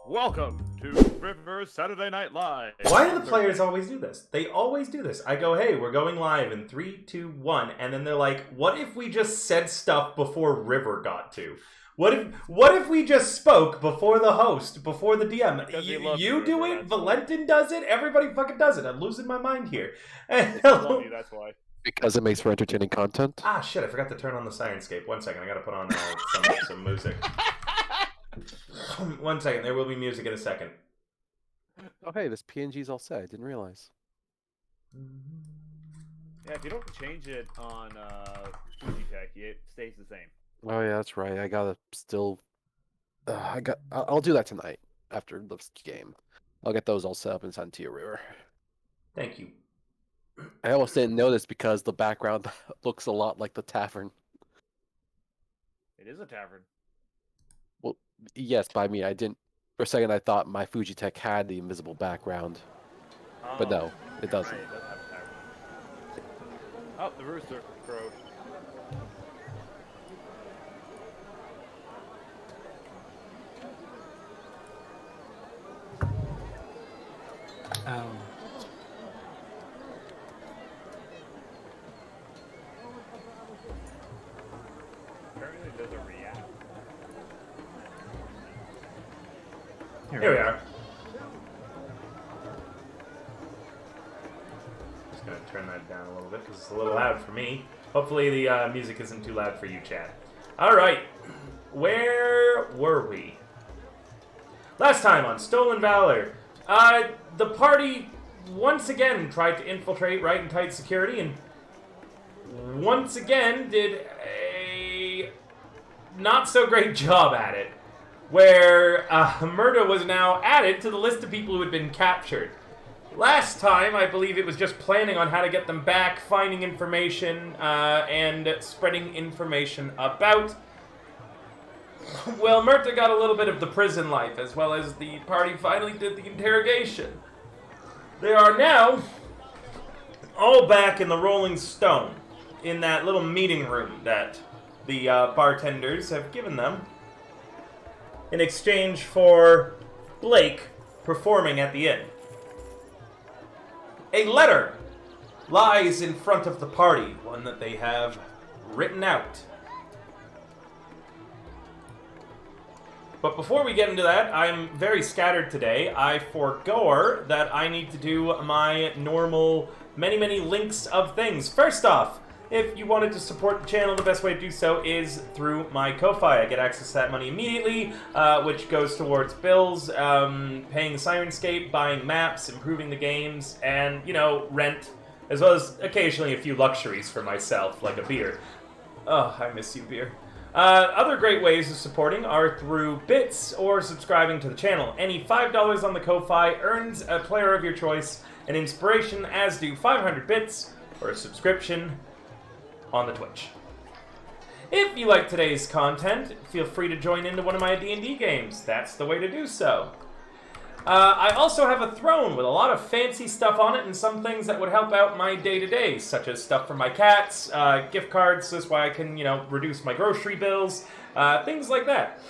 Welcome to River Saturday Night Live. Why do the players always do this? They always do this. I go, hey, we're going live in 3, 2, 1, and then they're like, what if we just said stuff before River got to? What if we just spoke before the host, before the DM? You do it, Valentin does it, everybody fucking does it. I'm losing my mind here. I love you, that's why. Because it makes for entertaining content. Ah, shit, I forgot to turn on the Sirenscape. 1 second, I gotta put on some music. 1 second, there will be music in a second. Oh, hey, this PNG's all set. I didn't realize. Yeah, if you don't change it on Fujitech, it stays the same. Oh yeah, that's right. I gotta still. I'll do that tonight after this game. I'll get those all set up and sent to you, River. Thank you. I almost didn't notice because the background looks a lot like the tavern. It is a tavern. Well, yes, by me, I didn't. For a second, I thought my Fujitech had the invisible background, but no, it doesn't. Right, it does have a tavern. Oh, the rooster crowed. Apparently it doesn't react. Here we are. Just gonna turn that down a little bit because it's a little loud for me. Hopefully the music isn't too loud for you, Chad. Alright, where were we? Last time on Stolen Valor, the party once again tried to infiltrate right in tight security and once again did a not so great job at it, where murder was now added to the list of people who had been captured. Last time, I believe it was just planning on how to get them back, finding information, and spreading information about. Well, Murta got a little bit of the prison life, as well as the party finally did the interrogation. They are now all back in the Rolling Stone, in that little meeting room that the bartenders have given them, in exchange for Blake performing at the inn. A letter lies in front of the party, one that they have written out. But before we get into that, I'm very scattered today. I forego that I need to do my normal many links of things. First off, if you wanted to support the channel, the best way to do so is through my Ko-Fi. I get access to that money immediately, which goes towards bills, paying Sirenscape, buying maps, improving the games, and, you know, rent, as well as occasionally a few luxuries for myself, like a beer. Oh, I miss you, beer. Other great ways of supporting are through bits or subscribing to the channel. Any $5 on the Ko-Fi earns a player of your choice an inspiration, as do 500 bits or a subscription on the Twitch. If you like today's content, feel free to join into one of my D&D games. That's the way to do so. I also have a throne with a lot of fancy stuff on it and some things that would help out my day-to-day, such as stuff for my cats, gift cards, that's why I can, you know, reduce my grocery bills, things like that.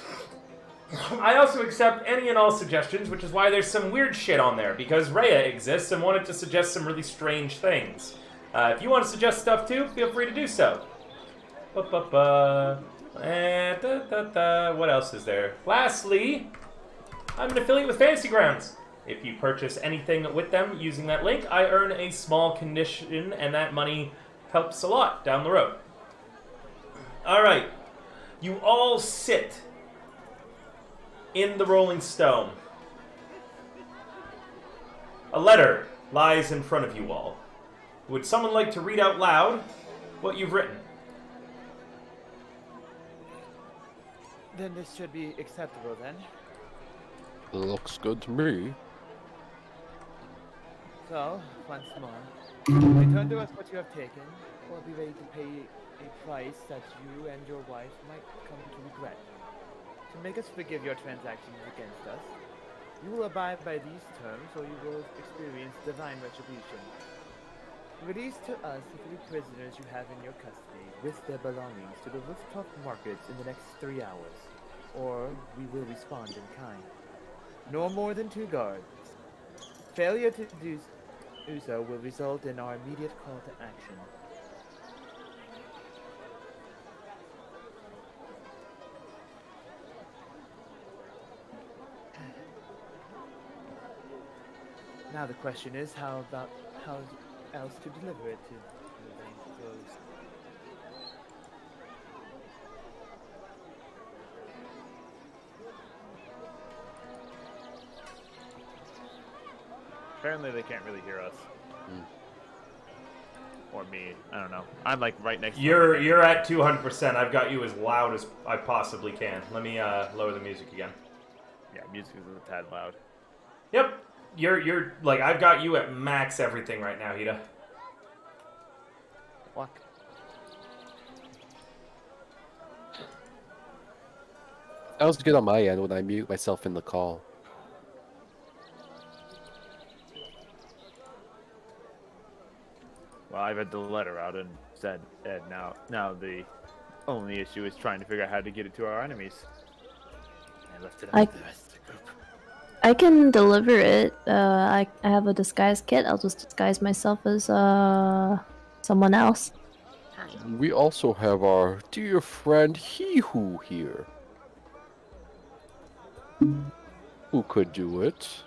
I also accept any and all suggestions, which is why there's some weird shit on there, because Rhea exists and wanted to suggest some really strange things. If you want to suggest stuff too, feel free to do so. What else is there? Lastly, I'm an affiliate with Fantasy Grounds. If you purchase anything with them using that link, I earn a small commission, and that money helps a lot down the road. Alright, you all sit in the Rolling Stone. A letter lies in front of you all. Would someone like to read out loud what you've written? Then this should be acceptable then. Looks good to me. So, once more, return to us what you have taken, or be ready to pay a price that you and your wife might come to regret. To make us forgive your transactions against us, you will abide by these terms, or you will experience divine retribution. Release to us the 3 prisoners you have in your custody, with their belongings, to the rooftop markets in the next 3 hours, or we will respond in kind. nor more than 2 guards. Failure to do so will result in our immediate call to action. Now the question is, how else to deliver it to those? Apparently they can't really hear us. Or me. I don't know. I'm like right next to them. You're at 200%. I've got you as loud as I possibly can. Let me lower the music again. Yeah, music is a tad loud. Yep. You're like, I've got you at max everything right now, Hida. What? Sounds good on my end when I mute myself in the call. Well, I read the letter out and said, Ed, now the only issue is trying to figure out how to get it to our enemies. I left it up to the rest of the group. I can deliver it. I have a disguise kit. I'll just disguise myself as someone else. We also have our dear friend He-Who here. Who could do it?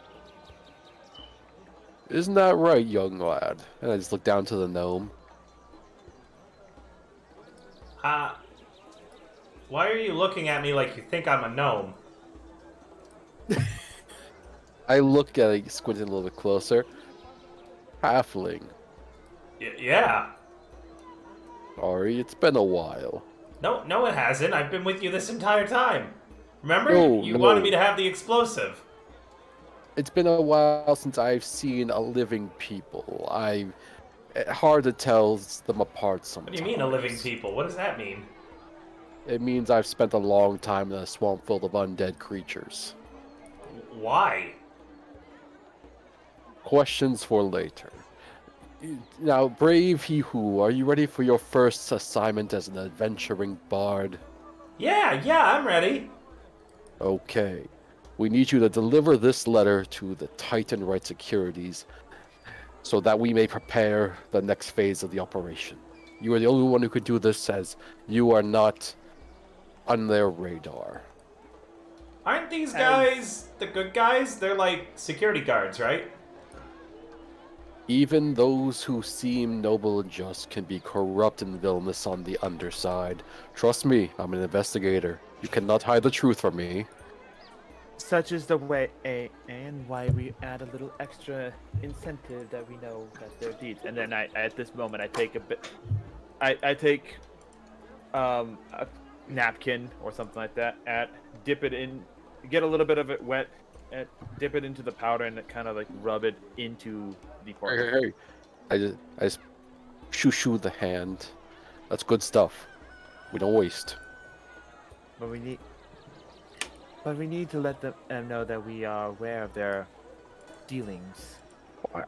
Isn't that right, young lad? And I just look down to the gnome. Why are you looking at me like you think I'm a gnome? I look at it, squinting a little bit closer. Halfling. Yeah. Sorry, it's been a while. No, it hasn't. I've been with you this entire time. Remember? No, you no. wanted me to have the explosive. It's been a while since I've seen a living people. Hard to tell them apart What sometimes. do you mean, a living people? What does that mean? It means I've spent a long time in a swamp full of undead creatures. Why? Questions for later. Now, brave He-Who, are you ready for your first assignment as an adventuring bard? Yeah, I'm ready. Okay. We need you to deliver this letter to the Titan Right Securities so that we may prepare the next phase of the operation. You are the only one who could do this, as you are not on their radar. Aren't these guys the good guys? They're like security guards, right? Even those who seem noble and just can be corrupt and villainous on the underside. Trust me, I'm an investigator. You cannot hide the truth from me. Such is the way, and why we add a little extra incentive that we know that they're deeds. And then at this moment, I take a bit, I take a napkin or something like that, dip it in, get a little bit of it wet, dip it into the powder, and kind of like rub it into the part. Hey. I just shoo the hand. That's good stuff. We don't waste. But we need to let them know that we are aware of their dealings.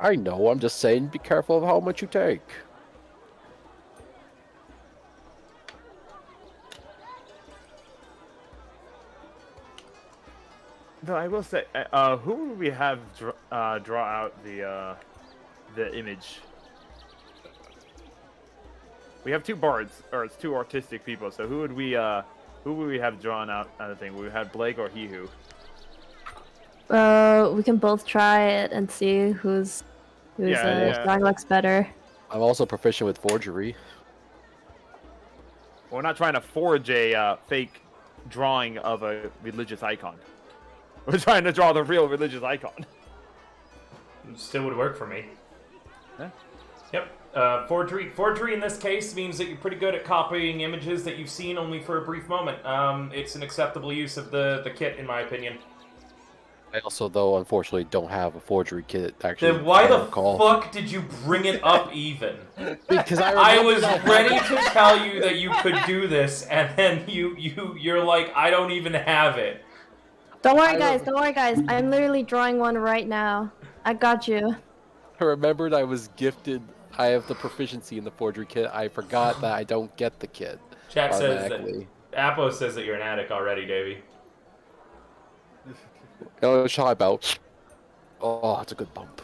I know, I'm just saying be careful of how much you take. Though I will say, who would we have draw out the image? We have 2 bards, or it's 2 artistic people. So who would we have drawn out on the thing? Would we have Blake or He-Who? We can both try it and see whose drawing looks better. I'm also proficient with forgery. We're not trying to forge a fake drawing of a religious icon. We're trying to draw the real religious icon. Still would work for me. Huh? Yep. Forgery in this case means that you're pretty good at copying images that you've seen only for a brief moment. It's an acceptable use of the kit, in my opinion. I also, though, unfortunately don't have a forgery kit, actually. Then why I the recall. fuck did you bring it up even? Because I was ready to tell you that you could do this, and then you're like, I don't even have it. Don't worry, guys. I'm literally drawing one right now. I got you. I remembered I was gifted. I have the proficiency in the forgery kit. I forgot that I don't get the kit. Chat says that automatically. Apo says that you're an addict already, Davey. Shy bow. Oh, it's a good bump.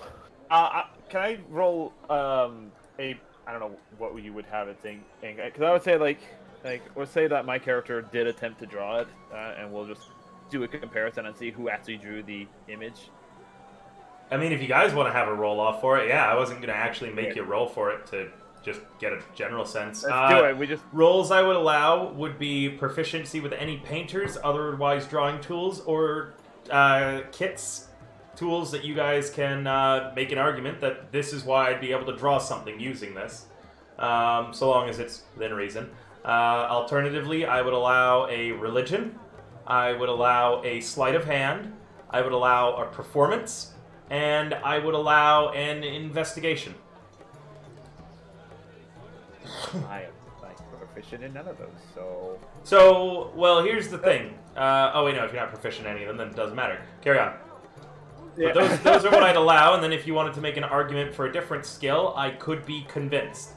Can I roll I don't know what you would have it think, because I would say like let's say that my character did attempt to draw it, and we'll just do a comparison and see who actually drew the image. I mean, if you guys want to have a roll off for it, yeah, I wasn't going to actually make you roll for it to just get a general sense. Let's do it. We just Roles I would allow would be proficiency with any painters, otherwise drawing tools, or kits, tools that you guys can make an argument that this is why I'd be able to draw something using this, so long as it's within reason. Alternatively, I would allow a religion, I would allow a sleight of hand, I would allow a performance, and I would allow an investigation. I am like proficient in none of those, so. So, well, here's the thing. Oh wait, no, if you're not proficient in any of them, then it doesn't matter. Carry on. Yeah. But those are what I'd allow, and then if you wanted to make an argument for a different skill, I could be convinced.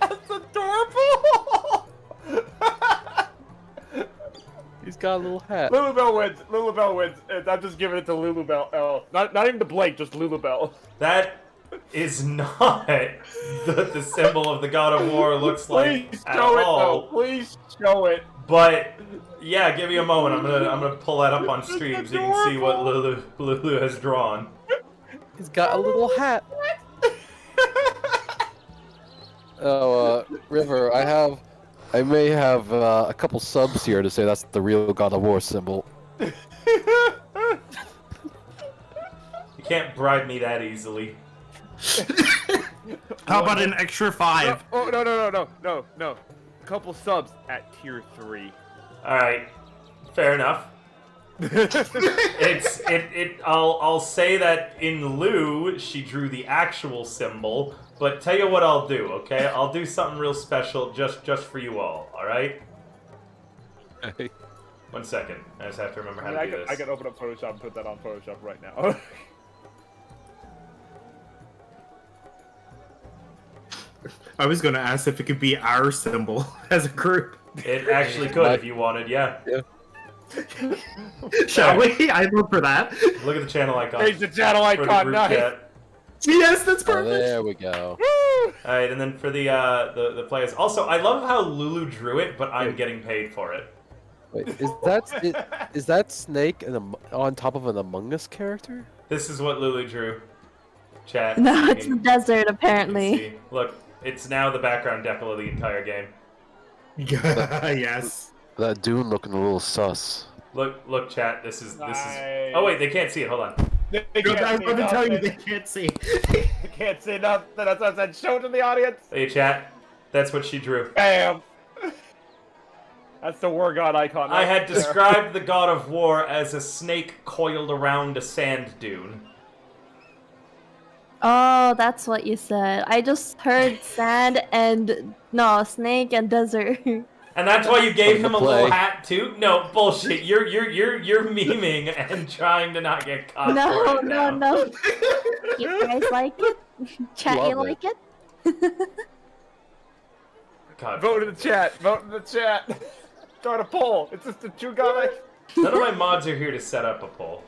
That's adorable. He's got a little hat. Lulubelle wins. Lulubelle wins. I'm just giving it to Lulubelle. Oh, not even to Blake, just Lulubelle. That is not the symbol of the God of War looks like Please at show it, all. though. Please show it. But yeah, give me a moment. I'm gonna pull that up on stream so you can see what Lulu has drawn. He's got a little hat. Oh, River, I may have a couple subs here to say that's the real God of War symbol. You can't bribe me that easily. How about an extra 5? No. Couple subs at tier 3. Alright. Fair enough. I'll say that in lieu, she drew the actual symbol, but tell you what I'll do, okay? I'll do something real special just for you all, alright? Okay. 1 second. I just have to remember how to do this. I can open up Photoshop and put that on Photoshop right now. I was going to ask if it could be our symbol as a group. It actually could if you wanted, yeah. Shall we? I'd look for that. Look at the channel icon. There's the channel for the icon, group nice. chat. Yes, that's Oh, perfect. there we go. Alright, and then for the players. Also, I love how Lulu drew it, but I'm getting paid for it. Wait, is that Snake on top of an Among Us character? This is what Lulu drew. Chat. No, you it's the can- desert you can apparently. see. Look, it's now the background decal of the entire game. Yes. That Dune looking a little sus. Look, chat. This is. Nice. Oh wait, they can't see it. Hold on. They I can't was see going to tell you nothing. they can't see. They can't see nothing. That's what I said. Show it to the audience. Hey, chat. That's what she drew. Bam. That's the war god icon. I right had there. described the God of War as a snake coiled around a sand dune. Oh, that's what you said. I just heard sand and no snake and desert. And that's why you gave him a little Play. hat too? No, bullshit. You're memeing and trying to not get caught No, for it no, now. no. You guys like it? Chat, you Love like it? God. Vote in the chat. Vote in the chat. Start a poll. It's just a two guy. None of my mods are here to set up a poll.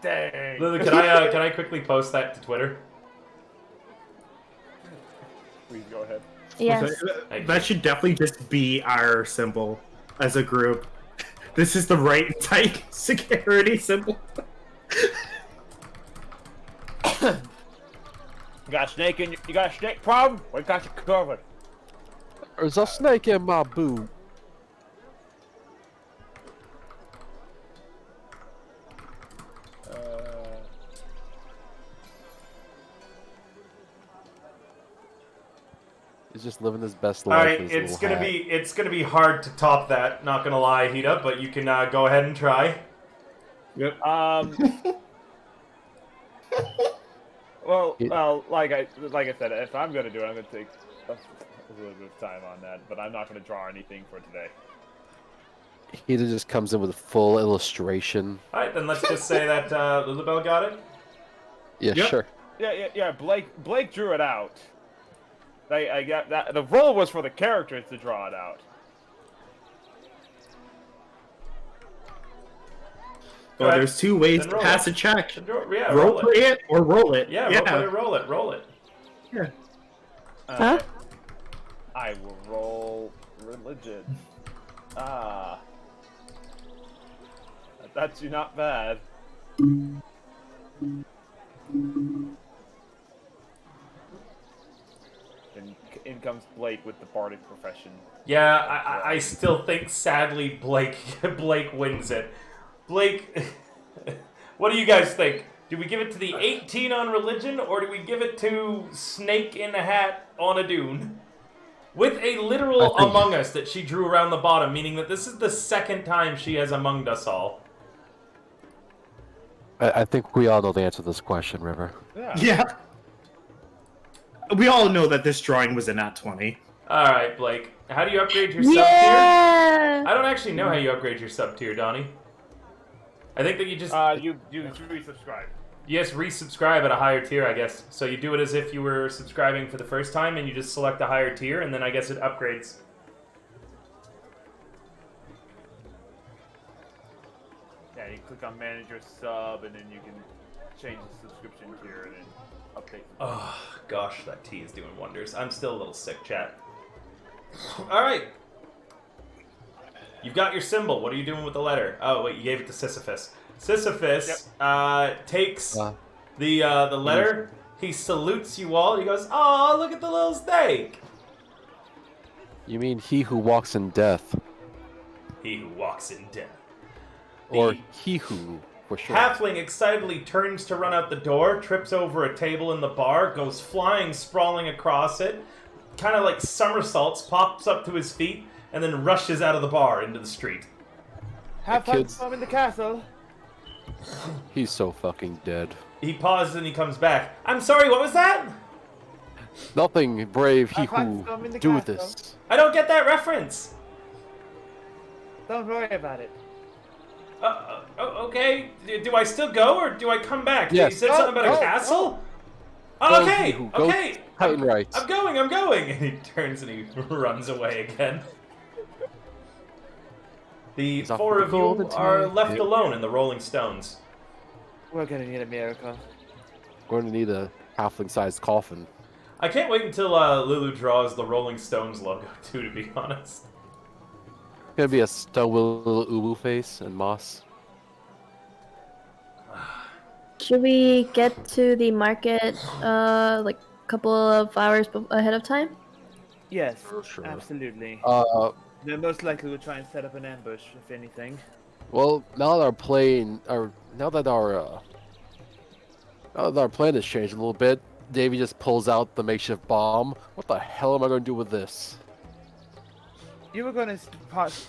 Dang. Lulu, can I quickly post that to Twitter? Please go ahead. Yes. That should definitely just be our symbol as a group. This is the right type security symbol. You got a snake in. You got a snake problem? We got you covered. There's a snake in my boot. He's just living his best life. Alright, with his it's little gonna hat. it's gonna be hard to top that, not gonna lie, Hita, but you can go ahead and try. Yep. Well, like I said, if I'm gonna do it, I'm gonna take a little bit of time on that, but I'm not going to draw anything for today. He just comes in with a full illustration. All right, then let's just say that Lulabelle got it. Yeah, Yep. sure. Yeah. Blake drew it out. I got that. The role was for the characters to draw it out. Well, Alright, there's 2 ways then to roll pass it. a check. Yeah, Role play it or roll it. Yeah, roll it. Yeah. Huh? I will roll religion. That's not bad. And in comes Blake with the bardic profession. Yeah, I still think sadly Blake wins it. Blake, what do you guys think? Do we give it to the 18 on religion, or do we give it to Snake in a Hat on a dune? With a literal Among Us that she drew around the bottom, meaning that this is the second time she has Amonged Us all. I think we all know the answer to this question, River. Yeah. We all know that this drawing was a nat 20. Alright, Blake. How do you upgrade your sub-tier? Yeah! I don't actually know how you upgrade your sub-tier, Donnie. I think that you just... You resubscribe. You just resubscribe at a higher tier, I guess. So you do it as if you were subscribing for the first time, and you just select a higher tier, and then I guess it upgrades. Yeah, you click on manage your sub, and then you can change the subscription tier and then update. Oh, gosh, that tea is doing wonders. I'm still a little sick, chat. Alright. You've got your symbol. What are you doing with the letter? Oh, wait, you gave it to Sisyphus. Sisyphus takes the letter. He salutes you all. He goes, "Oh, look at the little snake." You mean he who walks in death? He who walks in death. Or The he who, for sure. halfling excitedly turns to run out the door, trips over a table in the bar, goes flying, sprawling across it, kind of like somersaults, pops up to his feet, and then rushes out of the bar into the street. Have fun kids- storming the castle. He's so fucking dead. He pauses and he comes back. I'm sorry, what was that? Nothing brave he I find who some in the doeth castle. this. I don't get that reference. Don't worry about it. Okay. Do I still go or do I come back? Yes. You said something about a Go, castle? go. Oh, Go, okay. he who goes Okay. Titan rights. I'm going. And he turns and he runs away again. The He's off four with of the you golden are ticket. left alone in the Rolling Stones. We're gonna need a miracle. Going to need a halfling-sized coffin. I can't wait until Lulu draws the Rolling Stones logo too, to be honest. Gonna be a little ubu face and moss. Should we get to the market like a couple of hours ahead of time? Yes, For sure. absolutely. They're most likely will try and set up an ambush, if anything. Well, now that our plane, now that our plan has changed a little bit, Davey just pulls out the makeshift bomb. What the hell am I going to do with this? You were gonna.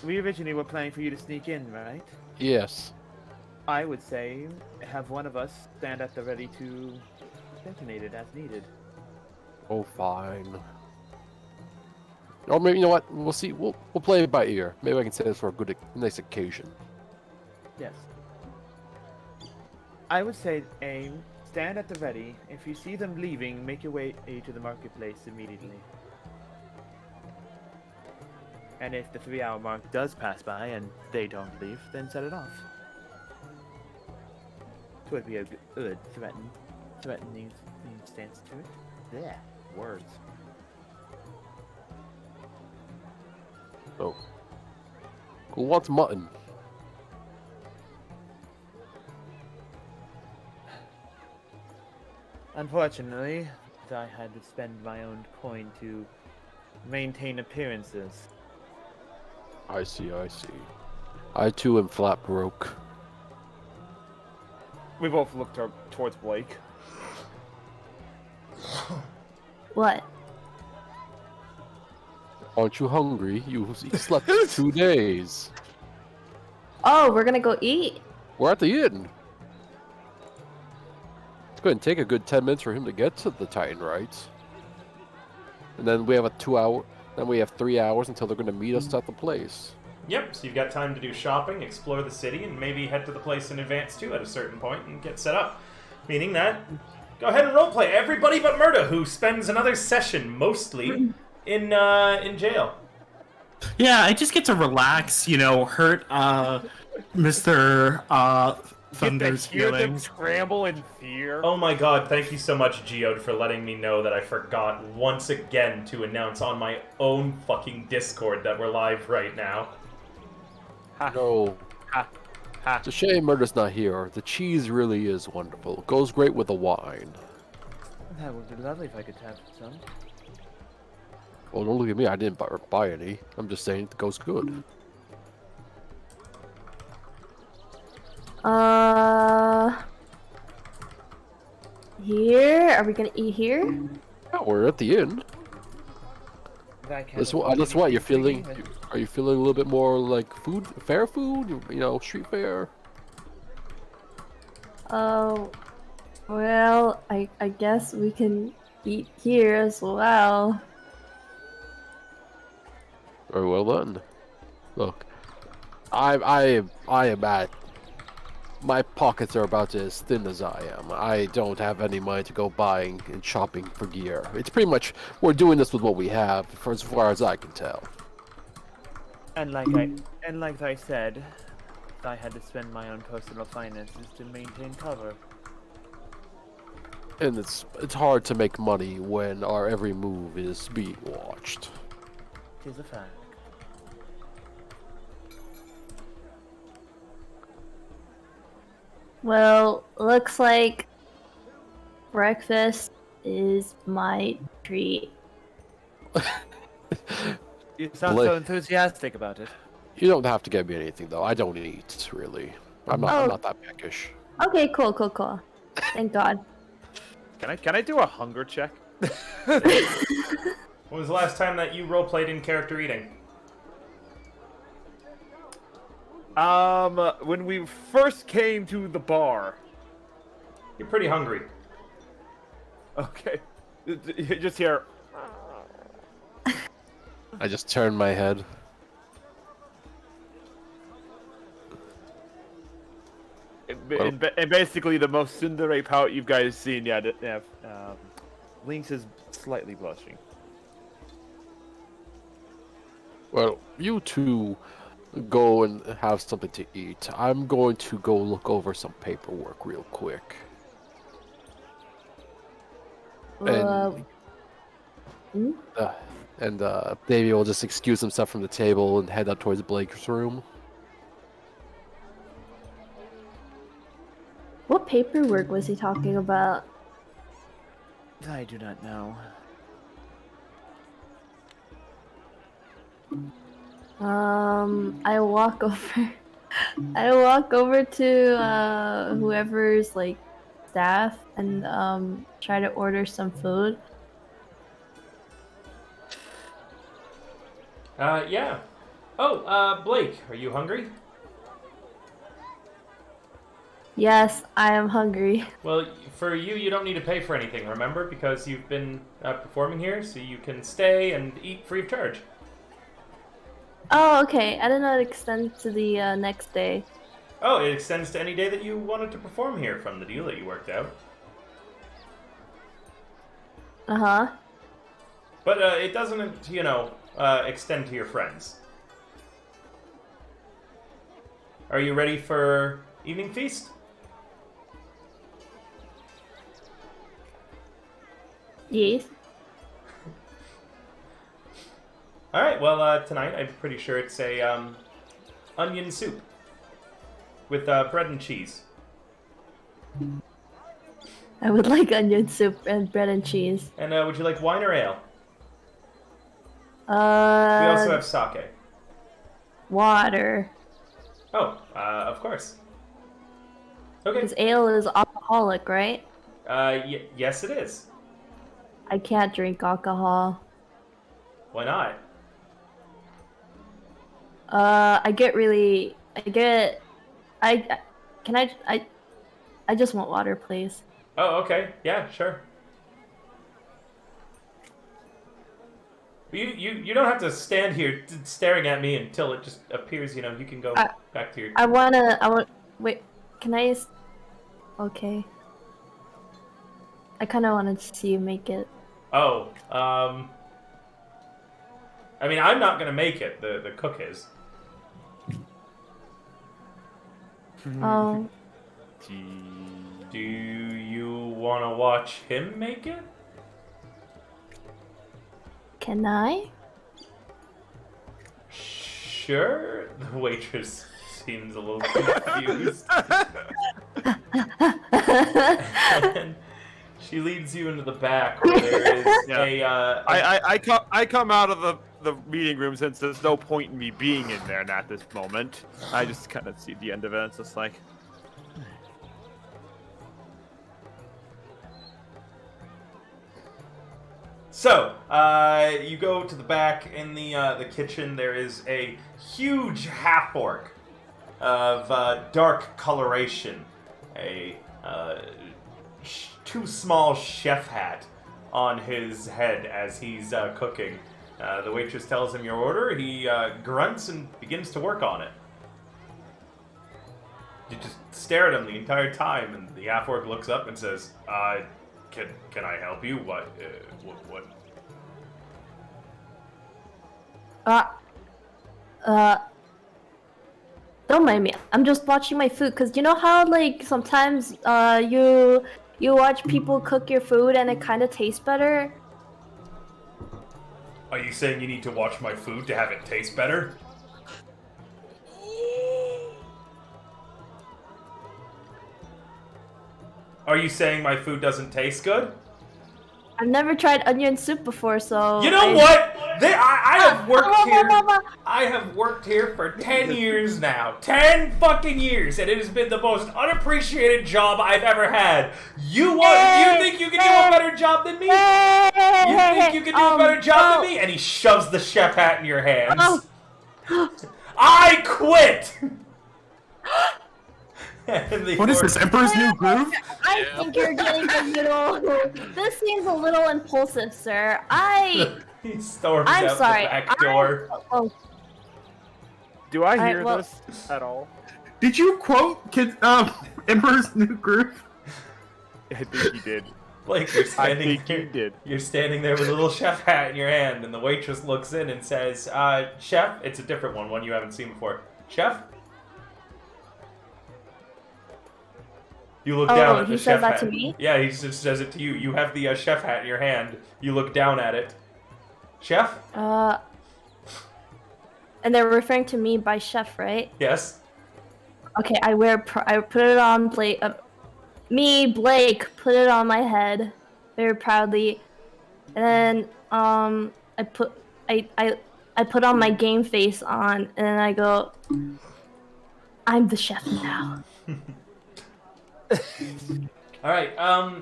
We originally were planning for you to sneak in, right? Yes. I would say have one of us stand at the ready to detonate it as needed. Oh, fine. Or maybe, you know what? We'll see. We'll play it by ear. Maybe I can say this for a good, nice occasion. Yes. I would say aim, stand at the ready. If you see them leaving, make your way to the marketplace immediately. And if the 3-hour mark does pass by and they don't leave, then set it off. It would be a good threatening stance to it. Yeah, words. So, who wants mutton? Unfortunately, I had to spend my own coin to maintain appearances. I see. I too am flat broke. We both looked towards Blake. What? Aren't you hungry? You slept 2 days. Oh, we're gonna go eat? We're at the inn. It's going to take a good 10 minutes for him to get to the Titan Rights. and then we have a 2 hour. Then we have 3 hours until they're going to meet us at the place. Yep, so you've got time to do shopping, explore the city, and maybe head to the place in advance too at a certain point and get set up. Meaning that, go ahead and roleplay everybody but Murda, who spends another session mostly in jail. Yeah, I just get to relax, hurt Mr. Thunder's hear them feelings. scramble in fear. Oh my god, thank you so much, Geode, for letting me know that I forgot once again to announce on my own fucking Discord that we're live right now. No. Ha. It's a shame Murder's not here. The cheese really is wonderful. Goes great with the wine. That would be lovely if I could have some. Well, don't look at me. I didn't buy any. I'm just saying it goes good. Here? Are we gonna eat here? Yeah, we're at the inn. That's what you're feeling. Are you feeling a little bit more like fair food? Street fare. Oh, well, I guess we can eat here as well. Very well then. Look, I am at. My pockets are about as thin as I am. I don't have any money to go buying and shopping for gear. It's pretty much we're doing this with what we have, for as far as I can tell. And like I said, I had to spend my own personal finances to maintain cover. And it's hard to make money when our every move is being watched. Tis a fact. Well, looks like breakfast is my treat. You sound so enthusiastic about it. You don't have to get me anything though. I don't eat really. I'm not that peckish. Okay, cool. Thank God. Can I do a hunger check? When was the last time that you roleplayed in character eating? When we first came to the bar. You're pretty hungry. Okay. Just here. I just turned my head. And basically the most tsundere pout you guys seen yet. Lynx is slightly blushing. Well, you two go and have something to eat. I'm going to go look over some paperwork real quick. And Davey will just excuse himself from the table and head out towards Blake's room. What paperwork was he talking about? I do not know. I walk over. I walk over to whoever's like staff and try to order some food. Yeah. Oh, Blake, are you hungry? Yes, I am hungry. Well, for you, you don't need to pay for anything, remember? Because you've been performing here, so you can stay and eat free of charge. Oh, okay. I didn't know it extends to the next day. Oh, it extends to any day that you wanted to perform here from the deal that you worked out. Uh-huh. But it doesn't, extend to your friends. Are you ready for evening feast? Yes. All right. Well, tonight I'm pretty sure it's a onion soup with bread and cheese. I would like onion soup and bread and cheese. And would you like wine or ale? We Uh, also have sake. water. Oh, of course. Okay. Because ale is alcoholic, right? Yes, it is. I can't drink alcohol. Why not? I just want water, please. Oh, okay. Yeah, sure. You don't have to stand here staring at me until it just appears. You know, you can go back to your. I want. Wait, can I? Okay. I kind of wanted to see you make it. Oh, I mean, I'm not gonna make it. The cook is. Oh. Do you want to watch him make it? Can I? Sure. The waitress seems a little confused. And she leads you into the back where there is I come out of the meeting room since there's no point in me being in there at this moment. I just kind of see the end of it. It's just like. So, you go to the back in the kitchen. There is a huge half-orc of dark coloration, a too small chef hat on his head as he's cooking. The waitress tells him your order. He grunts and begins to work on it. You just stare at him the entire time, and the half-orc looks up and says, Can I help you? What? Don't mind me. I'm just watching my food, cause you know how like sometimes you watch people cook your food and it kind of tastes better. Are you saying you need to watch my food to have it taste better? Are you saying my food doesn't taste good? I've never tried onion soup before, so. You know what? I have worked here. I have worked here for 10 years now. 10 fucking years, and it has been the most unappreciated job I've ever had. You think you can do a better job than me? You think you can do a better job than me? And he shoves the chef hat in your hands. I quit. What is this, Emperor's New Groove? I think you're getting a little. This seems a little impulsive, sir. He storms I'm out sorry. the back door. Do I Alright, hear well- this at all? Did you quote Emperor's New Groove? I think you did. Blake, you're standing I think here. you did. You're standing there with a little chef hat in your hand, and the waitress looks in and says, Chef, it's a different one you haven't seen before. Chef? You look down at the he chef said that hat. to me? Yeah, he just says it to you. You have the chef hat in your hand. You look down at it. Chef? And they're referring to me by chef, right? Yes. Okay, I put it on plate. Me, Blake, put it on my head, very proudly, and then I put on my game face on, and then I go, I'm the chef now. All right.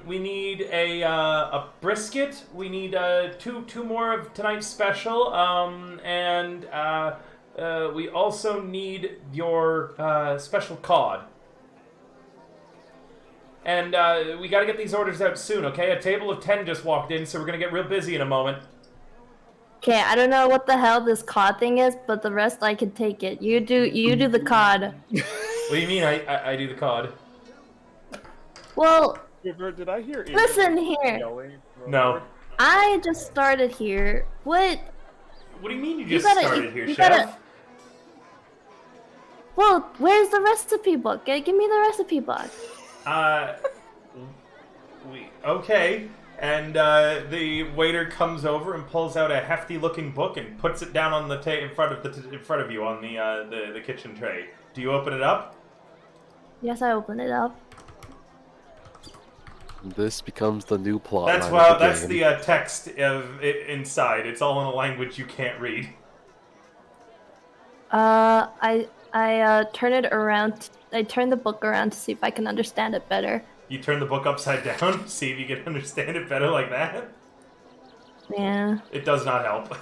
We need a brisket. We need two more of tonight's special. And we also need your special cod. And we got to get these orders out soon. Okay? A table of 10 just walked in, so we're gonna get real busy in a moment. Okay, I don't know what the hell this cod thing is, but the rest I can take it. You do the cod. What do you mean? I do the cod? Well, Did I hear? listen here. No. I just started here. What? What do you mean you just started here, you chef? Well, where's the recipe book? Give me the recipe book. Okay. And the waiter comes over and pulls out a hefty-looking book and puts it down on the in front of you on the kitchen tray. Do you open it up? Yes, I open it up. This becomes the new plot. That's line of that's game. the text of it inside. It's all in a language you can't read. I turn it around. I turn the book around to see if I can understand it better. You turn the book upside down, see if you can understand it better like that. Yeah. It does not help.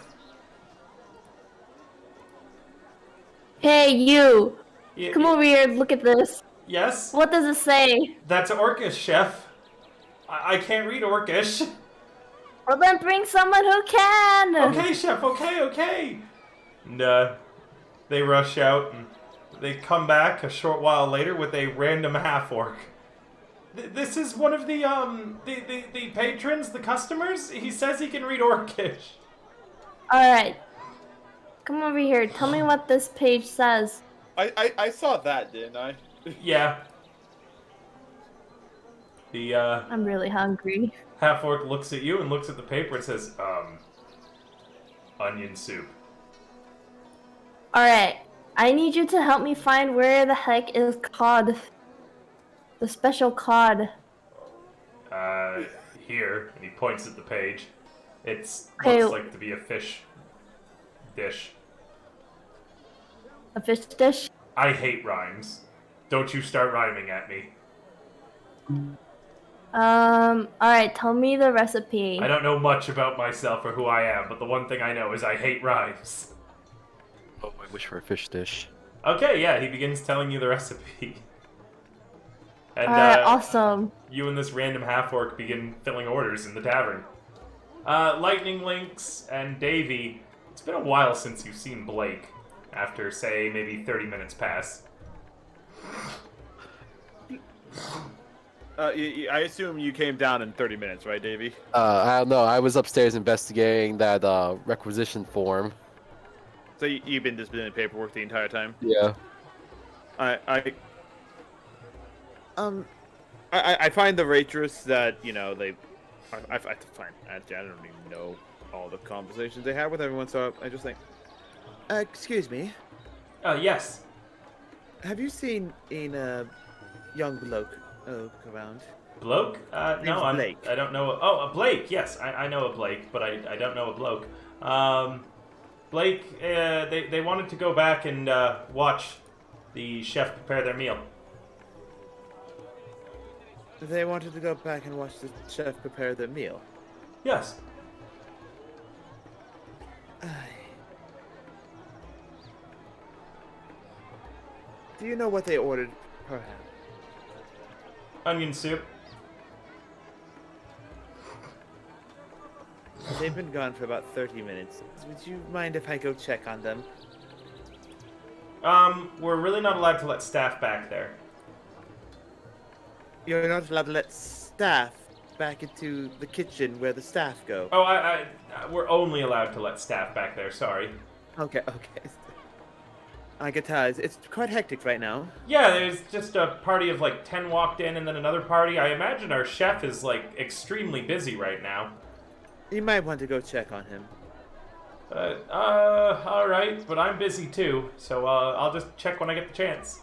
Hey, you! Yeah, Come over here and look at this. Yes? What does it say? That's Orcish, chef. I can't read Orcish. Well, then bring someone who can. Okay, chef. Okay. And they rush out, and they come back a short while later with a random half-orc. This is one of the patrons, the customers. He says he can read Orcish. All right, come over here. Tell me what this page says. I saw that, didn't I? Yeah. The I'm really hungry. half-orc looks at you and looks at the paper and says, onion soup. All right, I need you to help me find where the heck is cod. The special cod. Here, and he points at the page. It's Okay. looks like to be a fish dish. A fish dish. I hate rhymes. Don't you start rhyming at me. All right, tell me the recipe. I don't know much about myself or who I am, but the one thing I know is I hate rhymes. Oh, I wish for a fish dish. Okay, yeah, he begins telling you the recipe. And awesome. you and this random half-orc begin filling orders in the tavern. Lightning Lynx and Davy, it's been a while since you've seen Blake. After, say, maybe 30 minutes pass. I assume you came down in 30 minutes, right, Davey? I don't know. I was upstairs investigating that requisition form. So you've been just doing paperwork the entire time? Yeah. I find the waitress that, you know, I don't even know all the conversations they have with everyone, so I just think, excuse me, Yes. have you seen a young bloke around? Bloke? No, Blake. I don't know. Oh, a Blake. Yes, I know a Blake, but I don't know a bloke. Blake, they wanted to go back and watch the chef prepare their meal. They wanted to go back and watch the chef prepare their meal. Yes. Do you know what they ordered, perhaps? Onion soup. They've been gone for about 30 minutes. Would you mind if I go check on them? We're really not allowed to let staff back there. You're not allowed to let staff back into the kitchen where the staff go. Oh, we're only allowed to let staff back there, sorry. Okay. I can tell. It's quite hectic right now. Yeah, there's just a party of like 10 walked in and then another party. I imagine our chef is like extremely busy right now. You might want to go check on him. Alright, but I'm busy too, so I'll just check when I get the chance.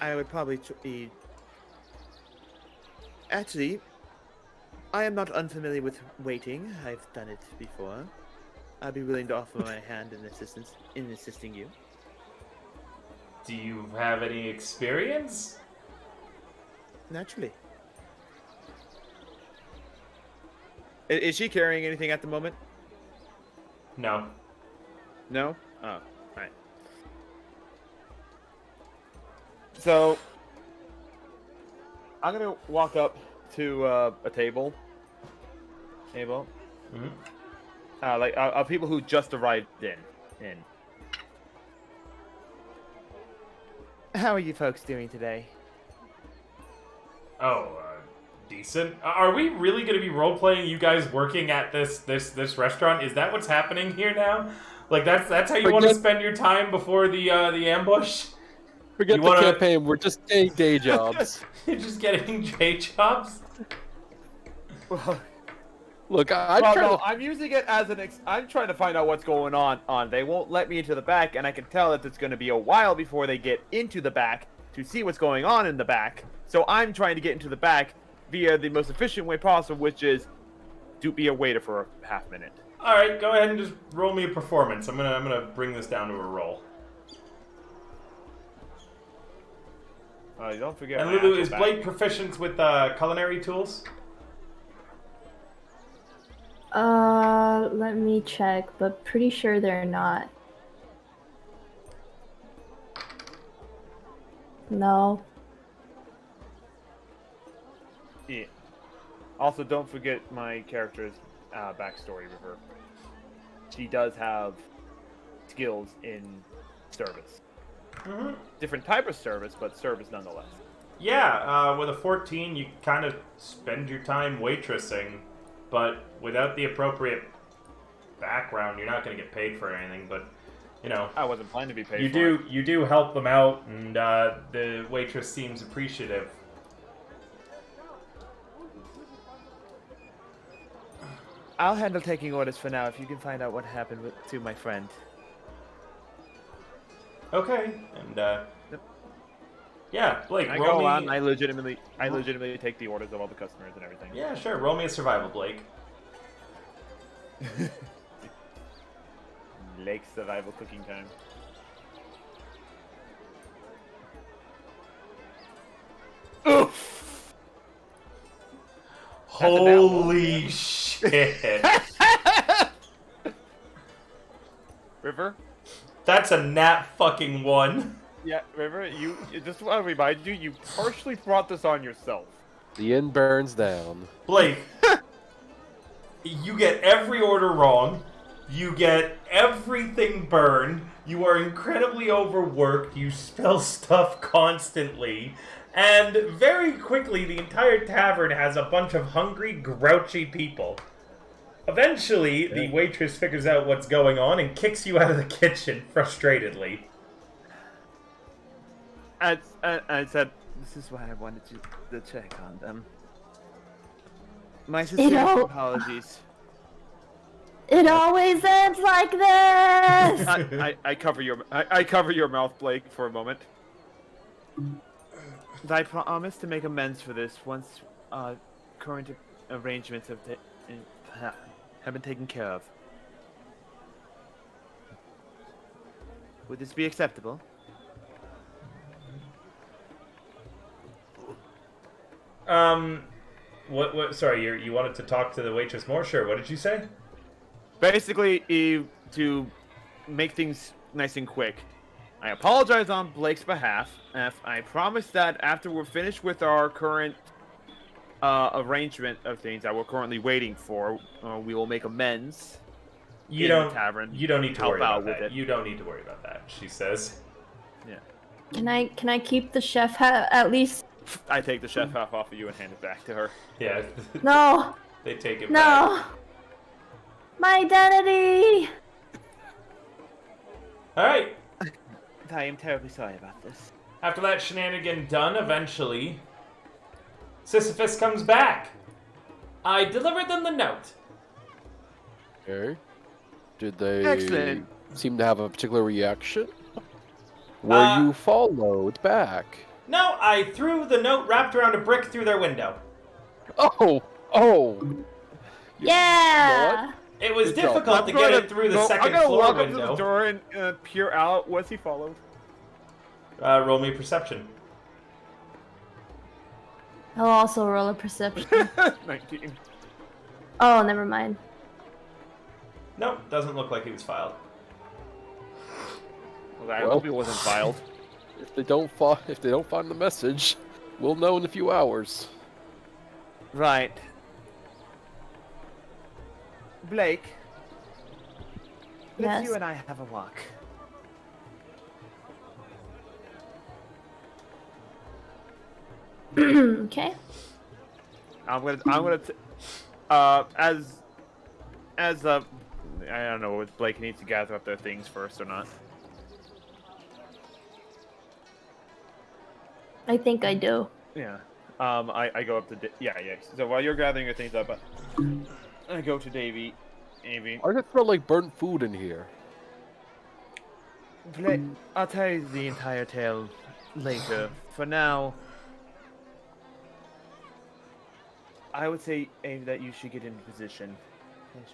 I would probably be... Actually, I am not unfamiliar with waiting. I've done it before. I'd be willing to offer my hand in assisting you. Do you have any experience? Naturally. Is she carrying anything at the moment? No. No? Oh, right. So, I'm gonna walk up to a table. Mm-hmm. Like people who just arrived in. How are you folks doing today? Oh, decent. Are we really going to be role-playing you guys working at this restaurant? Is that what's happening here now? Like, that's how you want to spend your time before the ambush? Forget the campaign. We're just getting day jobs. You're just getting day jobs? Well, look, I'm using it as I'm trying to find out what's going on. They won't let me into the back, and I can tell that it's going to be a while before they get into the back to see what's going on in the back. So I'm trying to get into the back via the most efficient way possible, which is to be a waiter for a half minute. All right, go ahead and just roll me a performance. I'm gonna bring this down to a roll. Don't forget. And Lulu, is Blake proficient with culinary tools? Let me check, but pretty sure they're not. No. Yeah. Also, don't forget my character's backstory, River. She does have skills in service. Mm-hmm. Different type of service, but service nonetheless. Yeah, with a 14, you kind of spend your time waitressing, but without the appropriate background, you're not going to get paid for anything. But you know, I wasn't planning to be paid. you do help them out, and the waitress seems appreciative. I'll handle taking orders for now if you can find out what happened to my friend. Okay, and yeah, Blake, I roll go me. on. I legitimately take the orders of all the customers and everything. Yeah, sure. Roll me a survival, Blake. Lake survival cooking time. Oof! Holy shit! River? That's a nat fucking one. Yeah, River, you just want to remind you, you partially brought this on yourself. The inn burns down. Blake, you get every order wrong. You get everything burned. You are incredibly overworked. You spill stuff constantly. And very quickly, the entire tavern has a bunch of hungry, grouchy people. Eventually, the waitress figures out what's going on and kicks you out of the kitchen frustratedly. I said, this is why I wanted you to check on them. My sincere apologies. It always ends like this. I cover your mouth, Blake, for a moment. I promise to make amends for this once current arrangements have been taken care of. Would this be acceptable? What, sorry, you wanted to talk to the waitress more? Sure, what did you say? Basically, to make things nice and quick, I apologize on Blake's behalf. I promise that after we're finished with our current arrangement of things that we're currently waiting for, we will make amends in the tavern. You don't need to worry about that. With it. You don't need to worry about that, she says. Yeah. Can I keep the chef hat at least? I take the chef half off of you and hand it back to her. Yeah. No. They take it back. No. My identity. Alright. I am terribly sorry about this. After that shenanigan done, eventually, Sisyphus comes back. I delivered them the note. Okay. Did they Excellent. seem to have a particular reaction? Were you followed back? No, I threw the note wrapped around a brick through their window. Oh! Yeah. It was Good job. difficult to get it through the second I'm floor gonna walk up to window. the door and peer out. Was he followed? Roll me perception. I'll also roll a perception. 19. Oh, never mind. Nope, doesn't look like he was filed. Well, I hope he wasn't filed. If they don't find the message, we'll know in a few hours. Right. Blake, let's Yes. you and I have a walk. Okay. I'm gonna I don't know if Blake needs to gather up their things first or not. I think I do. Yeah. I go up to yeah. So while you're gathering your things up, I go to Davy. Why does it smell like burnt food in here? Blake, I'll tell you the entire tale later. For now, I would say, Amy, that you should get into position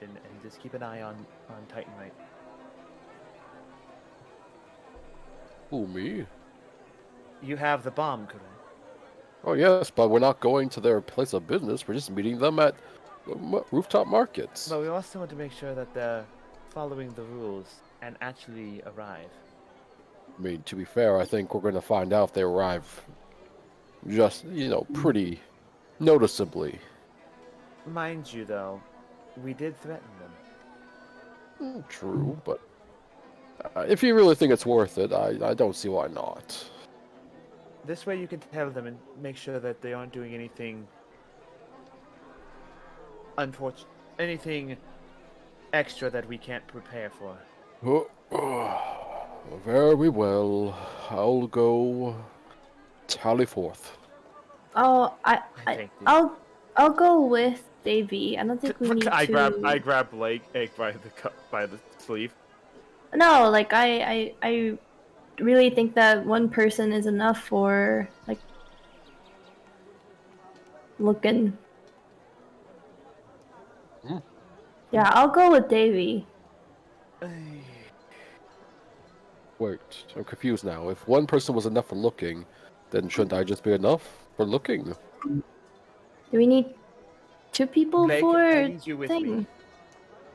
and just keep an eye on Titanite. Who, me? You have the bomb, correct? Oh yes, but we're not going to their place of business. We're just meeting them at rooftop markets. But we also want to make sure that they're following the rules and actually arrive. I mean, to be fair, I think we're going to find out if they arrive just, pretty noticeably. Mind you, though, we did threaten them. True, but if you really think it's worth it, I don't see why not. This way you can tell them and make sure that they aren't doing anything anything extra that we can't prepare for. Very well. I'll go tally forth. Oh, Thank you. I'll go with Davy. I don't think we need I to. grab Blake by the sleeve. No, like I really think that one person is enough for like looking. Yeah, I'll go with Davy. Wait, I'm confused now. If one person was enough for looking, then shouldn't I just be enough for looking? Do we need two people Blake, for I need you with thing? me.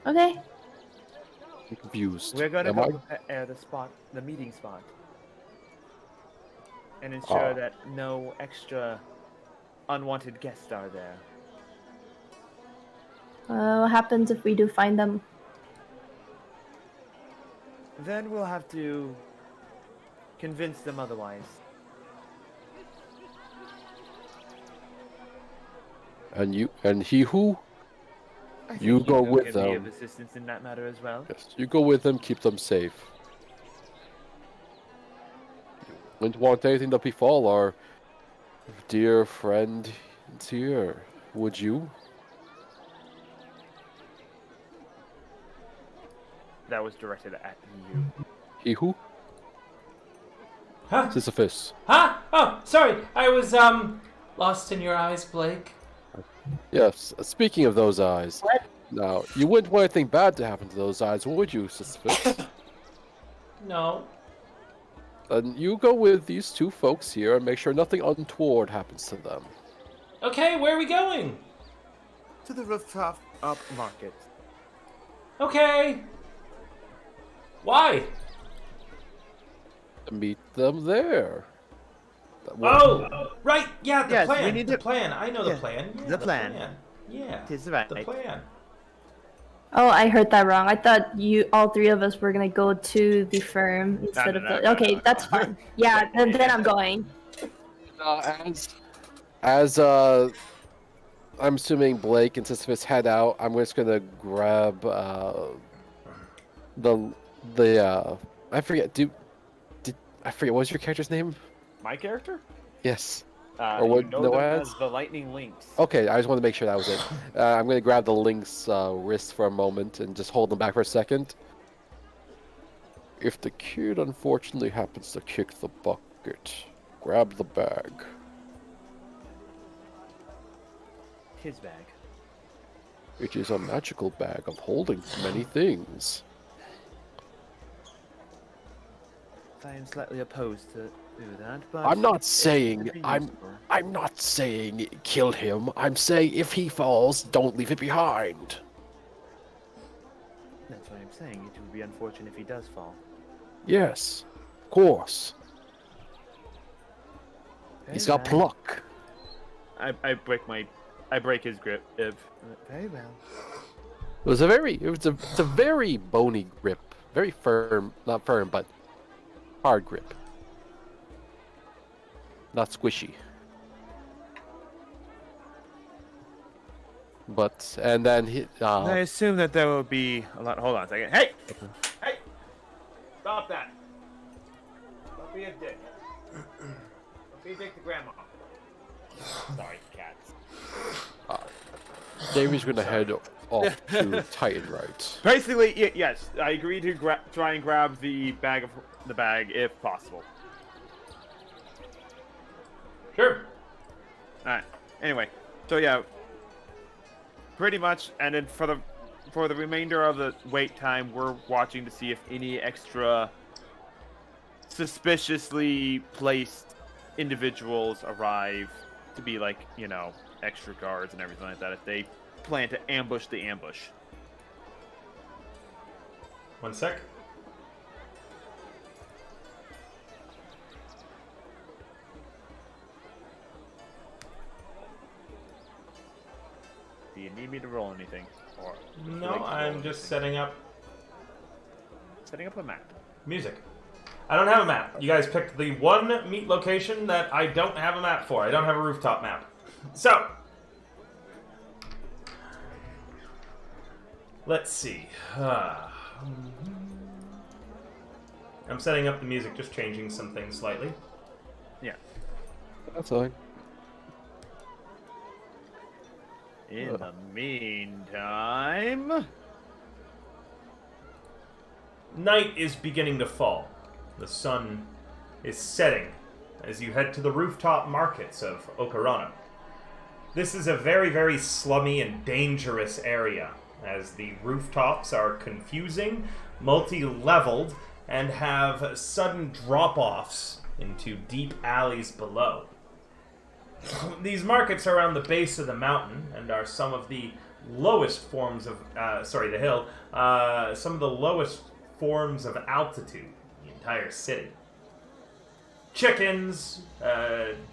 Okay. I'm confused. We're gonna Am go I? prepare the meeting spot, and ensure Ah. that no extra unwanted guests are there. What happens if we do find them? Then we'll have to convince them otherwise. And he who? I think You go two with can be of them. assistance in that matter as well. Yes, you go with them, keep them safe. Wouldn't want anything to befall our dear friend here, would you? That was directed at you. He who? Huh? Sisyphus. Huh? Oh, sorry. I was lost in your eyes, Blake. Yes, speaking of those eyes. Now, you wouldn't want anything bad to happen to those eyes, would you, Sisyphus? No. Then you go with these two folks here and make sure nothing untoward happens to them. Okay, where are we going? To the rooftop up market. Okay. Why? Meet them there. Oh, right. Yeah, the Yes, plan. we need the to- plan. I know the yeah, plan. Yeah, the plan. Yeah. Tis right. The plan. Oh, I heard that wrong. I thought all three of us were gonna go to the firm instead of the. Okay, that's fine. Yeah, then I'm going. As I'm assuming Blake and Sisyphus head out, I'm just gonna grab the I forget. I forget, what was your character's name? My character? Yes. Or Or what you know Noah them has? as the lightning links. Okay, I just want to make sure that was it. I'm gonna grab the Link's wrist for a moment and just hold them back for a second. If the kid unfortunately happens to kick the bucket, grab the bag. His bag. It is a magical bag of holding many things. I am slightly opposed to do that, but I'm not it saying could be I'm useful. not saying kill him. I'm saying if he falls, don't leave it behind. That's what I'm saying. It would be unfortunate if he does fall. Yes, of course. He's got Very well. pluck. I break his grip. Very well. It's a very bony grip, very firm, not firm, but hard grip, not squishy. But and then he. I assume that there will be a lot. Hold on a second. Hey! Hey! Stop that! Don't be a dick. Don't be a dick to grandma. Sorry, cats. Davy's gonna head off to Titan right. Basically, yes, I agree to try and grab the bag if possible. Sure. All right. Anyway, so yeah, pretty much, and then for the remainder of the wait time, we're watching to see if any extra suspiciously placed individuals arrive to be like, you know, extra guards and everything like that. If they plan to ambush the ambush. 1 sec. The you need me to roll anything? Or No, I'm just setting up a map. music. I don't have a map. You guys picked the one meet location that I don't have a map for. I don't have a rooftop map. So, let's see. I'm setting up the music, just changing some things slightly. Yeah. That's fine. In the meantime, Night is beginning to fall. The sun is setting as you head to the rooftop markets of Okarana. This is a very, very slummy and dangerous area, as the rooftops are confusing, multi-leveled, and have sudden drop-offs into deep alleys below. These markets are on the base of the mountain and are some of the lowest forms of, the hill, some of the lowest forms of altitude in the entire city. Chickens,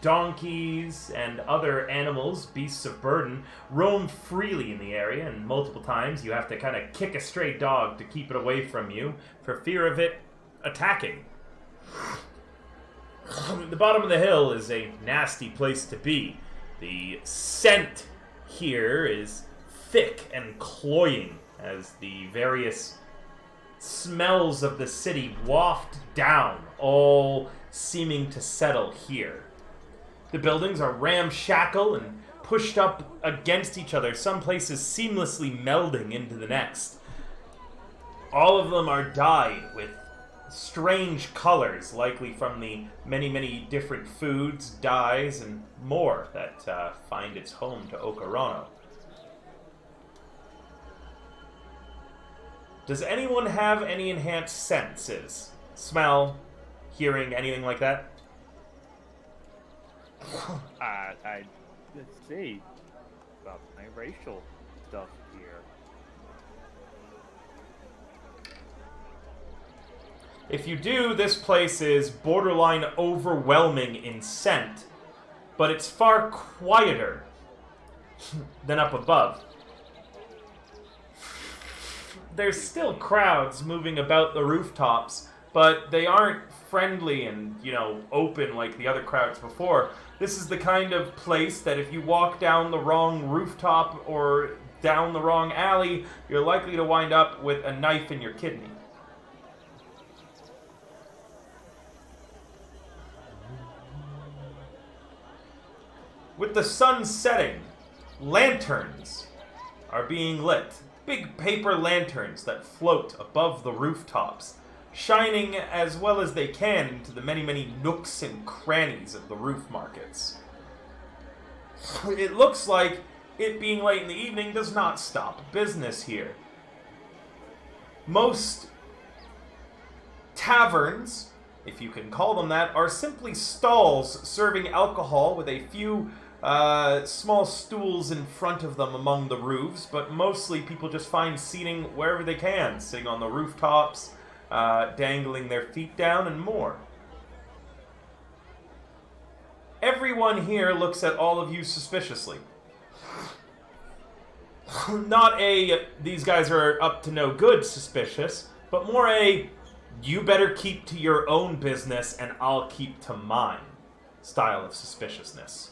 donkeys, and other animals, beasts of burden, roam freely in the area, and multiple times you have to kind of kick a stray dog to keep it away from you for fear of it attacking. The bottom of the hill is a nasty place to be. The scent here is thick and cloying as the various smells of the city waft down, all seeming to settle here. The buildings are ramshackle and pushed up against each other, some places seamlessly melding into the next. All of them are dyed with strange colors, likely from the many, many different foods, dyes, and more that find its home to Okarana. Does anyone have any enhanced senses? Smell, hearing, anything like that? Let's see about my racial stuff here. If you do, this place is borderline overwhelming in scent, but it's far quieter than up above. There's still crowds moving about the rooftops, but they aren't friendly and, open like the other crowds before. This is the kind of place that if you walk down the wrong rooftop or down the wrong alley, you're likely to wind up with a knife in your kidney. With the sun setting, lanterns are being lit. Big paper lanterns that float above the rooftops, shining as well as they can into the many, many nooks and crannies of the roof markets. It looks like it being late in the evening does not stop business here. Most taverns, if you can call them that, are simply stalls serving alcohol with a few small stools in front of them among the roofs, but mostly people just find seating wherever they can, sitting on the rooftops, dangling their feet down, and more. Everyone here looks at all of you suspiciously. Not a, these guys are up to no good suspicious, but more a, you better keep to your own business and I'll keep to mine style of suspiciousness.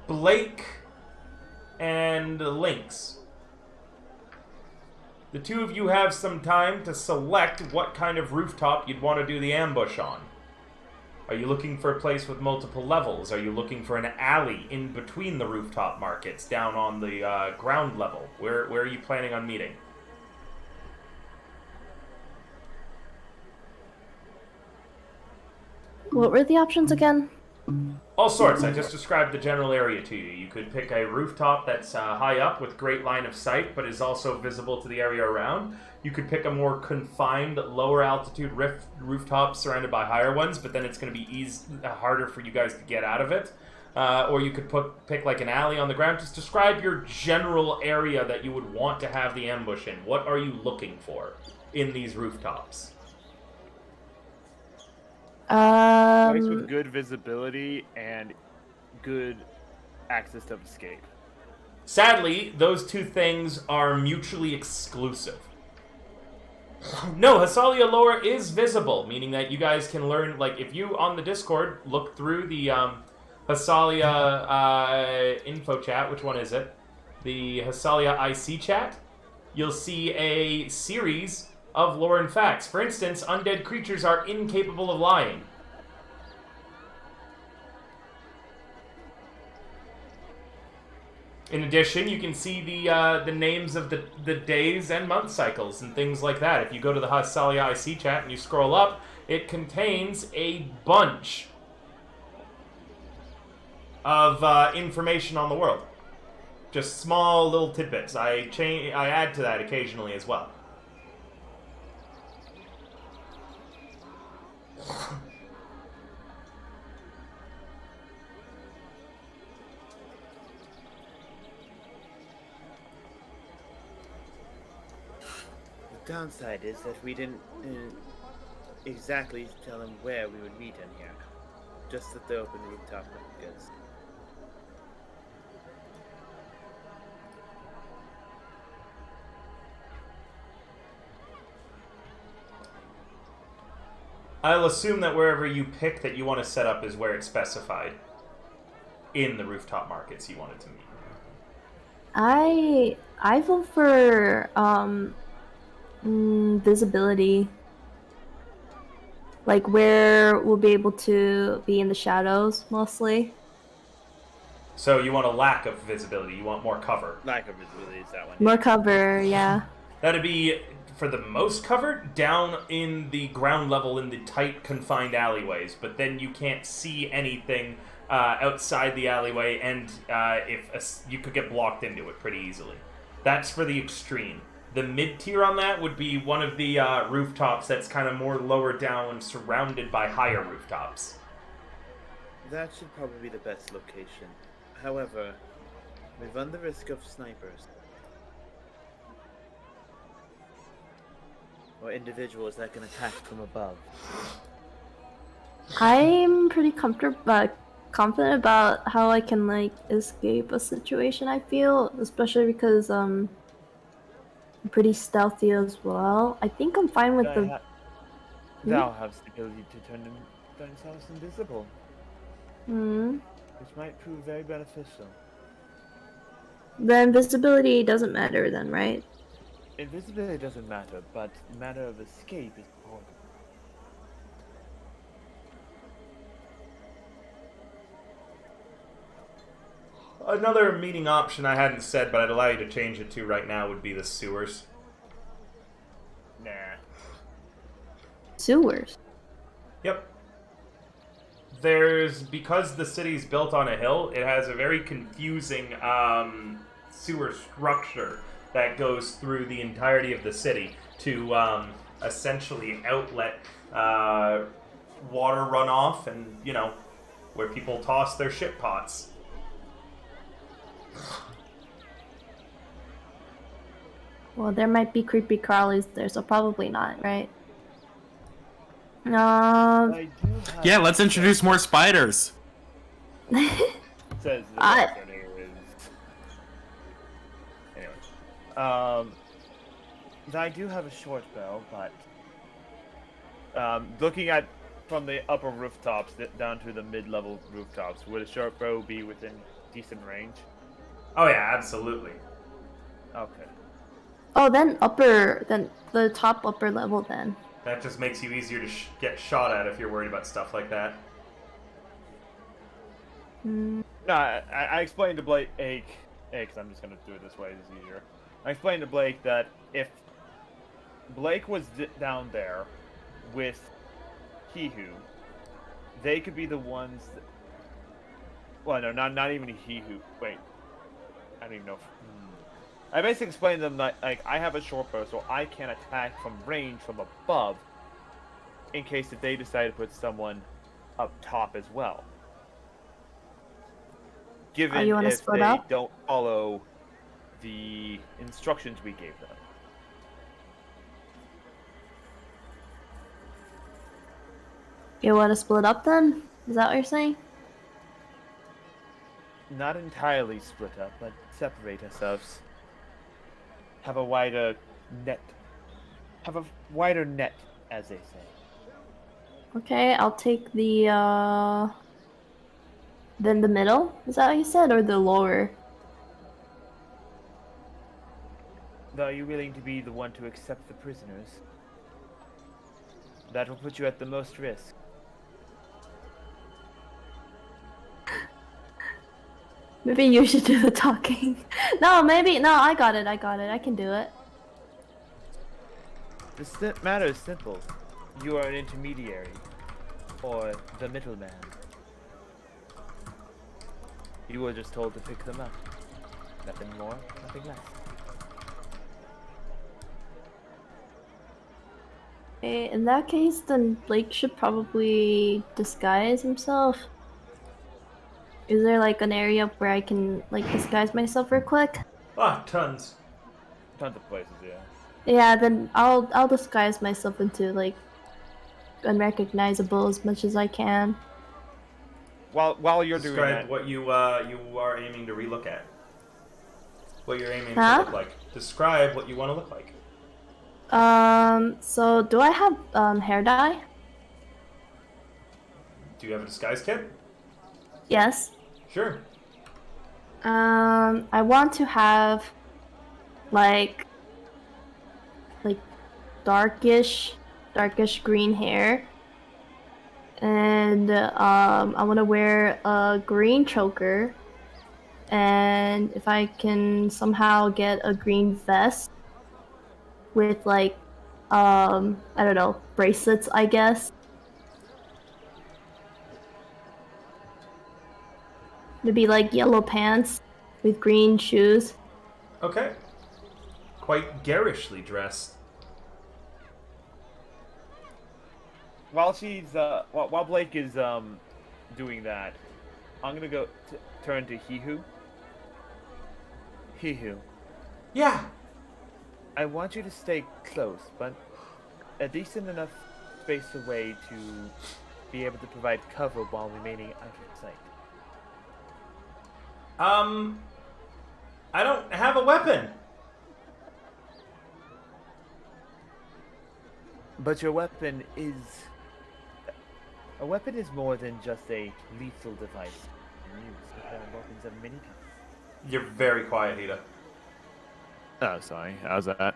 Blake and Lynx. The two of you have some time to select what kind of rooftop you'd want to do the ambush on. Are you looking for a place with multiple levels? Are you looking for an alley in between the rooftop markets, down on the ground level? Where are you planning on meeting? What were the options again? All sorts. I just described the general area to you. You could pick a rooftop that's high up with great line of sight, but is also visible to the area around. You could pick a more confined, lower altitude rooftop surrounded by higher ones, but then it's going to be harder for you guys to get out of it. Or you could pick like an alley on the ground. Just describe your general area that you would want to have the ambush in. What are you looking for in these rooftops? Place with Um, good visibility and good access to escape. Sadly, those two things are mutually exclusive. No, Hasalia lore is visible, meaning that you guys can learn, like, if you, on the Discord, look through the Hasalia info chat, which one is it? The Hasalia IC chat, you'll see a series of lore and facts. For instance, undead creatures are incapable of lying. In addition, you can see the names of the days and month cycles and things like that. If you go to the Hasalia IC chat and you scroll up, it contains a bunch of information on the world. Just small little tidbits. I add to that occasionally as well. The downside is that we didn't exactly tell them where we would meet in here. Just at the open rooftop, I guess. I'll assume that wherever you pick that you want to set up is where it's specified in the rooftop markets you wanted to meet. I vote for visibility. Like where we'll be able to be in the shadows mostly. So you want a lack of visibility. You want more cover. Lack of visibility is that one. More cover, yeah. That'd be, for the most cover, down in the ground level in the tight, confined alleyways. But then you can't see anything outside the alleyway, and you could get blocked into it pretty easily. That's for the extreme. The mid-tier on that would be one of the rooftops that's kind of more lower down, surrounded by higher rooftops. That should probably be the best location. However, we run the risk of snipers. Or individuals that can attack from above. I'm pretty confident about how I can like escape a situation. I feel, especially because I'm pretty stealthy as well. I think I'm fine with the. Thou has the ability to turn themselves invisible, which might prove very beneficial. The invisibility doesn't matter then, right? Invisibility doesn't matter, but the matter of escape is important. Another meeting option I hadn't said, but I'd allow you to change it to right now, would be the sewers. Nah. Sewers. Yep. Because the city's built on a hill, it has a very confusing sewer structure that goes through the entirety of the city to essentially outlet water runoff and, where people toss their shit pots. Well, there might be creepy crawlies there, so probably not, right? Yeah, let's introduce more spiders. Says the doctor who is. Anyway, I do have a short bow, but looking at from the upper rooftops down to the mid-level rooftops, would a short bow be within decent range? Oh yeah, absolutely. Okay. Oh, then the top upper level then. That just makes you easier to get shot at if you're worried about stuff like that. No, I explained to Blake, because I'm just going to do it this way, it's easier. I explained to Blake that if Blake was down there with Hihu, they could be the ones that... Well, no, not even Hihu. Wait. I don't even know if... I basically explained to them that, like, I have a short bow, so I can attack from range from above in case that they decide to put someone up top as well. Given you wanna if split they up? don't follow the instructions we gave them. You want to split up then? Is that what you're saying? Not entirely split up, but separate ourselves. Have a wider net. Have a wider net, as they say. Okay, I'll take the then the middle? Is that what you said? Or the lower? Though, are you willing to be the one to accept the prisoners? That will put you at the most risk. Maybe you should do the talking. No, I got it, I can do it. The matter is simple. You are an intermediary, or the middleman. You were just told to pick them up. Nothing more, nothing less. Okay, in that case, then Blake should probably disguise himself. Is there like an area where I can like disguise myself real quick? Ah, tons. Tons of places, yeah. Yeah, then I'll disguise myself into like unrecognizable as much as I can. While you're doing Describe that, what you are aiming to relook at. What you're aiming to Huh? look like. Describe what you want to look like. So do I have hair dye? Do you have a disguise kit? Yes. Sure. I want to have like darkish green hair. And I want to wear a green choker. And if I can somehow get a green vest with like I don't know, bracelets, I guess. Maybe like yellow pants with green shoes. Okay. Quite garishly dressed. while Blake is doing that, I'm gonna go turn to Hihu. Hihu, Yeah. I want you to stay close, but a decent enough space away to be able to provide cover while remaining out of sight. I don't have a weapon. But your weapon is... A weapon is more than just a lethal device. Weapons of many types. You're very quiet, Hida. Oh, sorry. How's that?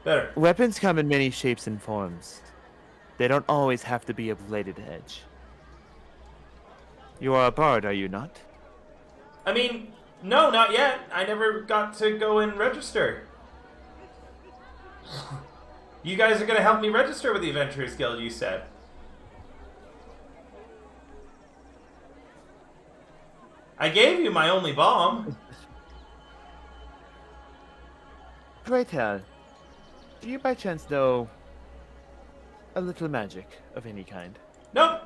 Better. Weapons come in many shapes and forms. They don't always have to be a bladed edge. You are a bard, are you not? I mean, no, not yet. I never got to go and register. You guys are gonna help me register with the Adventurers Guild, you said. I gave you my only bomb. Pray tell, do you by chance know a little magic of any kind? Nope.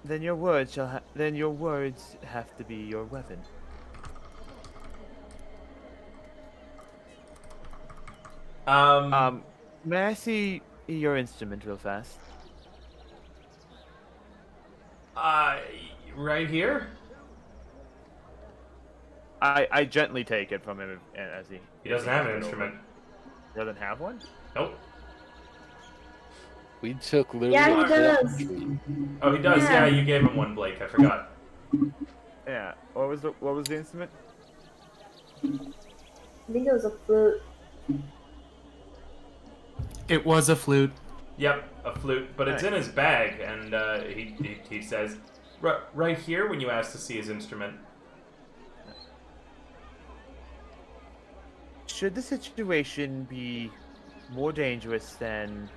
Then your words have to be your weapon. May I see your instrument real fast? Right here? I gently take it from him as he... He doesn't have an instrument. He doesn't have one? Nope. We took literally. Yeah, he does. Oh, he does. Yeah, you gave him one, Blake. I forgot. Yeah. What was the instrument? I think it was a flute. It was a flute. Yep, a flute, but it's in his bag, and he says, right here when you ask to see his instrument. Should the situation be more dangerous than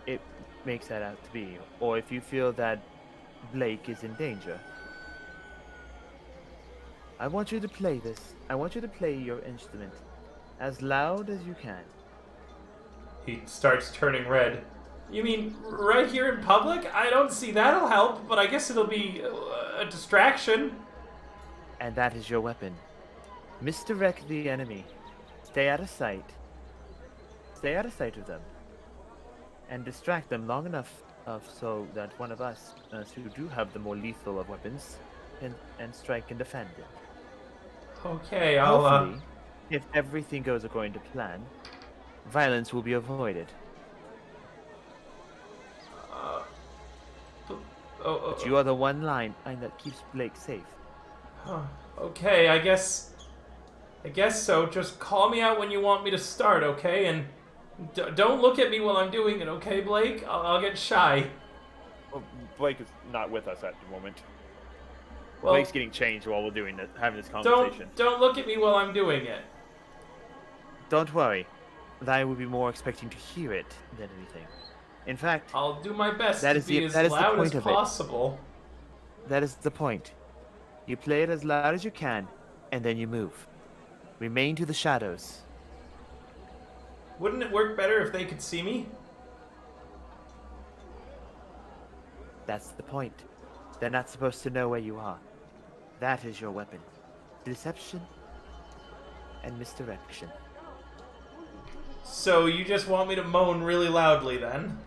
it makes that out to be, or if you feel that Blake is in danger, I want you to play this. I want you to play your instrument as loud as you can. He starts turning red. You mean right here in public? I don't see that'll help, but I guess it'll be a distraction. And that is your weapon. Misdirect the enemy. Stay out of sight. stay out of sight of them and distract them long enough so that one of us who do have the more lethal of weapons and strike and defend it. Okay, I'll Hopefully, if everything goes according to plan, violence will be avoided. But you are the one line that keeps Blake safe. Okay, I guess so. Just call me out when you want me to start, okay? And don't look at me while I'm doing it, okay, Blake? I'll get shy. Well, Blake is not with us at the moment. Well, Blake's getting changed while we're having this conversation. Don't look at me while I'm doing it. Don't worry. I will be more expecting to hear it than anything. In fact, I'll do my best that to is be the- as that is the loud as point of it. possible. that is the point. You play it as loud as you can, and then you move. Remain to the shadows. Wouldn't it work better if they could see me? That's the point. They're not supposed to know where you are. That is your weapon. Deception and misdirection. So you just want me to moan really loudly then?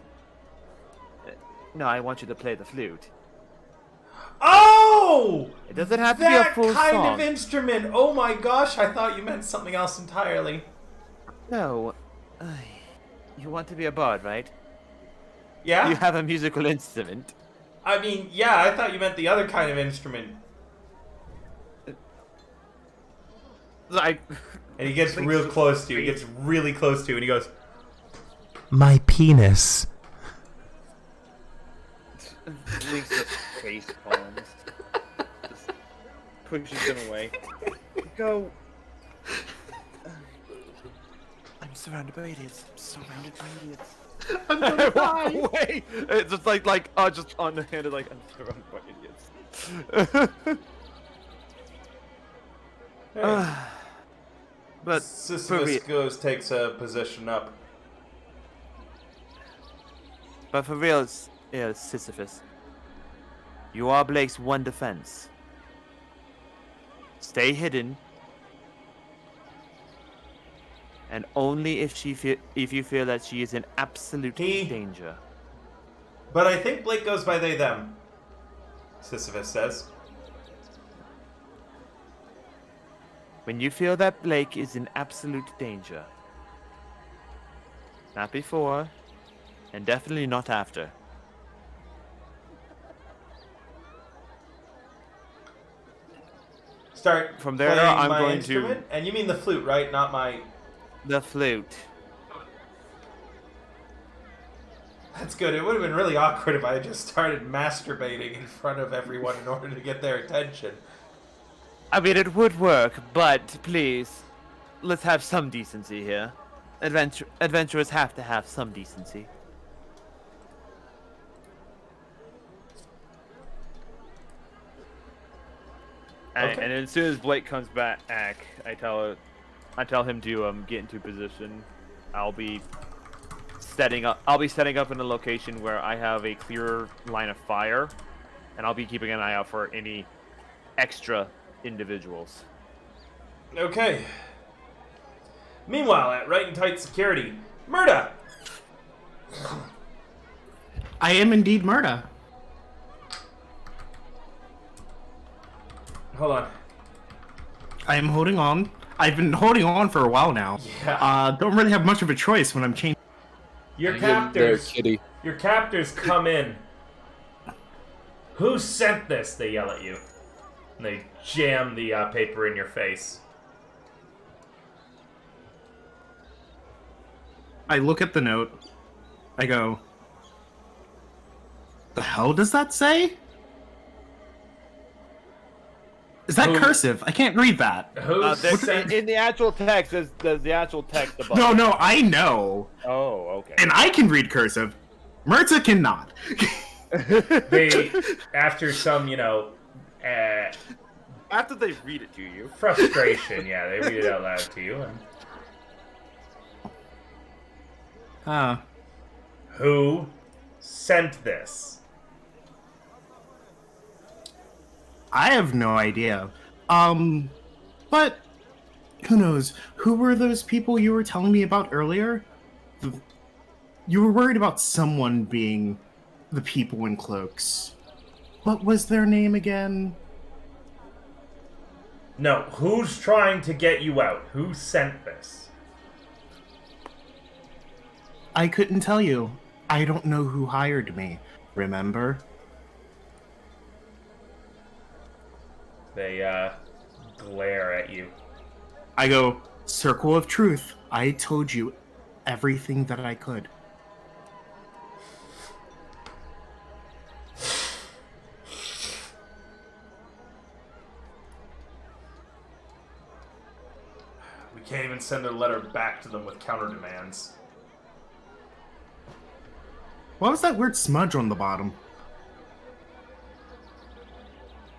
No, I want you to play the flute. Oh! It doesn't have to be a That full kind song. of instrument! Oh my gosh, I thought you meant something else entirely. No. You want to be a bard, right? Yeah? You have a musical instrument. I mean, yeah, I thought you meant the other kind of instrument. Like, And he gets real close to you. He gets really close to you, and he goes, "My penis." Link's just face palms. Just pushes him away. Go. I'm surrounded by idiots. Surrounded by idiots. I'm gonna Walk die. away. It's just just underhanded, like I'm surrounded by idiots. But Sisyphus takes a position up. But for real, Sisyphus, you are Blake's one defense. Stay hidden, and only if you feel that she is in absolute danger. But I think Blake goes by they, them. Sisyphus says. When you feel that Blake is in absolute danger. Not before, and definitely not after. Start From there, playing I'm my going instrument? And you mean the flute, right? Not my... The flute. That's good. It would have been really awkward if I had just started masturbating in front of everyone in order to get their attention. I mean, it would work, but please, let's have some decency here. Adventurers have to have some decency. And as soon as Blake comes back, I tell him to get into position. I'll be setting up in a location where I have a clear line of fire, and I'll be keeping an eye out for any extra individuals. Okay. Meanwhile, at Right and Tight Security, Murda! I am indeed Murda. Hold on. I am holding on. I've been holding on for a while now. Yeah. Don't really have much of a choice when I'm changing. Your There, captors... kitty. Your captors come in. Who sent this? They yell at you. And they jam the paper in your face. I look at the note. I go, the hell does that say? Is that Who- cursive? I can't read that. Who sent... In the actual text, there's the actual text above. No, I know. Oh, okay. And I can read cursive. Murta cannot. They, after some, After they read it to you. frustration, yeah, they read it out loud to you. And who sent this? I have no idea. But who knows? Who were those people you were telling me about earlier? You were worried about someone being the people in cloaks. What was their name again? No, who's trying to get you out? Who sent this? I couldn't tell you. I don't know who hired me. Remember? They, glare at you. I go, Circle of Truth. I told you everything that I could. We can't even send a letter back to them with counter demands. What was that weird smudge on the bottom?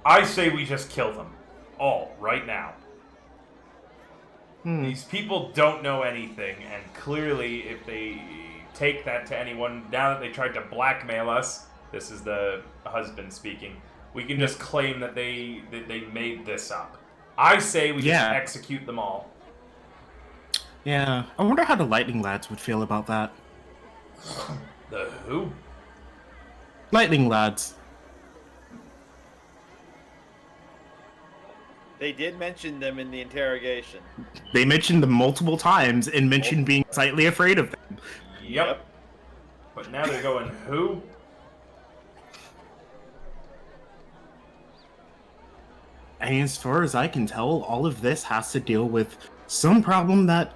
I say we just kill them. All, right now. These people don't know anything, and clearly if they take that to anyone, now that they tried to blackmail us, this is the husband speaking, we can just claim that they made this up. I say we just execute them all. Yeah, I wonder how the Lightning Lads would feel about that. The who? Lightning Lads. They did mention them in the interrogation. They mentioned them multiple times and mentioned being slightly afraid of them. Yep. But now they're going, who? And as far as I can tell, all of this has to deal with some problem that,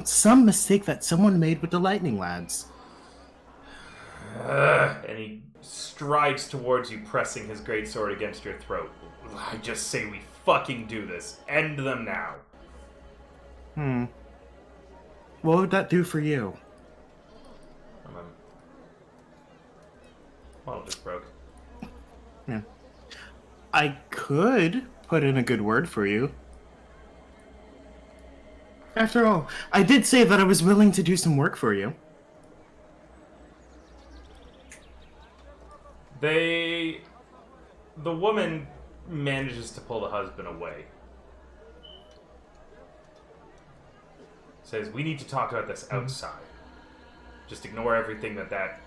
some mistake that someone made with the Lightning Lads. And he strides towards you, pressing his greatsword against your throat. I just say we fucking do this. End them now. What would that do for you? Well, it just broke. Yeah. I could put in a good word for you. After all, I did say that I was willing to do some work for you. The woman manages to pull the husband away. Says, we need to talk about this outside. Just ignore everything that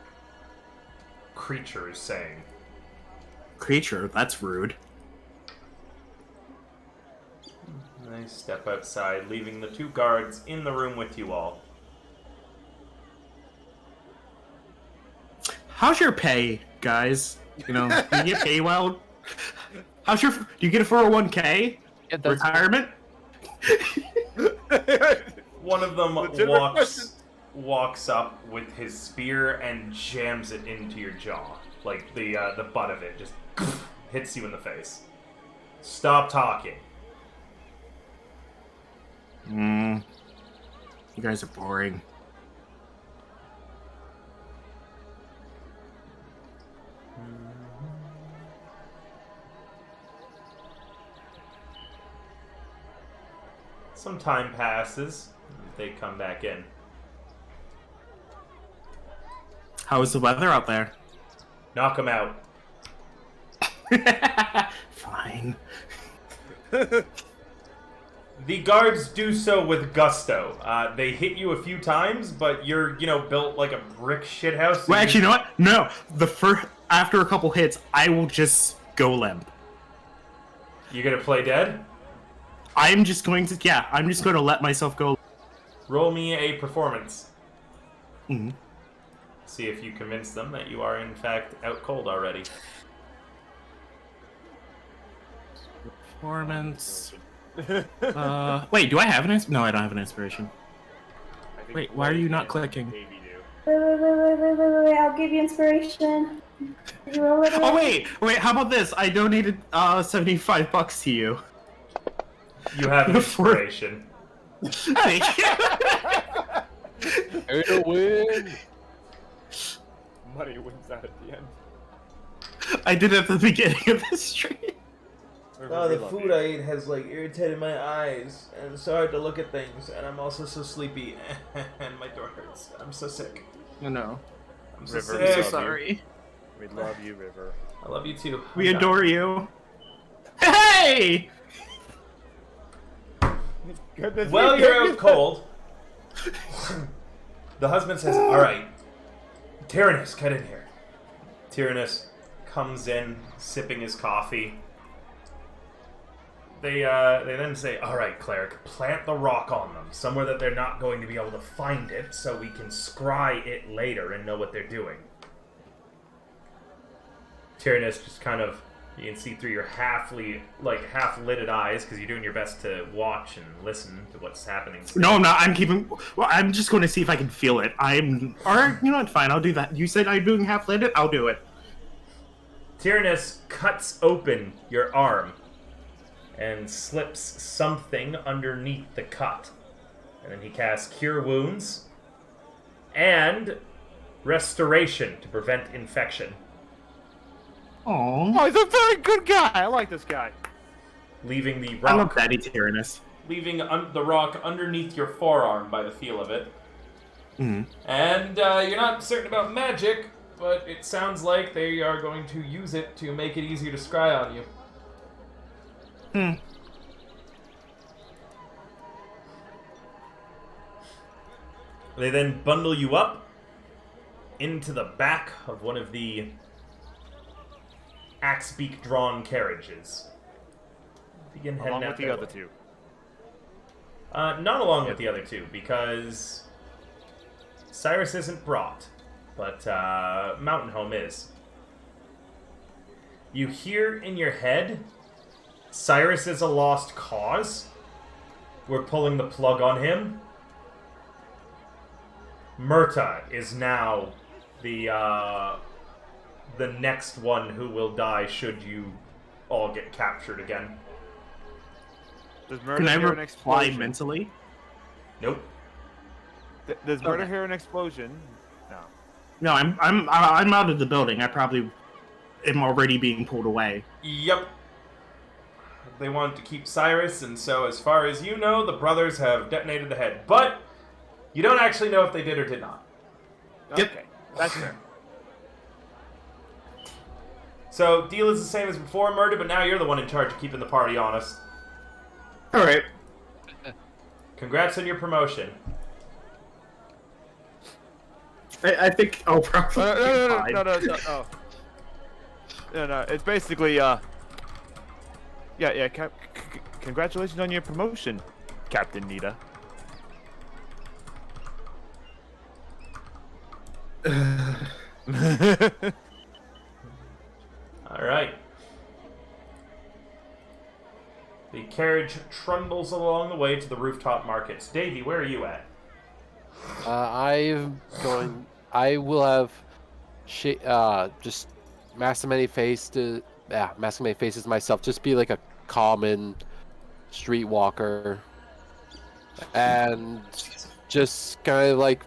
creature is saying. Creature? That's rude. They step outside, leaving the two guards in the room with you all. How's your pay, guys? Do you get paid well? Do you get a 401k? Yeah, that's Retirement? One of them Legitimate question. walks up with his spear and jams it into your jaw. Like the butt of it just hits you in the face. Stop talking. You guys are boring. Some time passes. They come back in. How is the weather out there? Knock them out. Fine. The guards do so with gusto. They hit you a few times, but you're, built like a brick shithouse. So Well, actually, you know what? No. After a couple hits, I will just go limp. You gonna play dead? I'm just going to let myself go. Roll me a performance. Mhm. See if you convince them that you are in fact out cold already. Performance. Wait, do I have an No, I don't have an inspiration. Wait, why are you not clicking? Maybe do. Wait, I'll give you inspiration. Did you roll it? Oh, wait, how about this? I donated $75 to you. You have an inspiration. Hey. Way to win! Money wins out at the end. I did it at the beginning of the stream. Oh, the food I ate has irritated my eyes, and it's so hard to look at things, and I'm also so sleepy, and my throat hurts. I'm so sick. No. I'm so River, sick. we love you. Sorry. We love you, River. I love you too. We adore you. Hey! Goodness, Well, you're out cold. The husband says, "All right, Tyrannus, get in here." Tyrannus comes in, sipping his coffee. They then say, "All right, cleric, plant the rock on them, somewhere that they're not going to be able to find it, so we can scry it later and know what they're doing." Tyrannus just kind of, you can see through your half-lidded eyes, because you're doing your best to watch and listen to what's happening. No, I'm not. I'm just going to see if I can feel it. Alright, you know what, fine, I'll do that. You said I'm doing half-lidded? I'll do it. Tyrannus cuts open your arm and slips something underneath the cut. And then he casts Cure Wounds and Restoration to prevent infection. Aww. Oh, he's a very good guy. I like this guy. Leaving the I love rock, Daddy Tyrannus. leaving the rock underneath your forearm by the feel of it. Mm-hmm. And you're not certain about magic, but it sounds like they are going to use it to make it easier to scry on you. They then bundle you up into the back of one of the axe-beak drawn carriages. Begin heading Along out with the their other way. two. Not along with the other two, because Cyrus isn't brought, but Mountain Home is. You hear in your head, Cyrus is a lost cause. We're pulling the plug on him. Murta is now the next one who will die should you all get captured again. Does Murder Can I hear an reply explosion? mentally? Nope. Does Murder Okay. hear an explosion? No. No, I'm out of the building. I probably am already being pulled away. Yep. They wanted to keep Cyrus, and so as far as you know, the brothers have detonated the head. But you don't actually know if they did or did not. Yep. Okay, that's fair. So, deal is the same as before, Murder, but now you're the one in charge of keeping the party honest. Alright. Congrats on your promotion. I think I'll probably No. No, it's basically, Yeah, congratulations on your promotion, Captain Nita. Alright. The carriage trundles along the way to the rooftop markets. Davey, where are you at? I will have just mask many faces myself. Just be like a common streetwalker, and just kind of like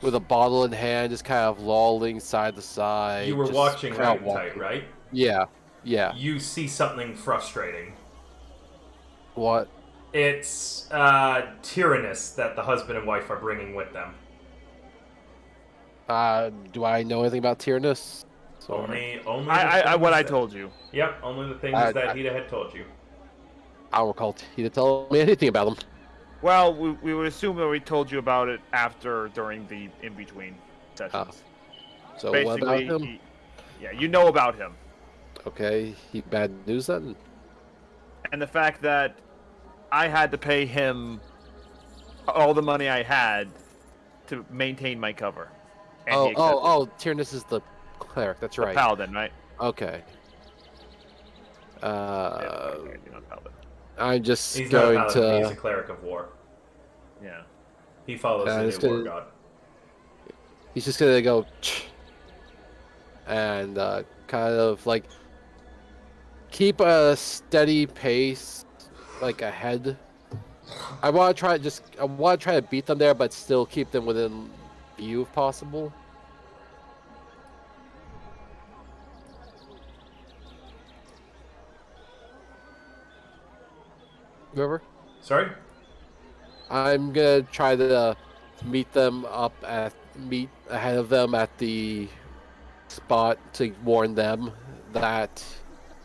with a bottle in hand, just kind of lolling side to side. You were just watching kind of right walking. tight, right? Yeah. You see something frustrating. What? It's Tyrannus that the husband and wife are bringing with them. Do I know anything about Tyrannus? Only what the I things told you. Yep, only the things that Hida had told you. I don't recall he to tell me anything about him. Well, we would assume that we told you about it during the in-between sessions. So what about him? You know about him. Okay, he bad news then? And the fact that I had to pay him all the money I had to maintain my cover. And he accepted. Tyrannus is the cleric, that's The right. paladin, right? Okay. Yeah, okay, not paladin. I'm just He's not a going paladin, he's a to... cleric of war. Yeah. He follows it's the new war gonna- god. He's just gonna go... and kind of like... keep a steady pace, like ahead. I want to try to beat them there, but still keep them within view if possible. Remember? Sorry? I'm gonna try to meet ahead of them at the spot to warn them that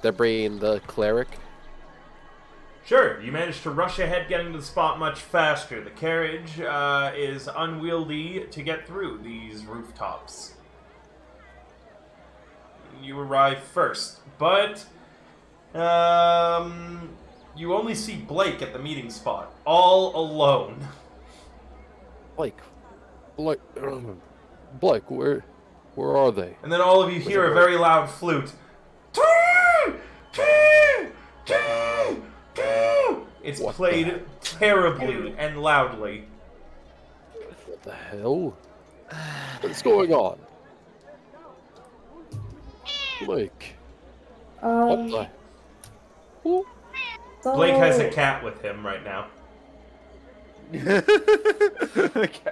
they're bringing the cleric. Sure, you managed to rush ahead, getting to the spot much faster. The carriage is unwieldy to get through these rooftops. You arrive first, but you only see Blake at the meeting spot, all alone. Blake, where are they? And then all of you hear a very loud flute. It's What played terribly and loudly. What the hell? What's going on? Blake. What the? Who? So, Blake has a cat with him right now.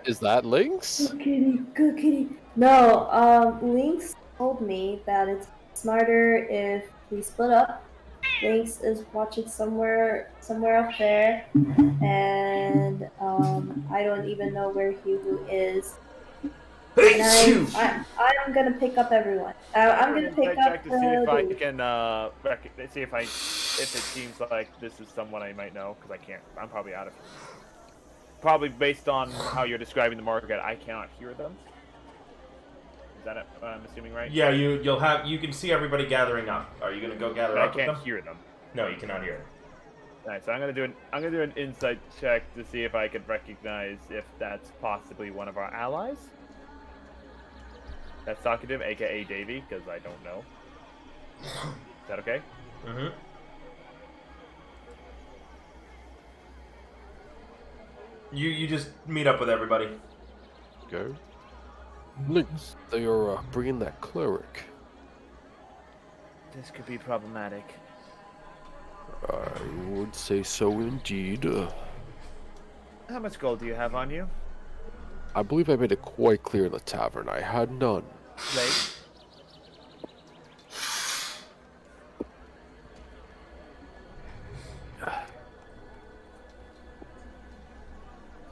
Is that Lynx? Good kitty, good kitty. No, Lynx told me that it's smarter if we split up. Lynx is watching somewhere up there, and I don't even know where Hugo is. And I'm gonna pick up everyone. I'm gonna pick up check to see if I the. can see if it seems like this is someone I might know, because I can't. I'm probably out of. Probably based on how you're describing the market, I cannot hear them. Is that what I'm assuming, right? Yeah, you can see everybody gathering up. Are you gonna go gather But I up with can't them? hear them. No, you cannot hear them. Alright, so I'm gonna do an insight check to see if I can recognize if that's possibly one of our allies. That's talkative, aka Davey, because I don't know. Is that okay? Mm-hmm. You just meet up with everybody. Go. Lynx, they are bringing that cleric. This could be problematic. I would say so indeed. How much gold do you have on you? I believe I made it quite clear in the tavern. I had none. Blake?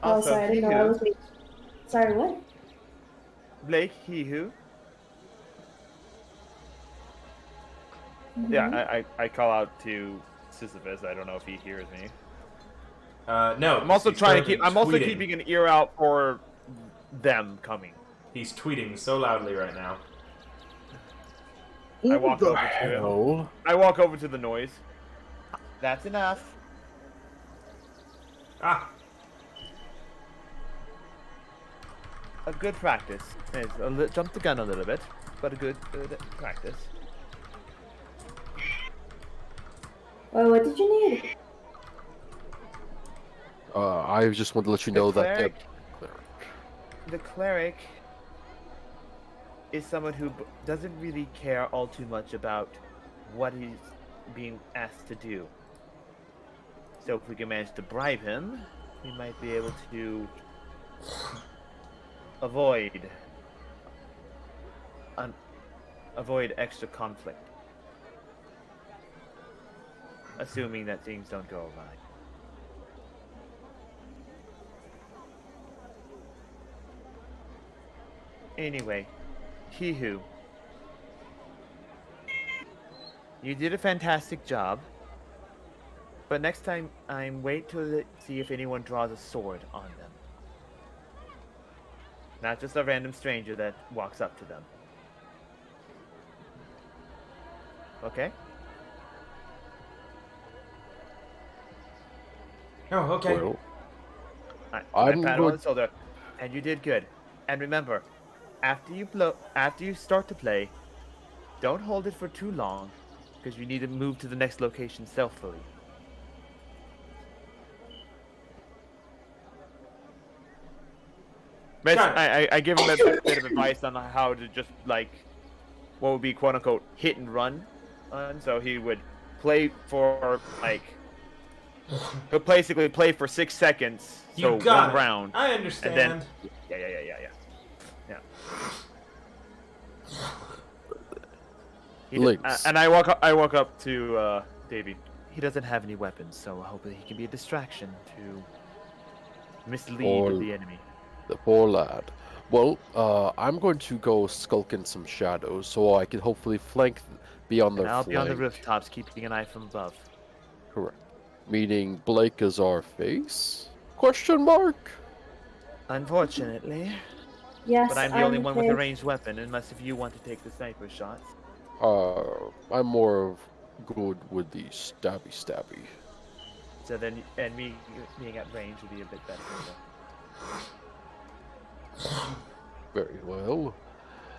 Oh, sorry, I didn't know I was. Sorry, what? Blake, he who? Mm-hmm. Yeah, I call out to Sisyphus. I don't know if he hears me. No. I'm also he's trying to currently keep. I'm also tweeting. keeping an ear out for them coming. He's tweeting so loudly right now. I walk What over the to him. hell? I walk over to the noise. That's enough. Ah, A good practice. It's jump the gun a little bit, but a good practice. Well, what did you need? I just wanted to let you know that cleric. The cleric is someone who doesn't really care all too much about what he's being asked to do. So if we can manage to bribe him, we might be able to avoid extra conflict. Assuming that things don't go awry. Anyway, Hihu, you did a fantastic job. But next time, wait to see if anyone draws a sword on them. Not just a random stranger that walks up to them. Okay? oh, okay. Well, I I'm pat good. on the shoulder, and you did good. And remember, after you start to play, don't hold it for too long, because you need to move to the next location stealthily. I give him a bit of advice on how to just like what would be quote unquote hit and run, and so he would play for like he'll basically play for 6 seconds, so You got one it. round, I and understand. then yeah. Lynx. And I walk up to Davey. He doesn't have any weapons, so I hope that he can be a distraction to mislead the enemy. The poor lad. Well, I'm going to go skulk in some shadows so I can hopefully be on their And I'll flank. be on the rooftops, keeping an eye from above. Correct. Meaning Blake is our face? Question mark? Unfortunately. Yes, But I'm the only the one with a face. ranged weapon, unless if you want to take the sniper shots. I'm more of good with the stabby. So then, and me being at range would be a bit better. So. Very well.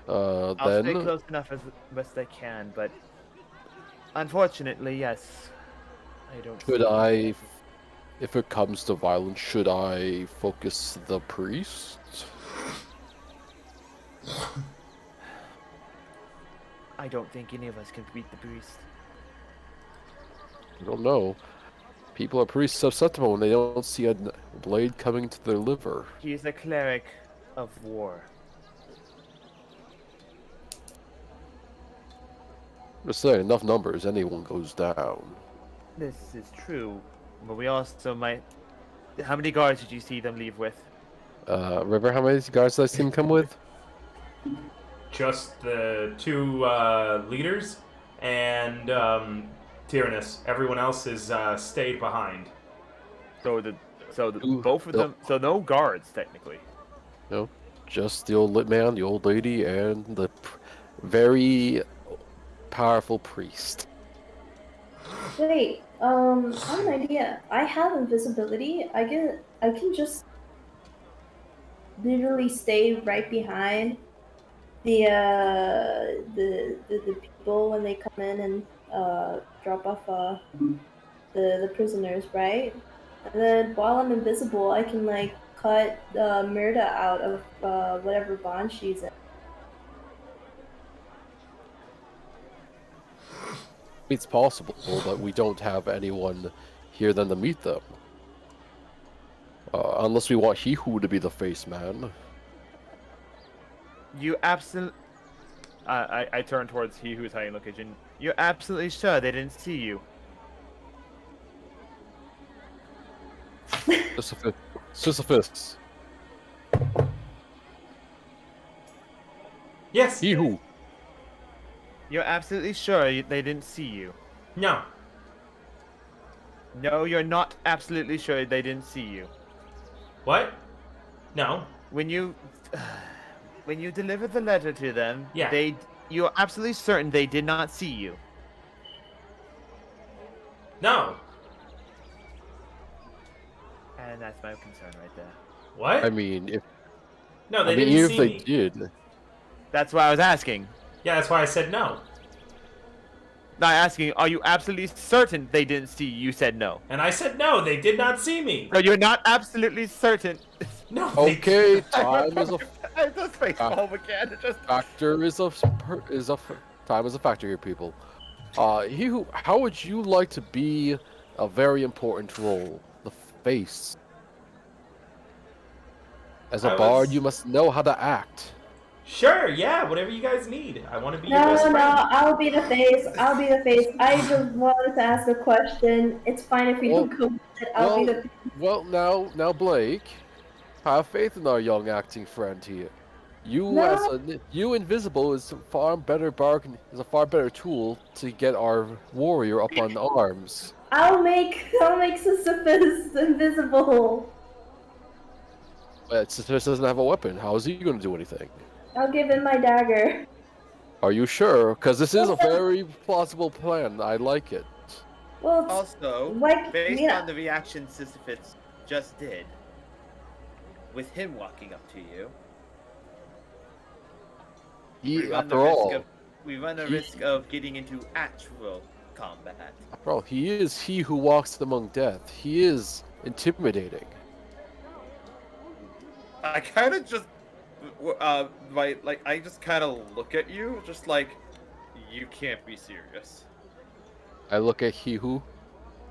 I'll stay Then close enough as best I can, but unfortunately, yes, I don't. should see I, if it comes to violence, should I focus the priest? I don't think any of us can beat the priest. I don't know. People are pretty susceptible when they don't see a blade coming to their liver. He is a cleric of war. Just saying, enough numbers, anyone goes down. This is true, but we also might. How many guards did you see them leave with? River, how many guards did I see him come with? Just the two leaders and Tyrannus. Everyone else is stayed behind. Both of them. So no guards technically. No, just the old lit man, the old lady, and the very powerful priest. Wait, I have an idea. I have invisibility. I can just literally stay right behind the people when they come in and drop off the prisoners, right? And then while I'm invisible, I can like cut Myrda out of whatever bond she's in. It's possible, but we don't have anyone here then to meet them. Unless we want He-Who to be the face man. You absolutely. I turn towards he who's hiding location. You're absolutely sure they didn't see you. Sisyphus. Yes. He-Who. You're absolutely sure they didn't see you. No. No, you're not absolutely sure they didn't see you. What? No. When you delivered the letter to them, Yeah. you're absolutely certain they did not see you. No. And that's my concern right there. What? I mean, if No, they I mean, didn't even see if they me. did, That's why I was asking. Yeah, that's why I said no. Not asking, are you absolutely certain they didn't see you? You said no. And I said no, they did not see me. So you're not absolutely certain. No. they- okay, time is a I just face palm again. It just factor. Time is a factor here, people. He-Who, how would you like to be a very important role, the face? As a I bard, was- you must know how to act. Sure, yeah, whatever you guys need. I want to be your No, best no, friend. I'll be the face. I'll be the face. I just wanted to ask a question. It's fine if you don't go with it. I'll be the. Well, now, Blake, have faith in our young acting friend here. No. You invisible is a far better tool to get our warrior up on arms. I'll make Sisyphus invisible. But Sisyphus doesn't have a weapon. How is he going to do anything? I'll give him my dagger. Are you sure? Because this is a very plausible plan. I like it. Well, it's Also, like based yeah. on the reaction Sisyphus just did, with him walking up to you, we run the risk of getting into actual combat. After all, he is he who walks among death. He is intimidating. I kind of just, I just kind of look at you, just like, you can't be serious. I look at he who.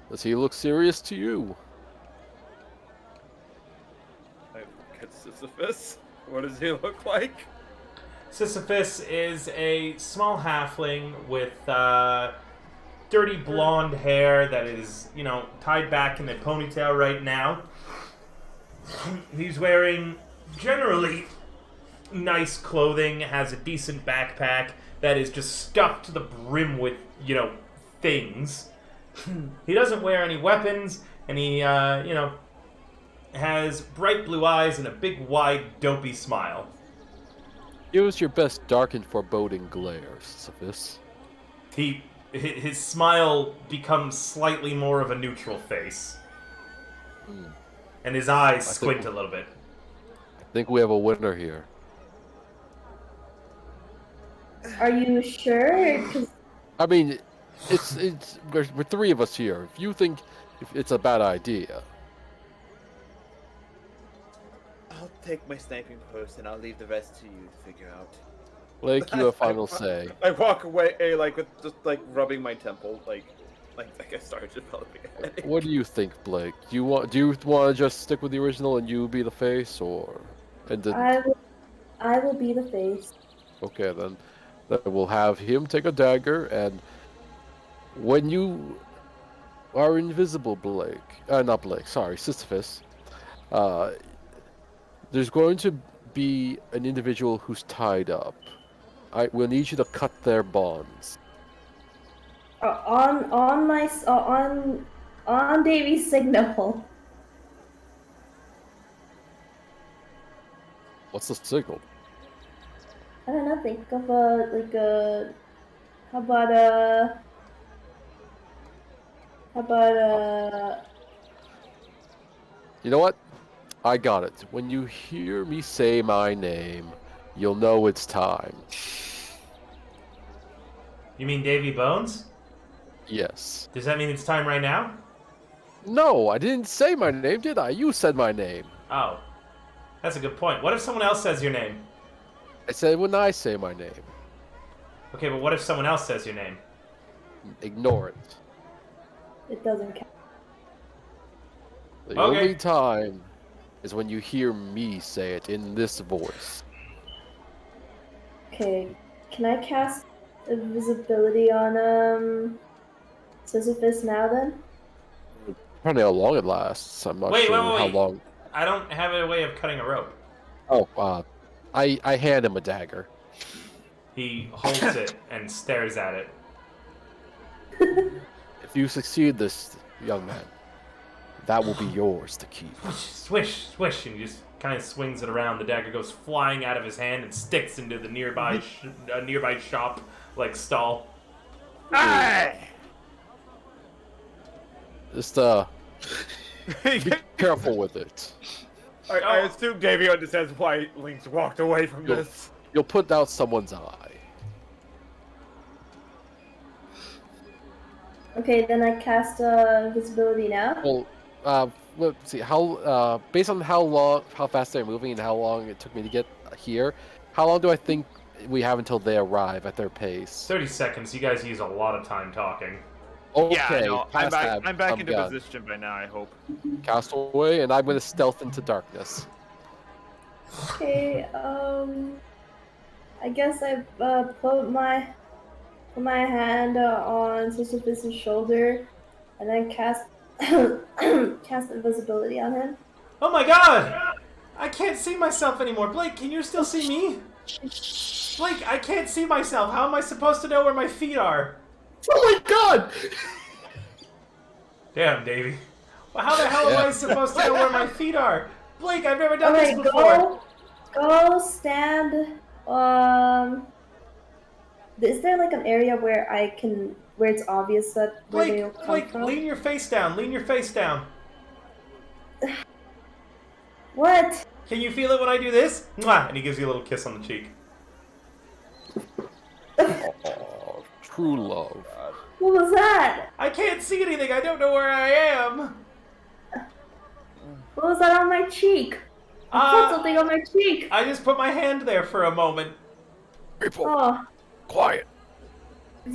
Does he look serious to you? I look at Sisyphus. What does he look like? Sisyphus is a small halfling with dirty blonde hair that is, tied back in a ponytail right now. He's wearing generally nice clothing, has a decent backpack that is just stuffed to the brim with, things. He doesn't wear any weapons, and he, has bright blue eyes and a big, wide, dopey smile. Give us your best dark and foreboding glare, Sisyphus. His smile becomes slightly more of a neutral face. And his eyes squint a little bit. I think we have a winner here. Are you sure? 'Cause I mean, we're three of us here. If you think it's a bad idea, I'll take my sniping post and I'll leave the rest to you to figure out. Blake, you have final say. I walk away, like with just like rubbing my temple, like I started developing a headache. What do you think, Blake? Do you want to just stick with the original and you be the face, or I will be the face. Okay, then we'll have him take a dagger, and when you are invisible, Sisyphus, there's going to be an individual who's tied up. We'll need you to cut their bonds. On Davy's signal. What's the signal? I don't know. Think of how about You know what? I got it. When you hear me say my name, you'll know it's time. You mean Davy Bones? Yes. Does that mean it's time right now? No, I didn't say my name, did I? You said my name. Oh. That's a good point. What if someone else says your name? I said when I say my name. Okay, but what if someone else says your name? Ignore it. it doesn't count? The only time is when you hear me say it in this voice. Okay, can I cast invisibility on Sisyphus now then? Depending how long it lasts. I'm not sure how long. I don't have a way of cutting a rope. Oh, I hand him a dagger. He holds it and stares at it. If you succeed this, young man, that will be yours to keep. Swish, swish, and he just kind of swings it around. The dagger goes flying out of his hand and sticks into the nearby shop, like stall. Hey! Just be careful with it. I assume Davey understands why Link's walked away from this. You'll put out someone's eye. Okay, then I cast invisibility now. Well, let's see. How based on how fast they're moving and how long it took me to get here, how long do I think we have until they arrive at their pace? 30 seconds. You guys use a lot of time talking. Okay, Yeah, no, I'm back into done. position by now, I hope. Cast away, and I'm going to stealth into darkness. Okay, I guess I put my hand on Sisyphus' shoulder, and then cast invisibility on him. Oh my god! I can't see myself anymore. Blake, can you still see me? Blake, I can't see myself. How am I supposed to know where my feet are? Oh my god! Damn, Davey. Well, how the hell am I supposed to know where my feet are? Blake, I've never done this before. Go stand. Is there like an area where where it's obvious that where they'll come Blake, from? lean your face down. Lean your face down. What? Can you feel it when I do this? Mwah! And he gives you a little kiss on the cheek. Oh, true love. What was that? I can't see anything. I don't know where I am. What was that on my cheek? I put something on my cheek. I just put my hand there for a moment. People, Oh, quiet.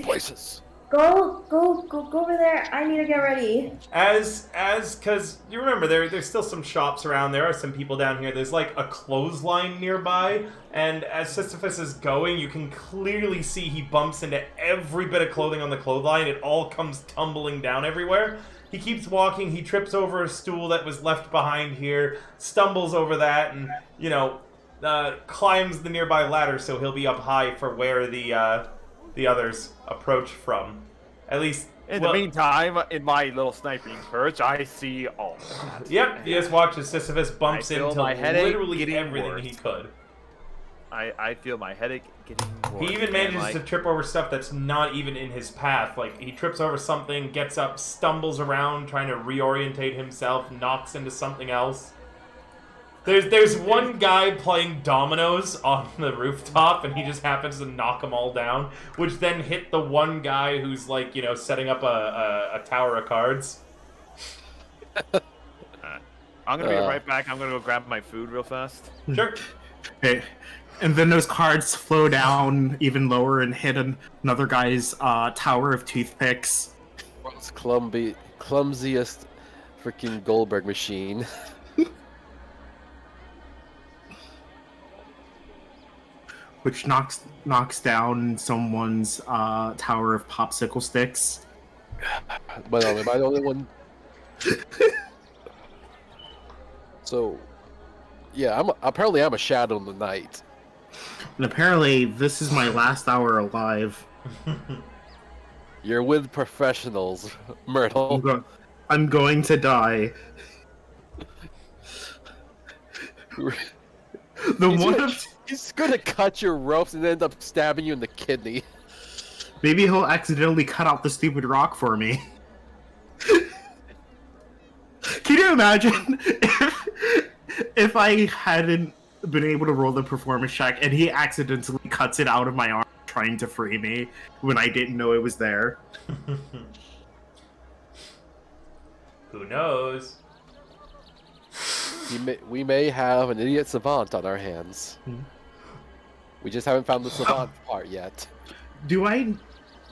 Places. go over there. I need to get ready. Cause you remember there's still some shops around. There are some people down here. There's like a clothesline nearby, and as Sisyphus is going, you can clearly see he bumps into every bit of clothing on the clothesline. It all comes tumbling down everywhere. He keeps walking. He trips over a stool that was left behind here, stumbles over that, and climbs the nearby ladder so he'll be up high for where the others approach from. At least In Well- the meantime, in my little sniping perch, I see all of that. Yep, you just watch as Sisyphus bumps I feel into my headache literally getting everything worse. he could. I feel my headache getting worse. He even and, manages like, to trip over stuff that's not even in his path. Like, he trips over something, gets up, stumbles around, trying to reorientate himself, knocks into something else. There's one guy playing dominoes on the rooftop, and he just happens to knock them all down, which then hit the one guy who's, like, you know, setting up a tower of cards. I'm gonna be right back. I'm gonna go grab my food real fast. Sure. Okay. And then those cards flow down even lower and hit another guy's tower of toothpicks. World's clumsiest freaking Goldberg machine. Which knocks down someone's tower of popsicle sticks. But am I the only one? So, yeah, apparently I'm a shadow in the night. And apparently, this is my last hour alive. You're with professionals, Myrtle. I'm going to die. He's gonna cut your ropes and end up stabbing you in the kidney. Maybe he'll accidentally cut out the stupid rock for me. Can you imagine if I hadn't been able to roll the performance check and he accidentally cuts it out of my arm trying to free me when I didn't know it was there? Who knows? We may have an idiot savant on our hands. We just haven't found the savant part yet. Do I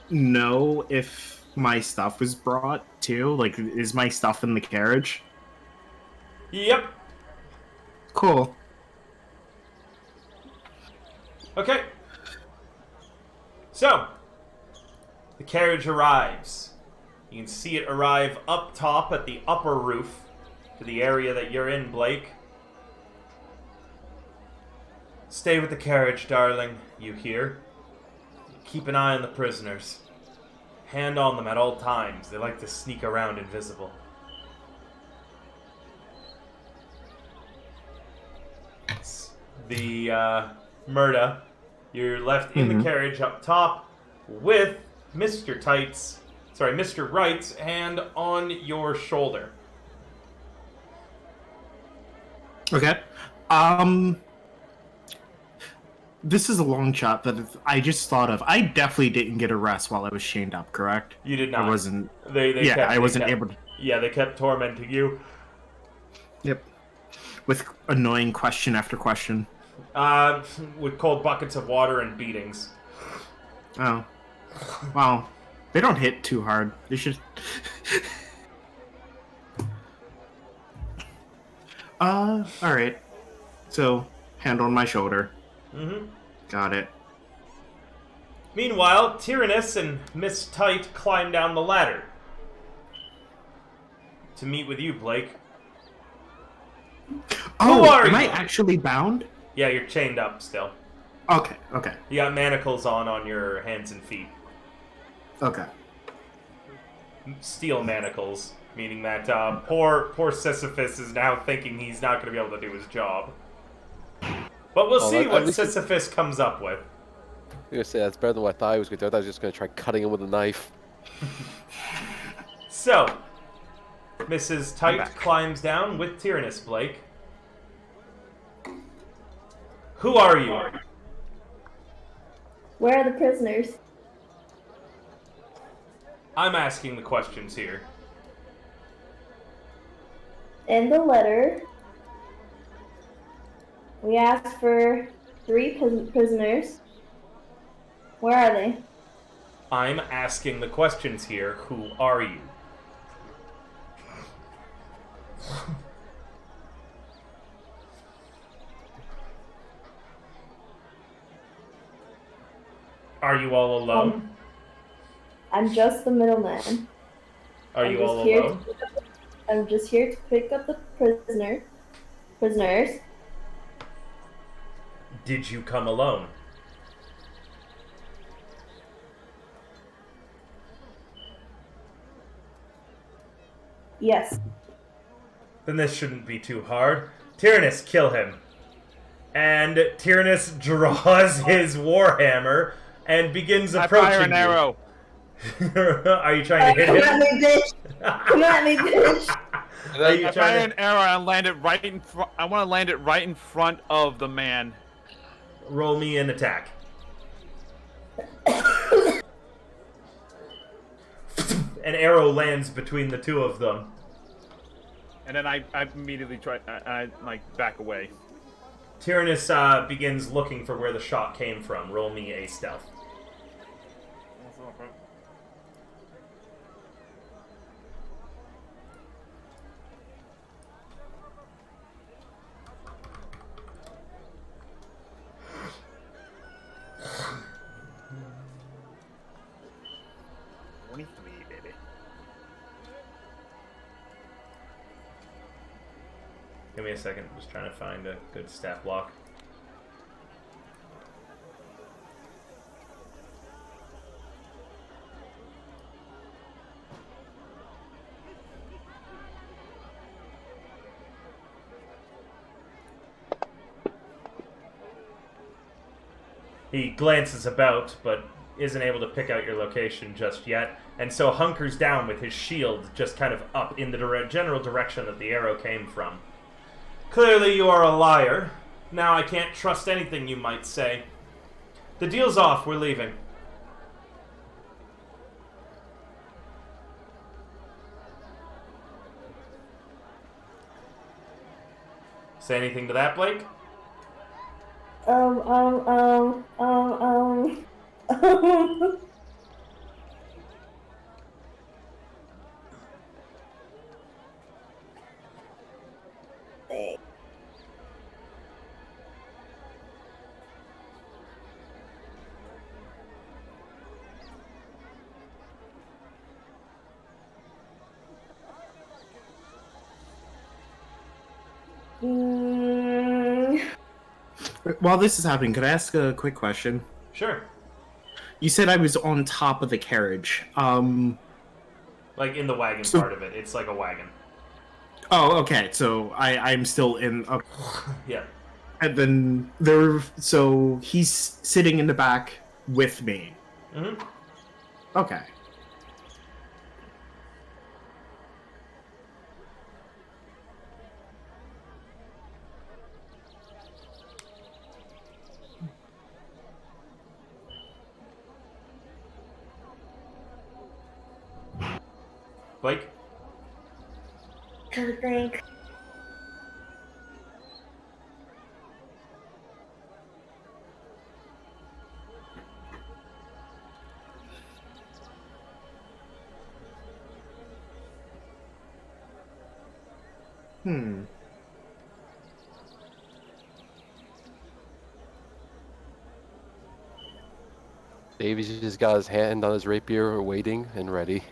know if my stuff was brought too? Like, is my stuff in the carriage? Yep. Cool. Okay. So, the carriage arrives. You can see it arrive up top at the upper roof to the area that you're in, Blake. Stay with the carriage, darling, you hear? Keep an eye on the prisoners. Hand on them at all times. They like to sneak around invisible. The Murda, you're left in the carriage up top with Mr. Wright's hand on your shoulder. Okay. This is a long shot that I just thought of. I definitely didn't get a rest while I was chained up, correct? You did not. I wasn't. I wasn't able to. Yeah, they kept tormenting you. Yep. With annoying question after question. With cold buckets of water and beatings. Oh. Wow. They don't hit too hard. They should. Alright. So, hand on my shoulder. Got it. Meanwhile, Tyrannus and Miss Tight climb down the ladder. To meet with you, Blake. Oh, Who are am you? I actually bound? Yeah, you're chained up still. Okay, okay, You got manacles on your hands and feet. okay. Steel manacles, meaning that poor Sisyphus is now thinking he's not going to be able to do his job. But we'll see what Sisyphus comes up with. I was gonna say that's better than what I thought I was gonna do. I thought I was just gonna try cutting him with a knife. So, Mrs. Tight climbs down with Tyrannus, Blake. Who are you? Where are the prisoners? I'm asking the questions here. In the letter, we asked for 3 prisoners. Where are they? I'm asking the questions here. Who are you? Are you all alone? I'm just the middleman. Are I'm you just all here alone? I'm just here to pick up the prisoners. Did you come alone? Yes. Then this shouldn't be too hard. Tyrannus, kill him. And Tyrannus draws his warhammer and begins I approaching fire an you. arrow. Are you trying to hit him? Come at me, bitch! Come at me, bitch! Are you I fire trying an arrow and land it right in front. I want to land it right in front of the man. to roll me an attack? An arrow lands between the two of them. And then I immediately try. I like back away. Tyrannus begins looking for where the shot came from. Roll me a stealth. Baby. Give me a second. I'm just trying to find a good stat block. He glances about, but isn't able to pick out your location just yet, and so hunkers down with his shield just kind of up in the general direction that the arrow came from. Clearly you are a liar. Now I can't trust anything you might say. The deal's off, we're leaving. Say anything to that, Blake? um. While this is happening, could I ask a quick question? Sure. You said I was on top of the carriage. Like in the wagon So- part of it. It's like a wagon. Oh, okay. So I'm still in. Okay. Yeah. And then so he's sitting in the back with me. Mm-hmm. Okay. Blake? I think. Davy's just got his hand on his rapier, waiting and ready.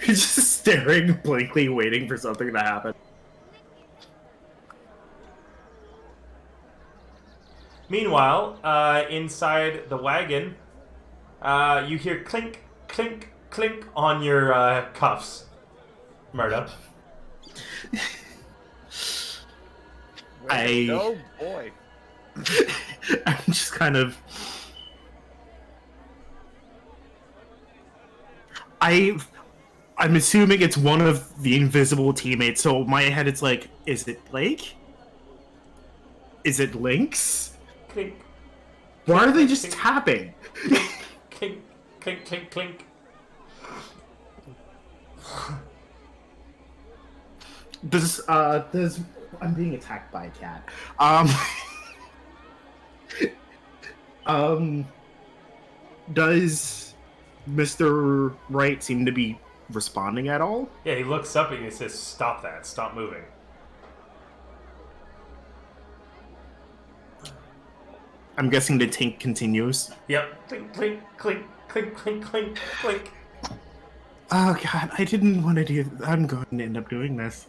He's just staring blankly, waiting for something to happen. Meanwhile, inside the wagon, you hear clink, clink, clink on your cuffs. Murda. Oh boy. I'm just kind of. I'm assuming it's one of the invisible teammates. So in my head, it's like, is it Blake? Is it Lynx? Clink, Why are they just tapping? clink, clink, clink, clink. Does I'm being attacked by a cat. Does Mr. Wright seem to be responding at all? Yeah, he looks up at you and says, "Stop that! Stop moving." I'm guessing the tank continues. Yep. Clink, clink, clink, clink, clink, clink, clink. Oh god, I didn't want to do. I'm going to end up doing this.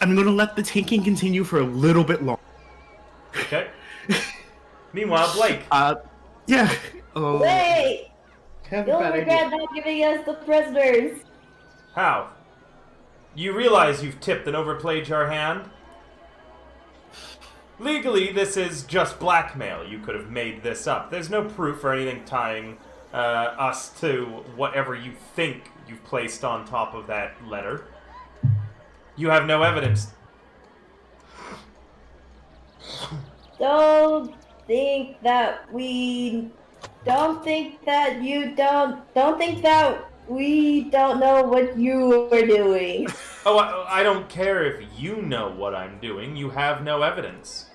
I'm gonna let the tanking continue for a little bit longer. Okay. Meanwhile, Blake. Yeah. Oh. Wait! Have a You'll bad regret idea. not giving us the prisoners. How? You realize you've tipped and overplayed your hand? Legally, this is just blackmail. You could have made this up. There's no proof or anything tying us to whatever you think you've placed on top of that letter. You have no evidence. Don't think that we don't know what you are doing. Oh, I don't care if you know what I'm doing. You have no evidence.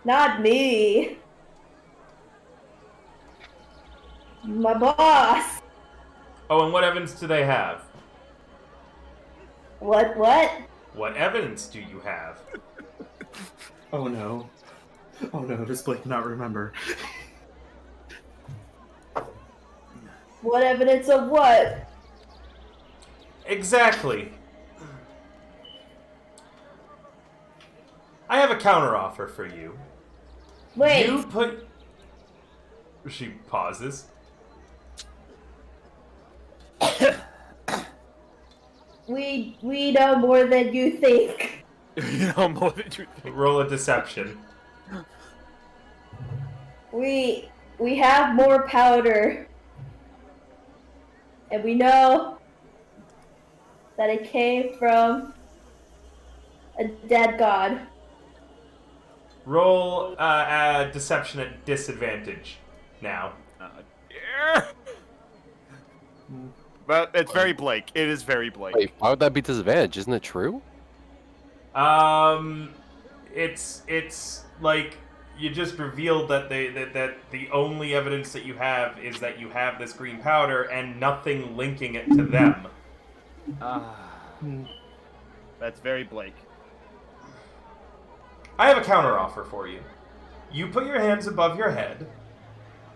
Not me. My boss. Oh, and what evidence do they have? What? What evidence do you have? Oh no. Oh no, does Blake not remember? What evidence of what? Exactly. I have a counteroffer for you. Wait. You put... She pauses. We know more than you think. You know more than you think. Roll a deception. We have more powder. And we know that it came from a dead god. Roll a deception at disadvantage now. Yeah. But it's very Blake. It is very Blake. Wait, why would that be disadvantage? Isn't it true? It's like you just revealed that that the only evidence that you have is that you have this green powder and nothing linking it to them. That's very Blake. I have a counteroffer for you. You put your hands above your head.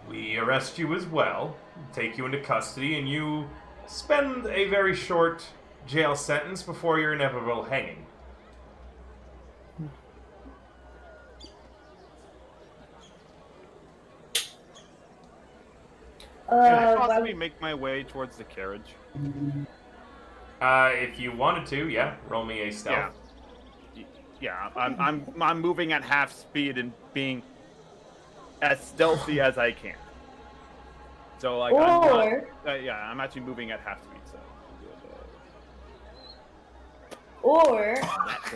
We arrest you as well, take you into custody, and you spend a very short jail sentence before your inevitable hanging. Can I possibly make my way towards the carriage? If you wanted to, yeah, roll me a stealth. Yeah, I'm moving at half speed and being as stealthy as I can. So like, I'm actually moving at half speed. So.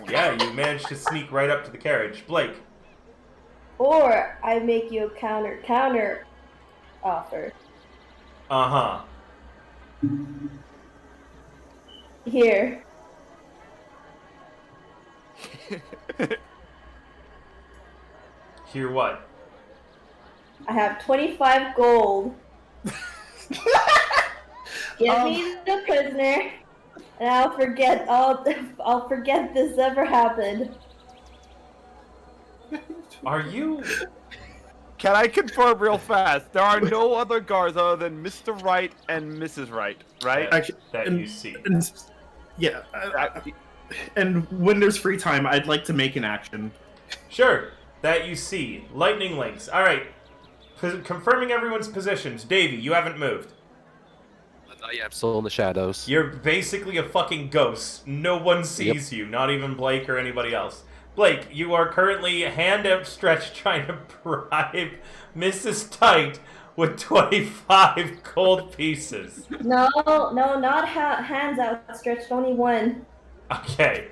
Yeah, you managed to sneak right up to the carriage, Blake. Or I make you a counter offer. Uh-huh. Here. Hear what? I have 25 gold. Give me the prisoner, and I'll forget this ever happened. Are you... Can I confirm real fast? There are no other guards other than Mr. Wright and Mrs. Wright, right? That you see. Yeah. And when there's free time, I'd like to make an action. Sure. That you see. Lightning links. All right. Confirming everyone's positions. Davey, you haven't moved. Yeah, I'm still in the shadows. You're basically a fucking ghost. No one sees you, not even Blake or anybody else. Blake, you are currently hand outstretched trying to bribe Mrs. Tight with 25 gold pieces. No, not hands outstretched, only one. Okay.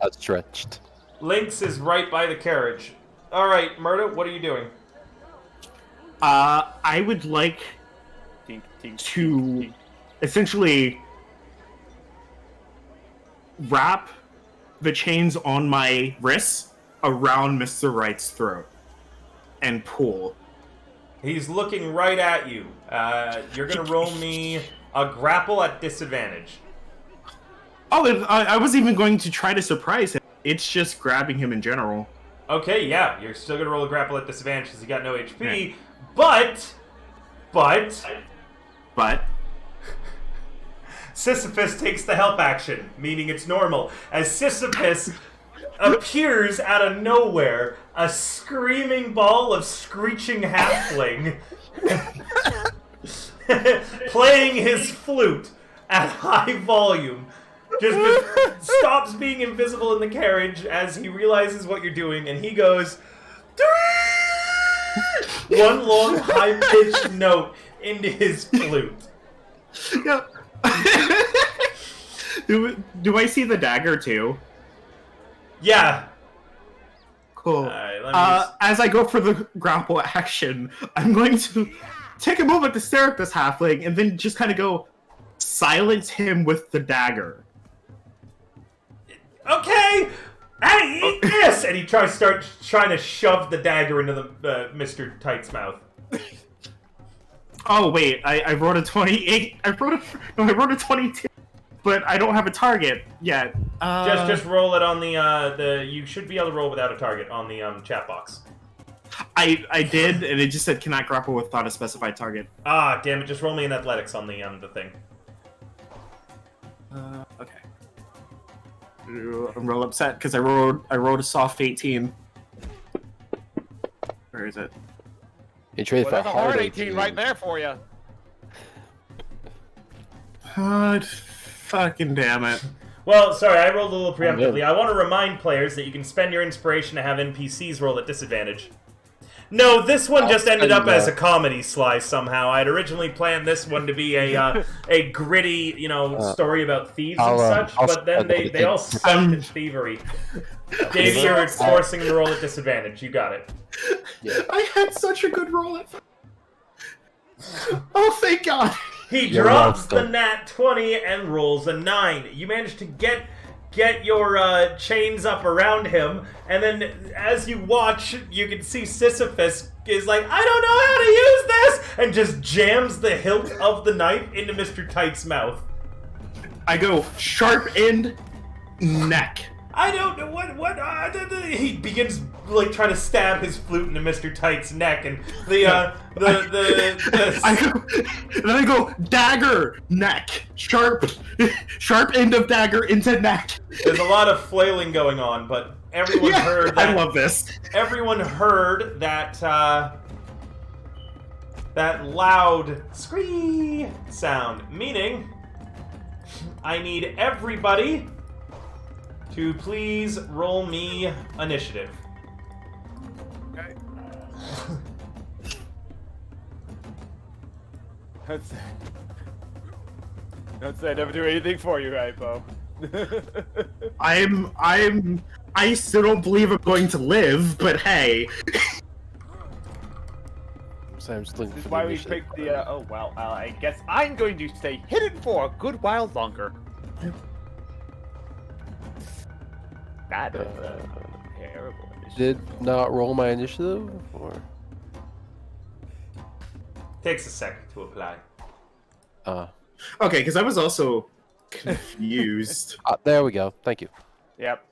Outstretched. Lynx is right by the carriage. Alright, Murda, what are you doing? I would like to essentially wrap the chains on my wrists around Mr. Wright's throat and pull. He's looking right at you. You're gonna roll me a grapple at disadvantage. Oh, I was even going to try to surprise him. It's just grabbing him in general. Okay, yeah, you're still gonna roll a grapple at disadvantage because he got no HP, but... Sisyphus takes the help action, meaning it's normal. As Sisyphus appears out of nowhere, a screaming ball of screeching halfling playing his flute at high volume just stops being invisible in the carriage as he realizes what you're doing, and he goes one long high-pitched note into his flute. Yep. Do I see the dagger too? Yeah. Cool. Alright, let me As I go for the grapple action, I'm going to take a moment to stare at this halfling and then just kind of go silence him with the dagger. Okay! Hey, eat this! And he tries to shove the dagger into the Mr. Tight's mouth. Oh wait, I wrote a 28. I wrote a 22, but I don't have a target yet. Just roll it on the you should be able to roll without a target on the chat box. I did, and it just said cannot grapple without a specified target. Ah, damn it! Just roll me an athletics on the thing. Okay. I'm real upset because I wrote a soft 18. Where is it? You traded Well, for that's a hard 18 18 right there for you. God, fucking damn it. Well, sorry, I rolled a little preemptively. I want to remind players that you can spend your inspiration to have NPCs roll at disadvantage. No, this one just ended up as a comedy slice somehow. I'd originally planned this one to be a gritty, story about thieves and such, but then they all sucked at thievery. Davey, you're forcing them to roll at disadvantage. You got it. Yeah. I had such a good roll at. Oh, thank God! He drops the nat 20 and rolls a 9. You manage to get your chains up around him, and then as you watch, you can see Sisyphus is like, I don't know how to use this, and just jams the hilt of the knife into Mr. Tight's mouth. I go sharp end, neck. I don't know what he begins like trying to stab his flute into Mr. Tight's neck, and I go dagger neck, sharp end of dagger into neck. There's a lot of flailing going on, but everyone heard that. I love this. Everyone heard that that loud scream sound, meaning I need everybody to please roll me initiative. Okay. Don't say I never do anything for you, Hypo. I still don't believe I'm going to live, but hey. This is why we picked the, oh well, I guess I'm going to stay hidden for a good while longer. That is terrible initiative. Did not roll my initiative, or? Takes a second to apply. Okay, because I was also confused. There we go. Thank you. Yep.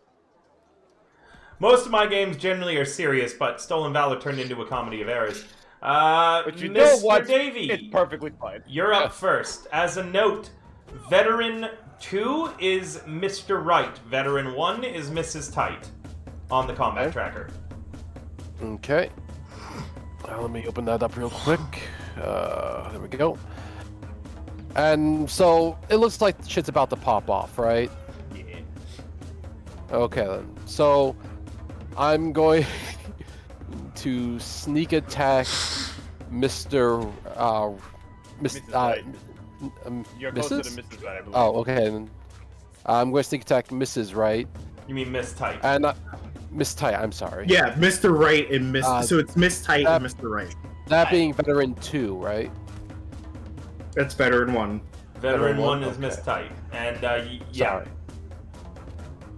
Most of my games generally are serious, but Stolen Valor turned into a comedy of errors. But you Mr. know what? Davey, It's perfectly fine. you're up first. As a note, Veteran 2 is Mr. Right. Veteran 1 is Mrs. Tight on the combat tracker. Okay. Let me open that up real quick. There we go. And so it looks like shit's about to pop off, right? Yeah. Okay then. So I'm going to sneak attack Mr. You're closer to Mrs. Right, I believe. Oh, okay. Then I'm going to sneak attack Mrs. Right. You mean Miss Tight? And Miss Tight, I'm sorry. Yeah, Mr. Right and Miss. So it's Miss Tight and Mr. Right. That being Veteran 2, right? That's Veteran 1. Veteran 1 is okay. Miss Tight. And, yeah. Sorry.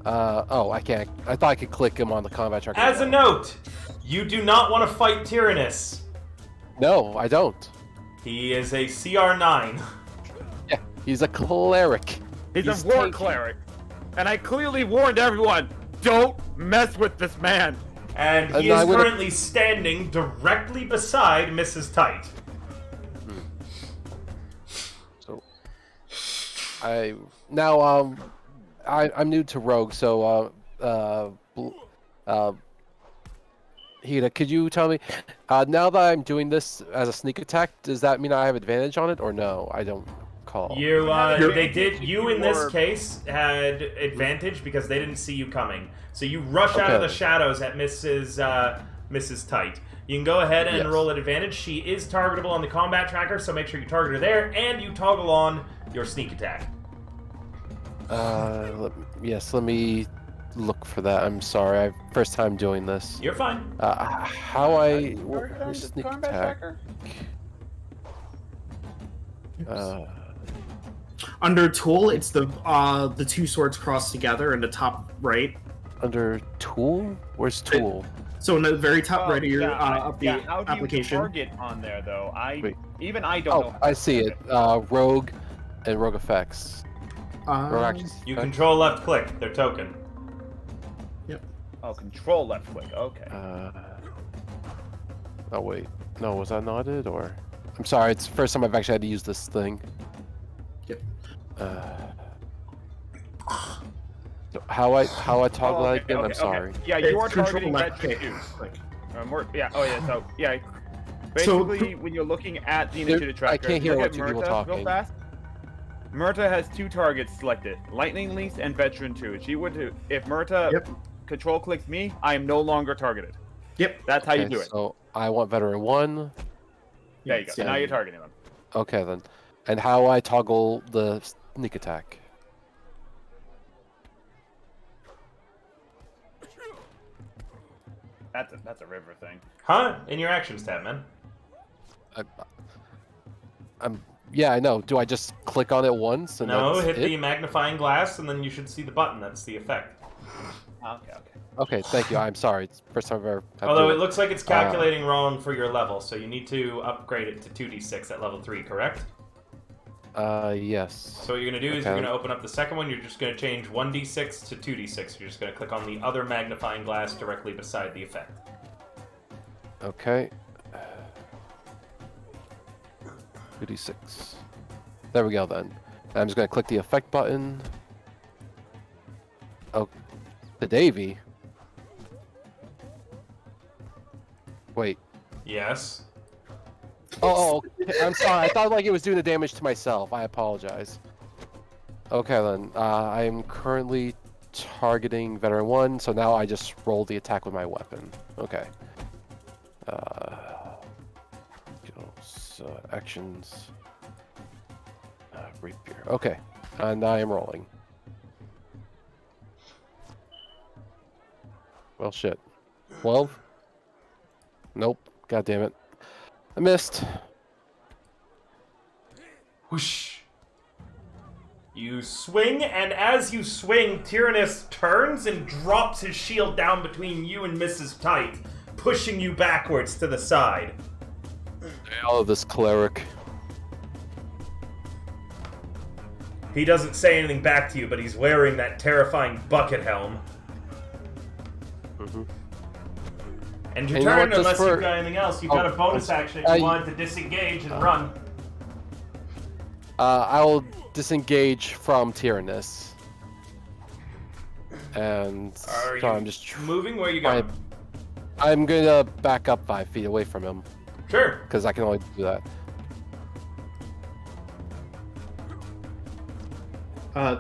Oh, I can't. I thought I could click him on the combat tracker. As a note, you do not want to fight Tyrannus. No, I don't. He is a CR9. Yeah, he's a cleric. He's a war cleric. And I clearly warned everyone, don't mess with this man. And he is currently standing directly beside Mrs. Tight. So I'm new to Rogue, so Hida, could you tell me now that I'm doing this as a sneak attack, does that mean I have advantage on it or no? I don't recall. You they did. You in this case had advantage because they didn't see you coming. So you rush out of the shadows at Mrs. Tight. You can go ahead and roll at advantage. She is targetable on the combat tracker, so make sure you target her there, and you toggle on your sneak attack. Let me look for that. I'm sorry. First time doing this. You're fine. How I sneak attack? Under tool, it's the two swords crossed together in the top right. Under tool? Where's tool? So in the very top right of your of the how do application. You target on there though? Even I don't know. I see it. Rogue and rogue effects. Rogue actions. You control left click their token. Yep. Oh, control left click. Okay. Oh wait, no, was that not it? Or I'm sorry, it's the first time I've actually had to use this thing. Yep. How I toggle that again? I'm sorry. Yeah, you are control targeting left veteran click. too. So yeah. Basically, when you're looking at the initiative tracker, I can't hear look what at people Myrta talking. real fast. Myrta has 2 targets selected: Lightning Lease and Veteran 2. She would, if Myrta control clicks me, I am no longer targeted. Yep. That's how you do it. So I want veteran 1. There you go. Now you're targeting them. Okay then. And how I toggle the sneak attack? That's a river thing. Huh? In your actions tab, man. Yeah, I know. Do I just click on it once? And No, that's hit it? the magnifying glass, and then you should see the button. That's the effect. Okay, thank you. I'm sorry. It's the first time I've ever had to Although do it looks like it's calculating wrong for your level, so you need to upgrade it to 2d6 at level 3, correct? Yes. So what you're going to do is you're going to open up the second one. You're just going to change 1d6 to 2d6. You're just going to click on the other magnifying glass directly beside the effect. Okay. 2d6. There we go then. I'm just going to click the effect button. Oh, the Davy. Wait. Yes. Oh, okay. I'm sorry. I thought like it was doing the damage to myself. I apologize. Okay then. I am currently targeting veteran 1, so now I just roll the attack with my weapon. Okay. Actions. Rapier. Okay. And I am rolling. Well, shit. 12? Nope. God damn it. I missed. Whoosh. You swing, and as you swing, Tyrannus turns and drops his shield down between you and Mrs. Tight, pushing you backwards to the side. Oh, this cleric. He doesn't say anything back to you, but he's wearing that terrifying bucket helm. Mm-hmm. And your And you know turn, what, unless just you've got anything else, you've got a bonus action if you want to disengage and run. I will disengage from Tyrannus. And Are so you I'm just moving? Where are you going? I'm gonna back up 5 feet away from him. Sure. Because I can only do that. Oh,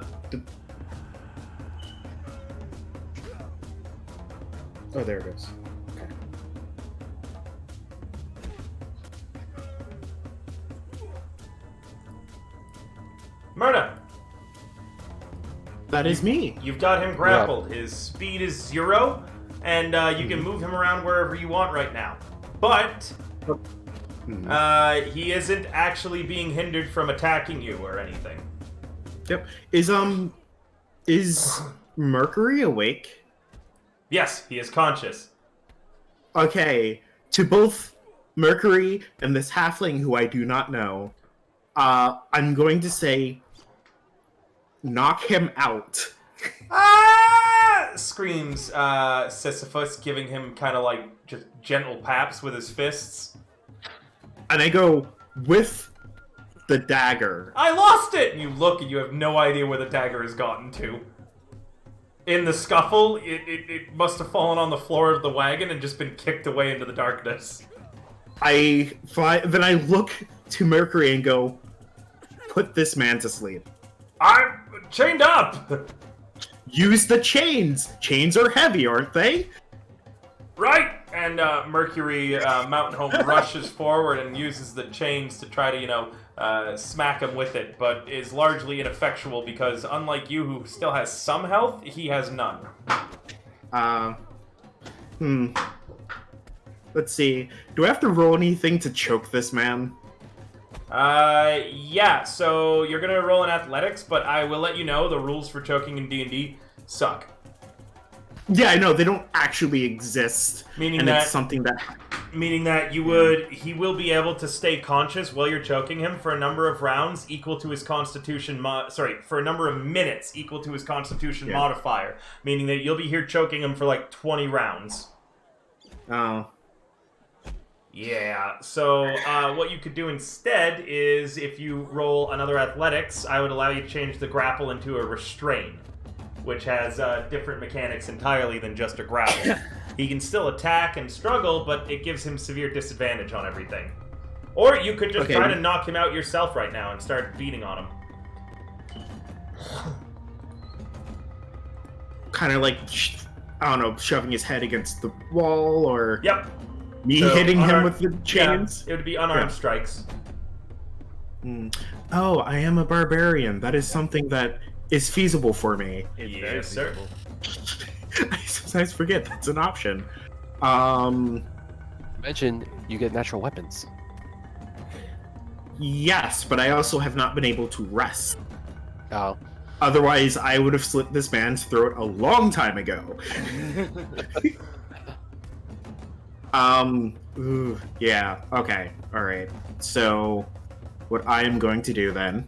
there it is. Okay. Myrna. That is me. You've got him grappled. His speed is 0, and you can move him around wherever you want right now. But he isn't actually being hindered from attacking you or anything. Yep. Is Mercury awake? Yes, he is conscious. Okay. To both Mercury and this halfling who I do not know, I'm going to say, knock him out. Ah! Screams Sisyphus, giving him kind of like just gentle paps with his fists. And I go, with the dagger. I lost it! And you look and you have no idea where the dagger has gotten to. In the scuffle, it must have fallen on the floor of the wagon and just been kicked away into the darkness. Then I look to Mercury and go, put this man to sleep. I'm chained up! Use the chains! Chains are heavy, aren't they? Right! And Mercury Mountain Home rushes forward and uses the chains to try to, smack him with it, but is largely ineffectual because, unlike you, who still has some health, he has none. Let's see. Do I have to roll anything to choke this man? Yeah, so you're gonna roll in athletics, but I will let you know the rules for choking in D&D suck. Yeah, I know, they don't actually exist. Meaning and that... it's something that... Meaning that he will be able to stay conscious while you're choking him for a number of rounds equal to his constitution for a number of minutes equal to his constitution modifier. Meaning that you'll be here choking him for like 20 rounds. Oh. Yeah, so what you could do instead is if you roll another athletics, I would allow you to change the grapple into a restrain, which has different mechanics entirely than just a grapple. He can still attack and struggle, but it gives him severe disadvantage on everything. Or you could just try to knock him out yourself right now and start beating on him. Kind of like, I don't know, shoving his head against the wall, or... Yep. Me hitting him with the chains? Yeah, it would be unarmed strikes. Oh, I am a barbarian. That is something that is feasible for me. Yes, sir. I sometimes forget that's an option. Mention you get natural weapons. Yes, but I also have not been able to rest. Oh. Otherwise, I would have slit this man's throat a long time ago. Yeah, okay, alright. So, what I am going to do then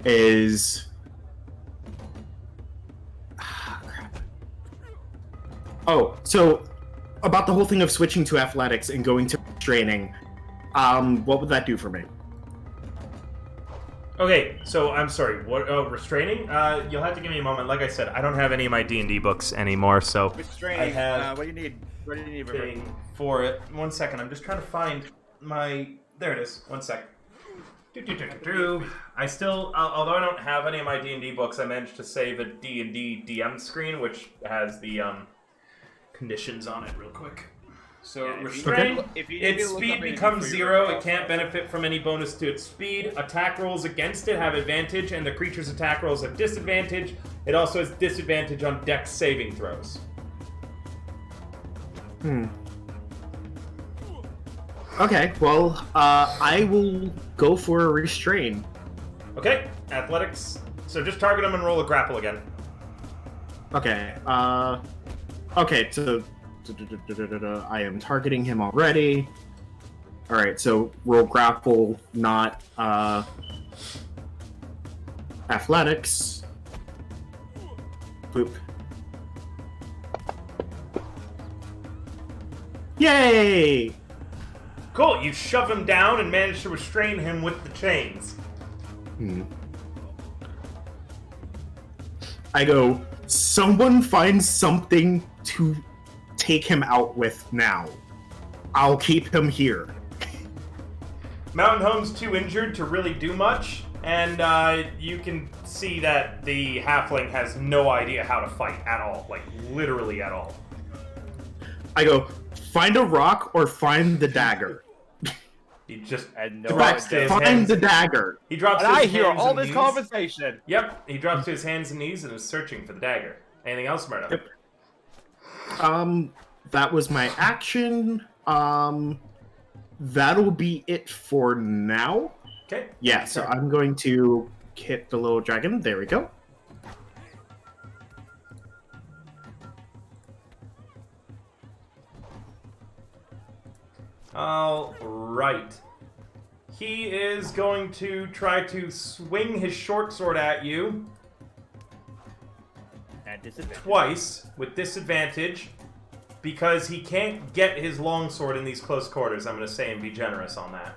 is... crap. Oh, so, about the whole thing of switching to athletics and going to training, what would that do for me? Okay, so I'm sorry. What? Restraining? You'll have to give me a moment. Like I said, I don't have any of my D&D books anymore, so Restraining. I have. What do you need? What do you need? Thing for it. 1 second. I'm just trying to find my. There it is. 1 sec. I still, although I don't have any of my D&D books, I managed to save a D&D DM screen, which has the conditions on it real quick. So, restrain, its speed becomes 0, it can't benefit from any bonus to its speed, attack rolls against it have advantage, and the creature's attack rolls have disadvantage. It also has disadvantage on dex saving throws. Okay, well, I will go for a restrain. Okay, athletics. So just target him and roll a grapple again. Okay, okay, so... I am targeting him already. Alright, so roll grapple, not athletics. Boop. Yay! Cool, you shove him down and manage to restrain him with the chains. I go, someone find something to take him out with now. I'll keep him here. Mountain Home's too injured to really do much, and you can see that the halfling has no idea how to fight at all. Like, literally at all. I go, find a rock or find the dagger. He just drops to his hands. The dagger. He drops to and his I hear hands all and this knees. conversation. Yep, he drops to his hands and knees and is searching for the dagger. Anything else, Murdo? Yep. That was my action. That'll be it for now. Okay. Yeah, so I'm going to hit the little dragon. There we go. All right. He is going to try to swing his short sword at you. At disadvantage. Twice, with disadvantage, because he can't get his longsword in these close quarters, I'm going to say, and be generous on that.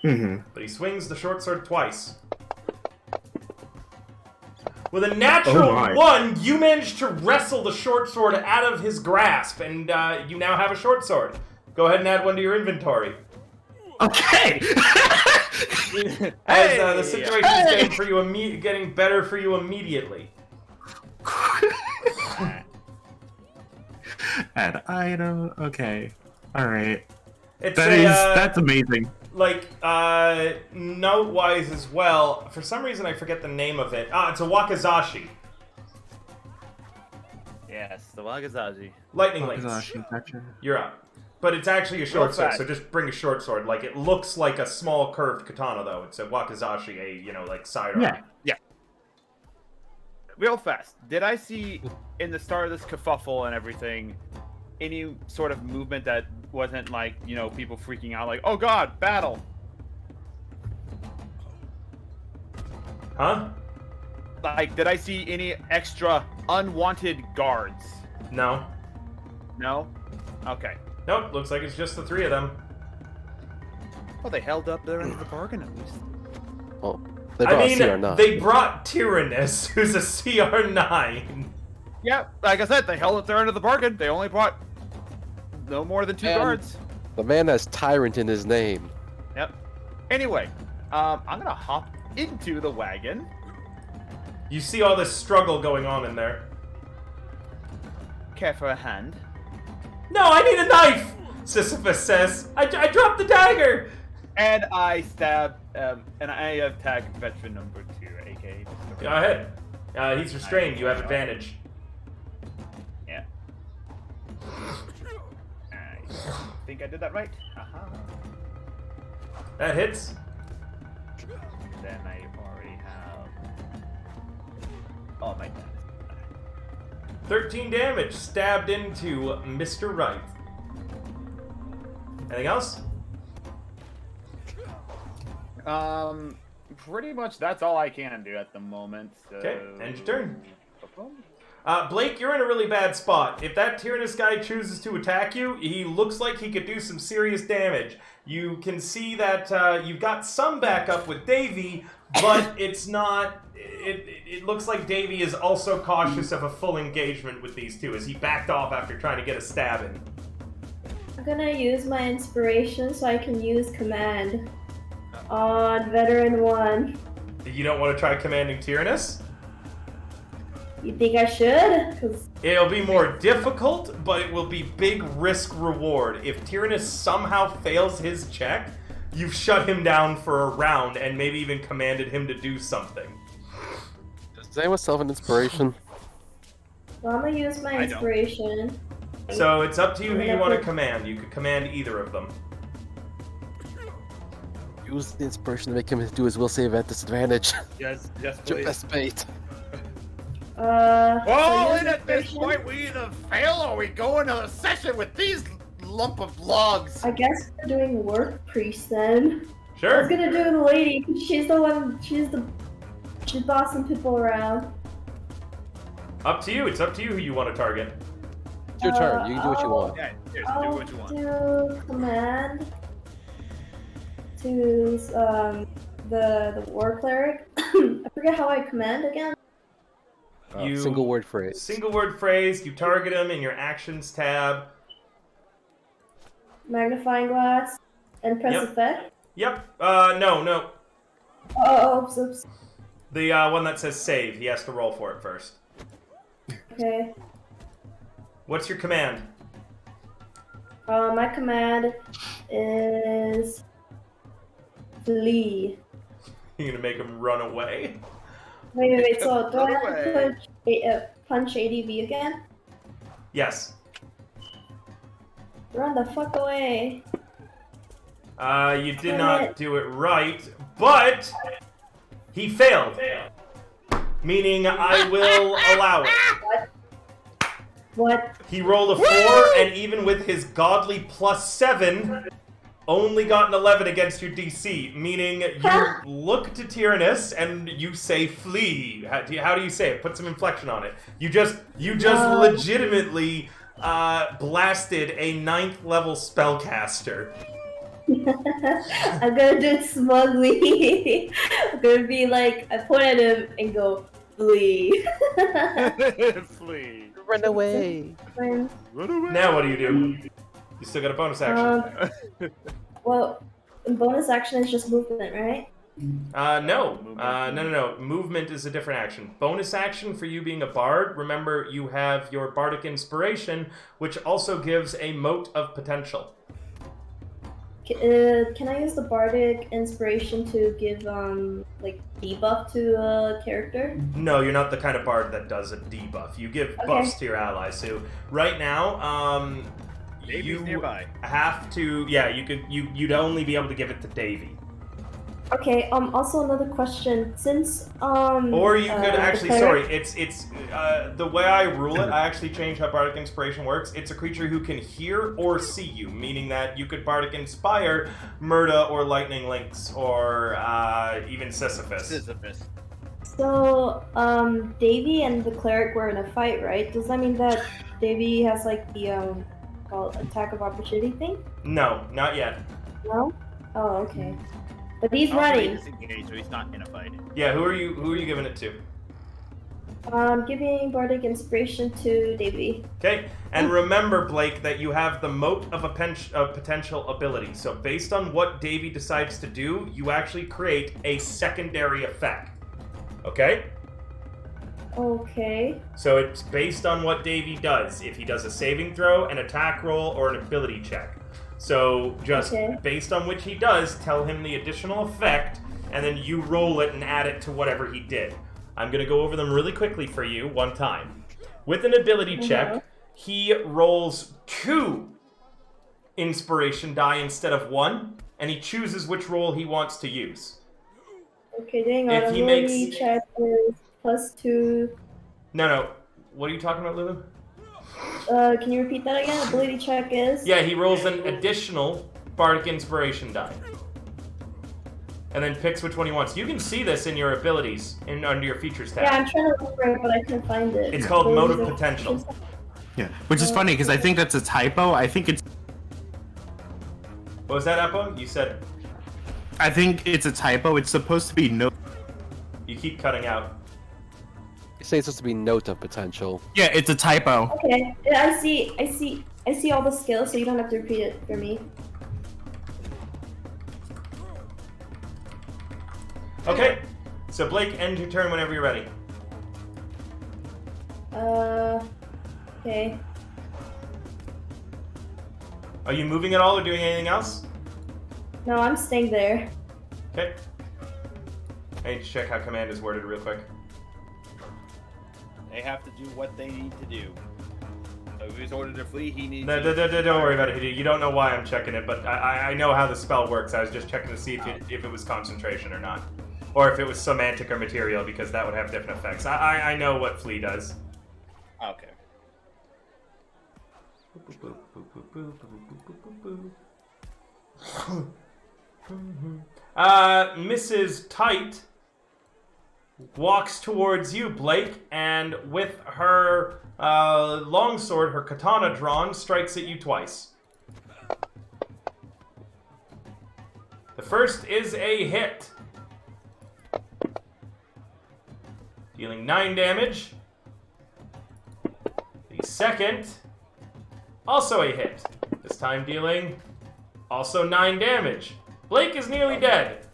But he swings the short sword twice. With a natural 1, you manage to wrestle the short sword out of his grasp, and you now have a short sword. Go ahead and add 1 to your inventory. Okay. As the situation is getting better for you immediately. Add item. Okay. All right. It's that's amazing. Like, note-wise as well, for some reason I forget the name of it. It's a wakizashi. Yes, the Wagazashi. Lightning links. Gotcha. You're up. But it's actually a short sword, fact. so just bring a short sword. Like, it looks like a small curved katana, though. It's a wakizashi, like, sidearm. Yeah. Real fast. Did I see, in the start of this kerfuffle and everything, any sort of movement that wasn't like, people freaking out like, oh god, battle? Huh? Like, did I see any extra unwanted guards? No. No? Okay. Nope, looks like it's just the 3 of them. Well, they held up their end of the bargain at least. Oh, they brought CR9. They brought Tyrannus, who's a CR9. Yeah, like I said, they held up their end of the bargain. They only brought no more than 2 guards. The man has tyrant in his name. Yep. Anyway, I'm gonna hop into the wagon. You see all this struggle going on in there. Care for a hand? No, I need a knife! Sisyphus says. I dropped the dagger! And I stab, and I attack veteran number 2, aka Mr. Go ahead. He's restrained. You have advantage. Yeah. I think I did that right. That hits. Then I already have... Oh my god. 13 damage. Stabbed into Mr. Wright. Anything else? Pretty much that's all I can do at the moment. So... Okay, end your turn. Blake, you're in a really bad spot. If that Tyrannus guy chooses to attack you, he looks like he could do some serious damage. You can see that you've got some backup with Davy, but it's not... It looks like Davy is also cautious of a full engagement with these two, as he backed off after trying to get a stab in. I'm gonna use my inspiration so I can use command on veteran 1. You don't want to try commanding Tyrannus? You think I should? 'Cause It'll be more difficult, but it will be big risk reward. If Tyrannus somehow fails his check, you've shut him down for a round and maybe even commanded him to do something. Does anyone still have an inspiration? well, I'm gonna use my inspiration. So it's up to you who you want to command. You could command either of them. Use the inspiration to make him do his will save at disadvantage. Yes, yes, Your please. best bait. Well, use and at this inspiration. point, we either fail or we go into a session with these lump of logs. I guess we're doing work priest then. I Sure. was gonna do the lady, 'cause she's the one, she's bossing people around. Up to you. It's up to you who you want to target. It's your turn. You can do what you want. Yeah, seriously, do I'll what you want. do command to the war cleric. I forget how I command again. Single word phrase. Single word phrase. You target him in your actions tab. Magnifying glass and press Yep. effect. Yep. No. Oh, oops. The one that says save. He has to roll for it first. Okay. What's your command? My command is flee. You're gonna make him run away. Wait. So do I have Run to punch ADV again? Yes. Run the fuck away. You did not do it right, but he failed. Meaning I will allow it. What? He rolled a 4, and even with his godly +7, only got an 11 against your DC. Meaning you look to Tyrannus and you say flee. How do you say it? Put some inflection on it. You just legitimately blasted a 9th level spellcaster. I'm gonna do it smugly. I'm gonna be like, I point at him and go, flee. Flee. Run away. Run away. Now what do? You still got a bonus action. Well, bonus action is just movement, right? No. Movement is a different action. Bonus action for you being a bard. Remember, you have your bardic inspiration, which also gives a mote of potential. Can I use the bardic inspiration to give like debuff to a character? No, you're not the kind of bard that does a debuff. You give buffs to your allies. So right now, Davy's nearby. have to. Yeah, you'd only be able to give it to Davy. Okay. Also another question. Since Or you could actually. the Sorry, cleric- it's the way I rule it. I actually changed how bardic inspiration works. It's a creature who can hear or see you, meaning that you could bardic inspire Murda or Lightning Lynx or even Sisyphus. So Davy and the cleric were in a fight, right? Does that mean that Davy has like the called attack of opportunity thing? No, not yet. No. Oh, okay. But he's Also, running. he's disengaged, so he's not in a fight. Yeah, who are you giving it to? Giving bardic inspiration to Davy. Okay, and remember, Blake, that you have the mote of a potential ability. So based on what Davy decides to do, you actually create a secondary effect. Okay? Okay. So it's based on what Davy does. If he does a saving throw, an attack roll, or an ability check. So just based on which he does, tell him the additional effect, and then you roll it and add it to whatever he did. I'm going to go over them really quickly for you one time. With an ability check, he rolls 2 inspiration die instead of 1, and he chooses which roll he wants to use. Okay, dang on. If he Ability makes- check is +2. No. What are you talking about, Lulu? Can you repeat that again? Ability check is? Yeah, he rolls an additional bardic inspiration die. And then picks which one he wants. You can see this in your abilities, under your features tab. Yeah, I'm trying to look for it, but I can't find it. It's called Mote of Potential. Yeah, which is funny because I think that's a typo. I think it's What was that, Apo? You said it's a typo. It's supposed to be no. you keep cutting out. You say it's supposed to be note of potential. Yeah, it's a typo. Okay, I see all the skills, so you don't have to repeat it for me. Okay, so Blake, end your turn whenever you're ready. Okay. Are you moving at all or doing anything else? No, I'm staying there. Okay. I need to check how command is worded real quick. They have to do what they need to do. So if he's ordered to flee, he needs No, to... don't worry about it. You don't know why I'm checking it, but I know how the spell works. I was just checking to see if it was concentration or not. Or if it was semantic or material, because that would have different effects. I know what flee does. Okay. Mrs. Tight walks towards you, Blake, and with her longsword, her katana drawn, strikes at you twice. The first is a hit, dealing 9 damage. The second, also a hit, this time dealing also 9 damage. Blake is nearly dead.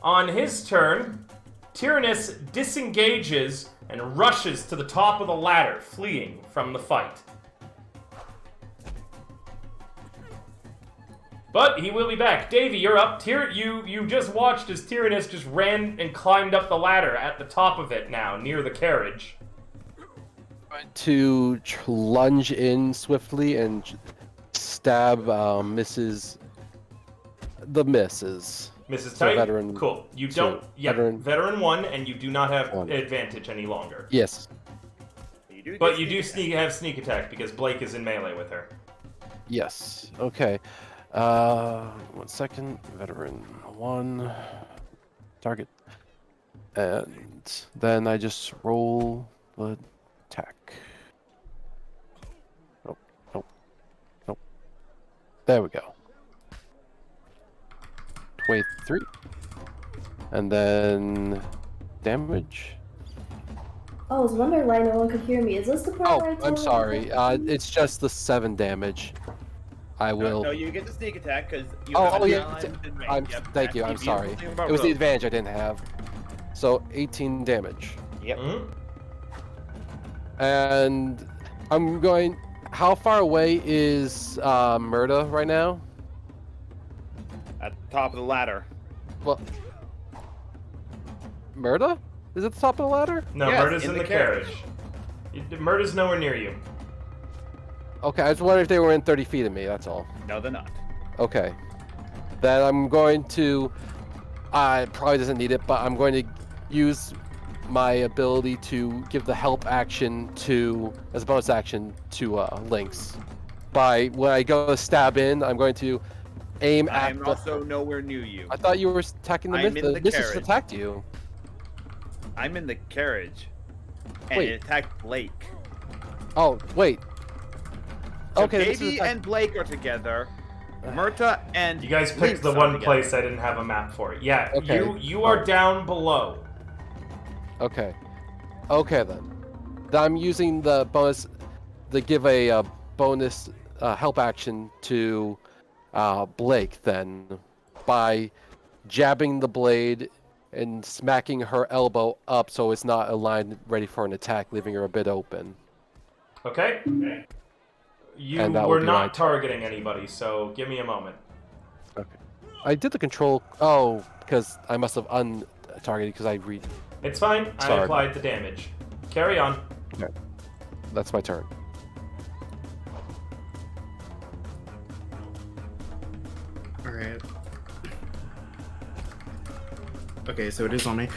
On his turn, Tyrannus disengages and rushes to the top of the ladder, fleeing from the fight. But he will be back. Davy, you're up. You just watched as Tyrannus just ran and climbed up the ladder at the top of it now, near the carriage. To lunge in swiftly and stab Mrs. Mrs. So Tight? veteran Cool. You two. don't... Yeah, Veteran- veteran 1, and you do not have 1. advantage any longer. Yes. But you do have sneak attack, because Blake is in melee with her. Yes. Okay. 1 second. Veteran 1. Target. And then I just roll the attack. Nope. There we go. 23. And then damage. Oh, I was wondering why no one could hear me. Is this the part Oh, where I I'm totally sorry. forgot? It's just the 7 damage. I will. No, you get the sneak attack because you Oh, have oh, a yeah, challenge in range. I'm. Yep, Thank you. that's I'm the sorry. beautiful thing about It was the rogue. advantage I didn't have. So 18 damage. Yep. And I'm going. How far away is Murda right now? At the top of the ladder. Well, Murda? Is it the top of the ladder? No, Yes, Murda's in the carriage. Murda's nowhere near you. Okay, I just wondered if they were in 30 feet of me. That's all. No, they're not. Okay. Then I'm going to. Probably doesn't need it, but I'm going to use my ability to give the help action to, as a bonus action, to Lynx. By when I go to stab in, I'm going to aim at. I'm also nowhere near you. I thought you were attacking the I'm in the Missus carriage. attacked you. I'm in the carriage, and Wait. it attacked Blake. Oh wait. So Okay. this is Baby attack- and Blake are together. Murta and You guys picked Lynx the are one together. place I didn't have a map for. Yeah, Okay. you are down below. Okay. Okay then. Then I'm using the bonus to give a bonus help action to Blake then by jabbing the blade and smacking her elbow up so it's not aligned ready for an attack, leaving her a bit open. Okay? You And that were would be not my- targeting anybody, so give me a moment. Okay. I did the control. Oh, because I must have untargeted because I read. It's fine. I Sorry. applied the damage. Carry on. Okay. That's my turn. Alright. Okay, so it is on me.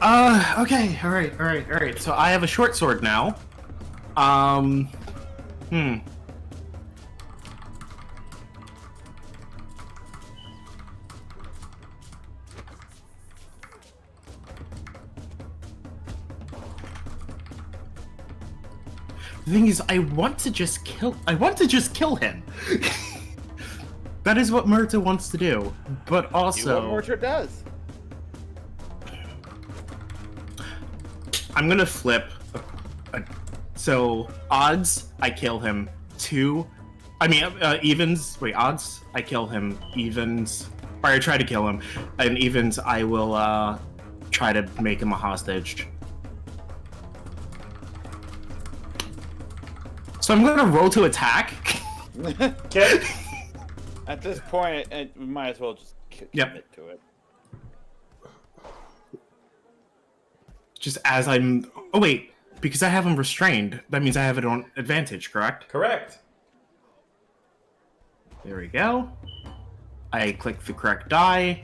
Okay, alright. So I have a short sword now. The thing is, I want to just kill him. That is what Murta wants to do. But Do what also, Mortar does. I'm gonna flip. So odds, I kill him. Evens. Wait, odds, I kill him. Evens, or I try to kill him. And evens, I will try to make him a hostage. So I'm gonna roll to attack. Okay. At this point, we might as well just Yep. commit to it. Just as I'm. Oh wait, because I have him restrained, that means I have it on advantage, correct? Correct. There we go. I click the correct die.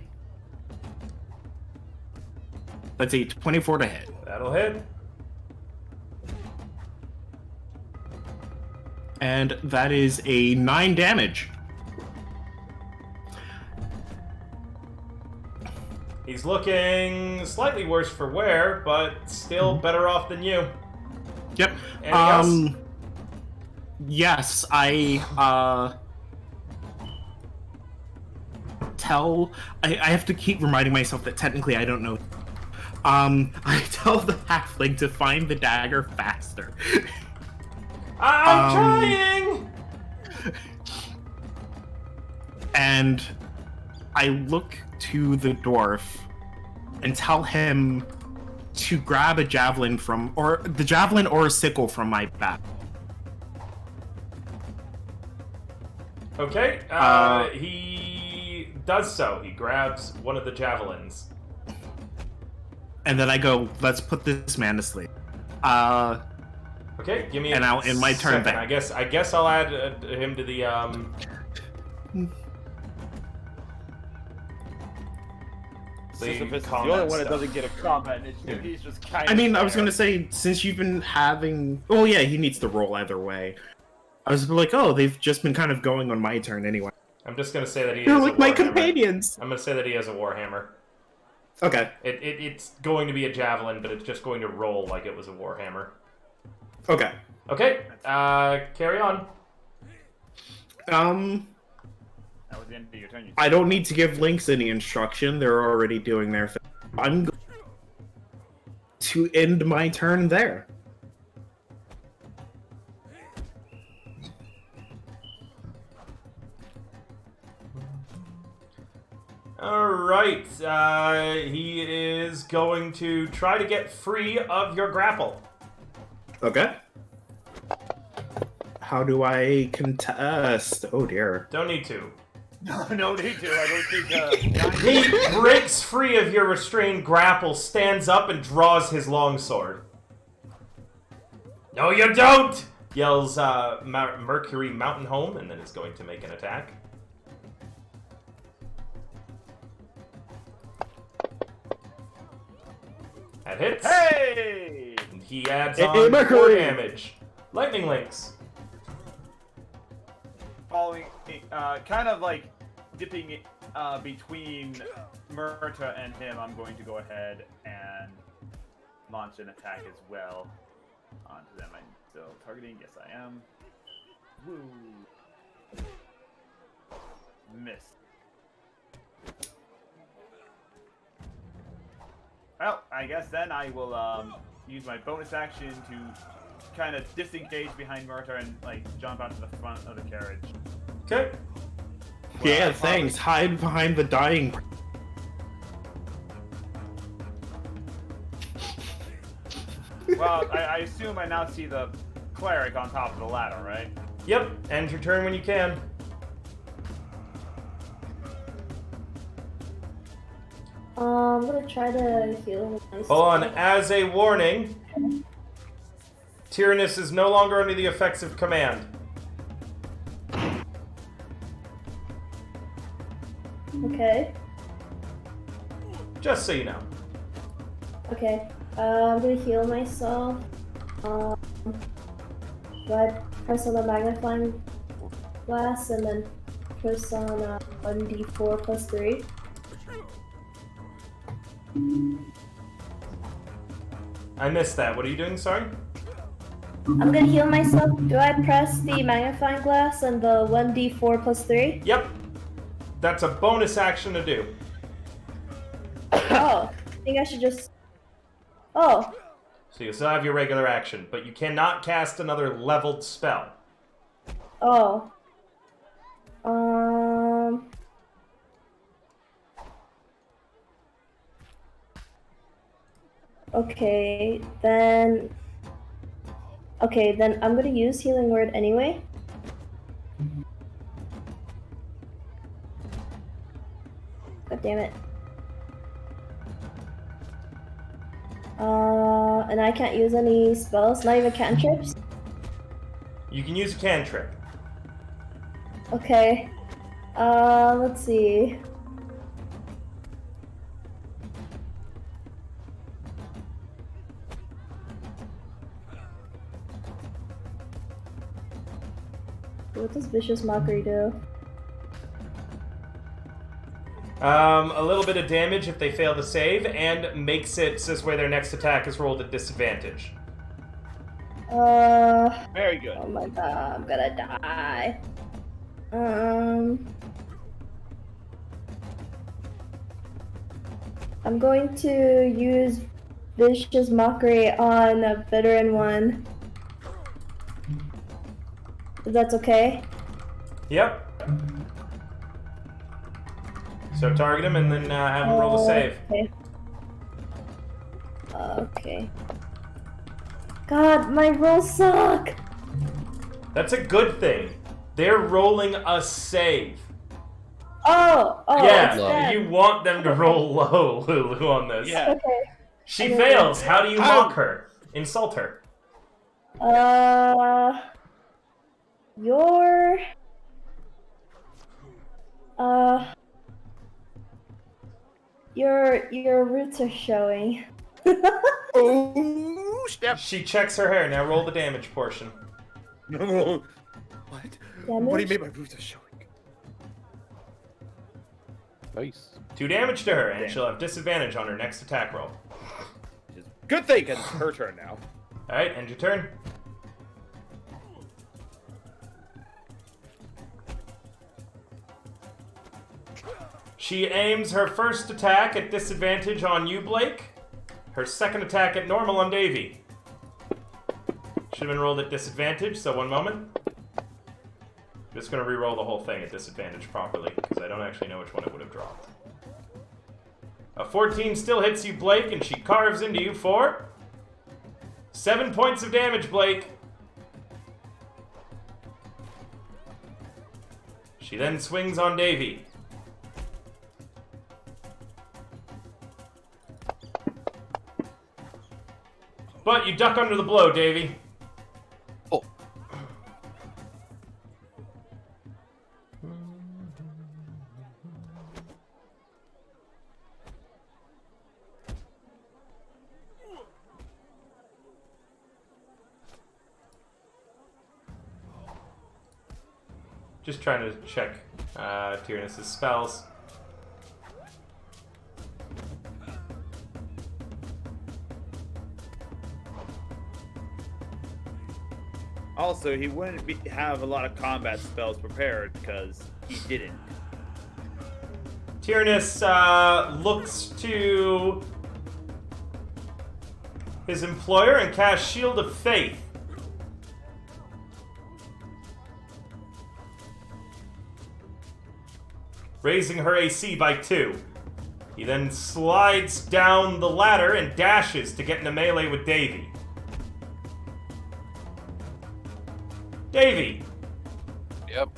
Let's see, 24 to hit. That'll hit. And that is a 9 damage. He's looking slightly worse for wear, but still better off than you. Yep. Anything else? Yes, I have to keep reminding myself that technically I don't know. I tell the halfling to find the dagger faster. I'm trying! And I look to the dwarf and tell him to grab a javelin or a sickle from my back. Okay, he does so. He grabs one of the javelins. And then I go, let's put this man to sleep. Okay, give me And I'll end my turn second. back. I guess I'll add him to the Sisyphus is the combat only one that stuff. doesn't get a combat initiative. He's just kind I of. mean, I was gonna say, since you've been having... Well, yeah, he needs to roll either way. I was like, oh, they've just been kind of going on my turn anyway. I'm just gonna say that he They're has like a my warhammer. companions! I'm gonna say that he has a warhammer. Okay. It's going to be a javelin, but it's just going to roll like it was a warhammer. Okay. Okay, carry on. That was the end of your turn. You I don't need to give Lynx any instruction. They're already doing their thing. I'm going to end my turn there. Alright, he is going to try to get free of your grapple. Okay. How do I contest? Oh dear. Don't need to. No need to. I don't think. He breaks free of your restrained grapple, stands up, and draws his longsword. No, you don't! Yells Mercury Mountain Home, and then is going to make an attack. That hits. Hey! And he adds Hey, on 4 Mercury! damage. Lightning Links. Following, kind of like dipping between Murta and him, I'm going to go ahead and launch an attack as well onto them. I'm still targeting. Yes, I am. Woo! Miss. Well, I guess then I will use my bonus action to kind of disengage behind Murta and like jump onto the front of the carriage. Okay. Yeah, thanks. Hide behind the dying. Well, I assume I now see the cleric on top of the ladder, right? Yep. End your turn when you can. I'm gonna try to heal him with my Hold on. spell. As a warning, Tyrannus is no longer under the effects of command. Okay. Just so you know. Okay. I'm gonna heal myself. Do I press on the magnifying glass and then press on 1d4 plus 3? I missed that. What are you doing? Sorry? I'm gonna heal myself. Do I press the magnifying glass and the 1d4 plus 3? Yep. That's a bonus action to do. Oh, I think I should just... Oh, So you still have your regular action, but you cannot cast another leveled spell. oh. Okay, then... Okay, then I'm gonna use Healing Word anyway. God damn it. And I can't use any spells, not even cantrips? You can use a cantrip. Okay. Let's see. What does Vicious Mockery do? A little bit of damage if they fail to save, and makes it so this way their next attack is rolled at disadvantage. Very good. Oh my god, I'm gonna die. I'm going to use Vicious Mockery on a veteran one. If that's okay? Yep. So target him and then have him roll a save. Okay. Okay. God, my rolls suck! That's a good thing. They're rolling a save. Oh, it's Yeah, them. you want them to roll low, Lulu, on this. Yeah. Okay. She fails. How do you mock her? Insult her. Your your roots are showing. Oh, step. She checks her hair. Now roll the damage portion. No. What? Damage? What do you mean my roots are showing? Nice. 2 damage to her, and Damn. she'll have disadvantage on her next attack roll. Good thing, 'cause it's her turn now. Alright, end your turn. She aims her first attack at disadvantage on you, Blake. Her second attack at normal on Davy. Should have been rolled at disadvantage, so one moment. Just gonna re-roll the whole thing at disadvantage properly, because I don't actually know which one it would have dropped. A 14 still hits you, Blake, and she carves into you for 7 points of damage, Blake. She then swings on Davy. But you duck under the blow, Davy. Oh. Just trying to check Tyrannus' spells. Also, he wouldn't have a lot of combat spells prepared because he didn't. Tyrannus looks to his employer and casts Shield of Faith. Raising her AC by 2. He then slides down the ladder and dashes to get in a melee with Davy. Davy! Yep.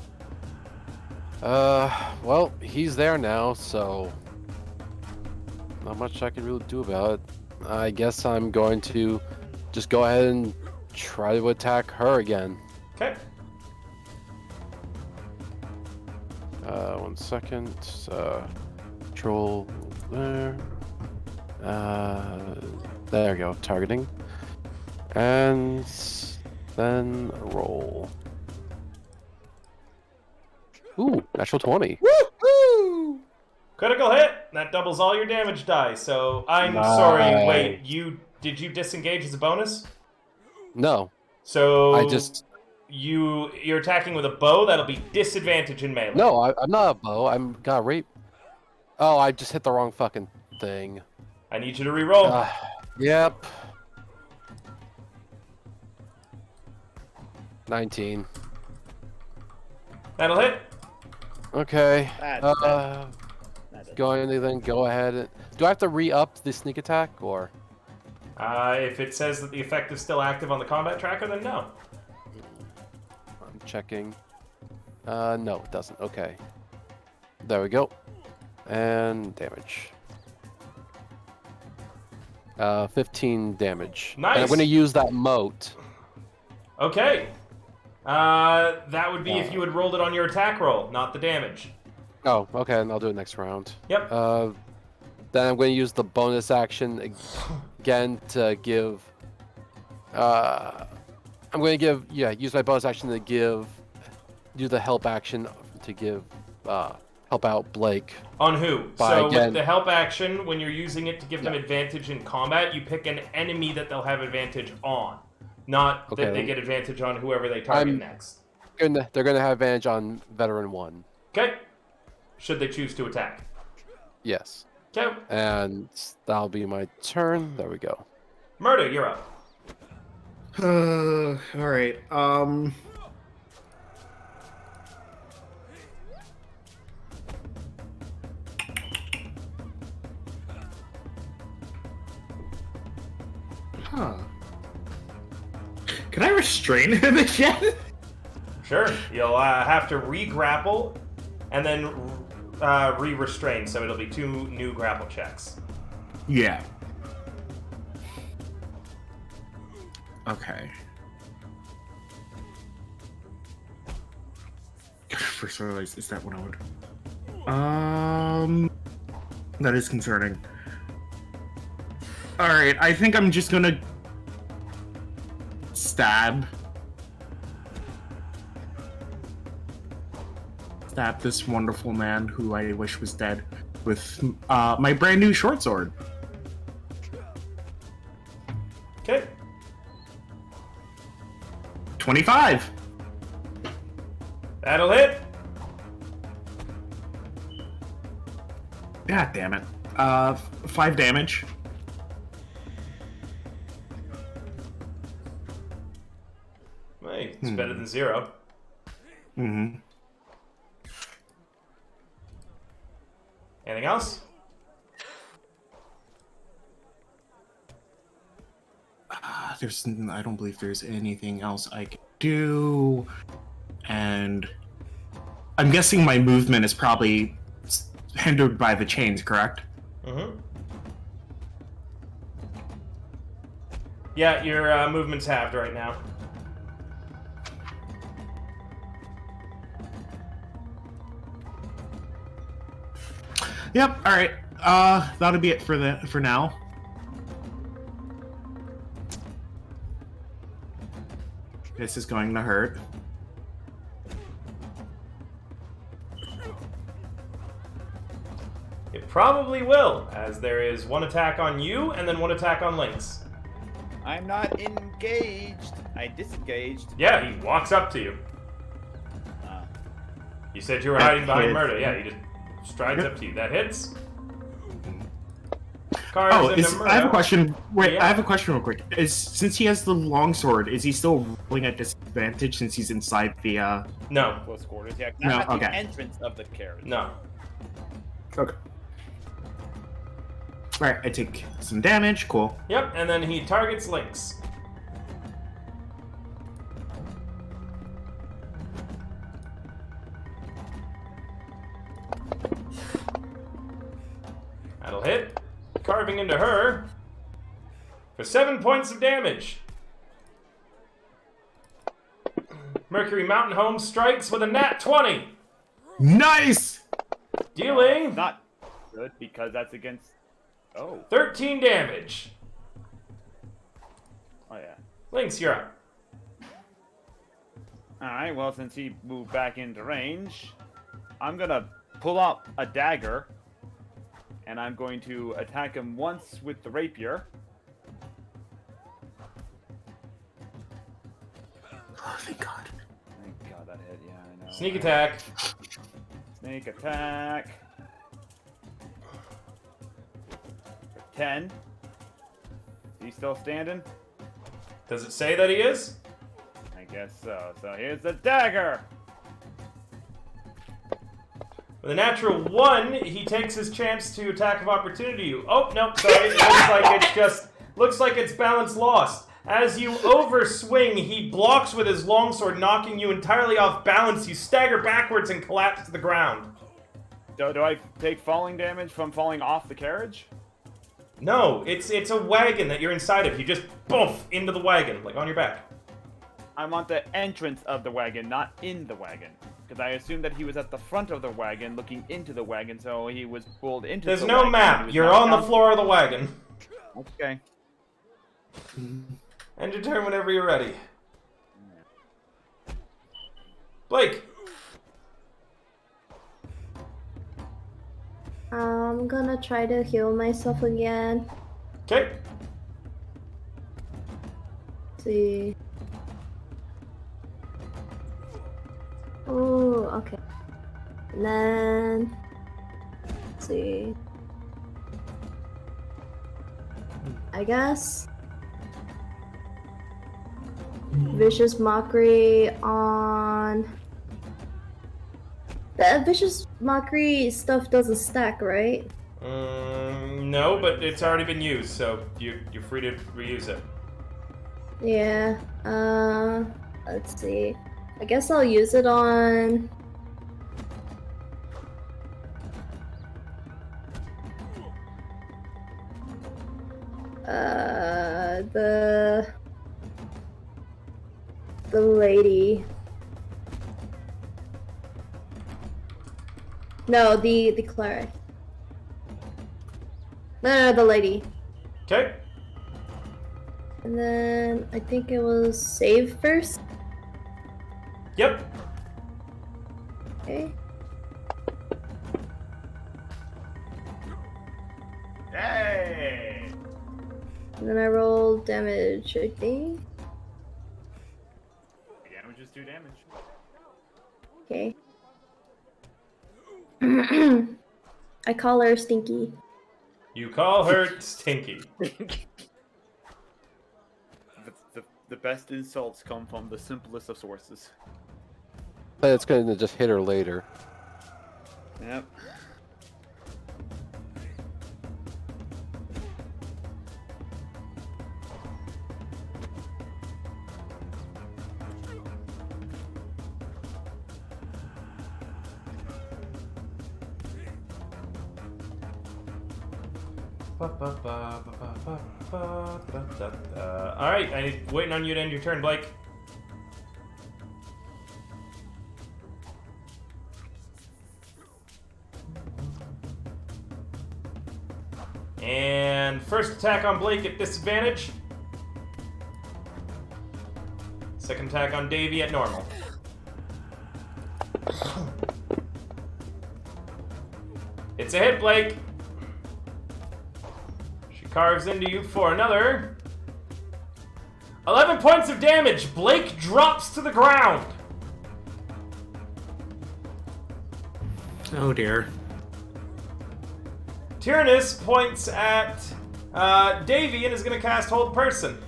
Well, he's there now, so not much I can really do about it. I guess I'm going to just go ahead and try to attack her again. Okay. 1 second. Control there. There we go. Targeting. And then roll. Ooh, natural 20. Woo! Critical hit! That doubles all your damage die, so I'm sorry, wait, did you disengage as a bonus? No. So I just... You're attacking with a bow, that'll be disadvantage in melee. No, I'm not a bow. I'm got rape. Oh, I just hit the wrong fucking thing. I need you to re-roll. Yep. 19. That'll hit. Okay. That's Go anything. Go ahead. Do I have to re-up the sneak attack or? If it says that the effect is still active on the combat tracker, then no. I'm checking. No, it doesn't. Okay. There we go. And damage. 15 damage. Nice. And I'm going to use that moat. Okay. That would be if you had rolled it on your attack roll, not the damage. Oh, okay, and I'll do it next round. Yep. Then I'm going to use the bonus action again to give... I'm going to give... Yeah, use my bonus action to give... Do the help action to give... help out Blake. On who? By So again. with the help action, when you're using it to give them advantage in combat, you pick an enemy that they'll have advantage on. Not that they get advantage on whoever they target next. They're going to have advantage on Veteran 1. Okay. Should they choose to attack. Yes. Okay. And that'll be my turn. There we go. Murder, you're up. Alright, Huh. Can I restrain him again? Sure. You'll have to re-grapple and then re-restrain, so it'll be 2 new grapple checks. Yeah. Okay. First I realized, is that what I would... That is concerning. Alright, I think I'm just gonna... Stab this wonderful man who I wish was dead with my brand new short sword. Okay. 25. That'll hit. God damn it. 5 damage. Hey, it's better than 0. Mm-hmm. Anything else? I don't believe there's anything else I can do. And I'm guessing my movement is probably hindered by the chains, correct? Mm-hmm. Yeah, your movement's halved right now. Yep, alright. That'll be it for now. This is going to hurt. It probably will, as there is 1 attack on you and then 1 attack on Lynx. I'm not engaged. I disengaged. Yeah, he walks up to you. You said you were hiding behind Murder. Yeah, he just strides up to you. That hits. I have a question. Wait, Yeah. I have a question real quick. Since he has the longsword, is he still rolling at disadvantage since he's inside the No. Close quarters. Yeah, No, not at okay. the entrance of the carriage. No. Okay. Alright, I take some damage. Cool. Yep, and then he targets Lynx. That'll hit, carving into her for 7 points of damage. Mercury Mountain Home strikes with a nat 20, Nice! dealing Not good because that's against. Oh. 13 damage. Oh yeah. Lynx, you're up. Alright, well, since he moved back into range, I'm gonna pull out a dagger, and I'm going to attack him once with the rapier. Oh, thank God. Thank God that hit, yeah, I know. Sneak attack. Sneak attack. 10. Is he still standing? Does it say that he is? I guess so. So here's the dagger! With a natural 1, he takes his chance to attack of opportunity you. Oh, no, sorry. It looks like it's balance lost. As you overswing, he blocks with his longsword, knocking you entirely off balance. You stagger backwards and collapse to the ground. Do I take falling damage from falling off the carriage? No, it's a wagon that you're inside of. You just boof into the wagon, like on your back. I'm on the entrance of the wagon, not in the wagon. Because I assumed that he was at the front of the wagon, looking into the wagon, so he was pulled into There's the no wagon. map. You're on the floor of the wagon. Okay. End your turn whenever you're ready. Blake. I'm gonna try to heal myself again. Okay. See. Oh, okay. And then let's see. I guess Vicious Mockery on. That Vicious Mockery stuff doesn't stack, right? No, but it's already been used, so you're free to reuse it. Yeah. Let's see. I guess I'll use it on. The lady. No, the cleric. No, the lady. Okay. And then I think it was save first. Yep. Okay. Hey! And then I roll damage, I think. Damage is 2 damage. Okay. I call her Stinky. You call her Stinky. The best insults come from the simplest of sources. But it's gonna just hit her later. Yep. Alright, I'm waiting on you to end your turn, Blake. And first attack on Blake at disadvantage. Second attack on Davey at normal. It's a hit, Blake. She carves into you for another 11 points of damage. Blake drops to the ground. Oh dear. Tyrannus points at Davey and is going to cast Hold Person.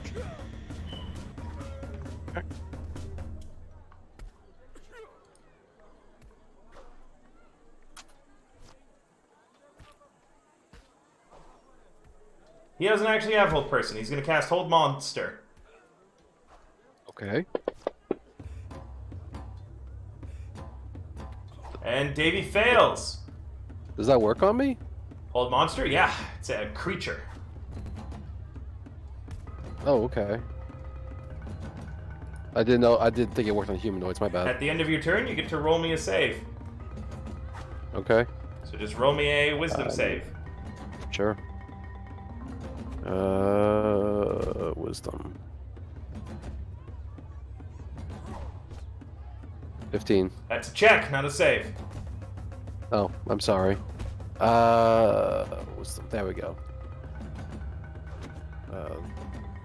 He doesn't actually have Hold Person. He's going to cast Hold Monster. Okay. And Davey fails. Does that work on me? Hold Monster? Yeah, it's a creature. Oh, okay. I didn't know. I didn't think it worked on humanoids. My bad. At the end of your turn, you get to roll me a save. Okay. So just roll me a Wisdom save. Sure. Wisdom. 15. That's a check, not a save. Oh, I'm sorry. Wisdom. There we go.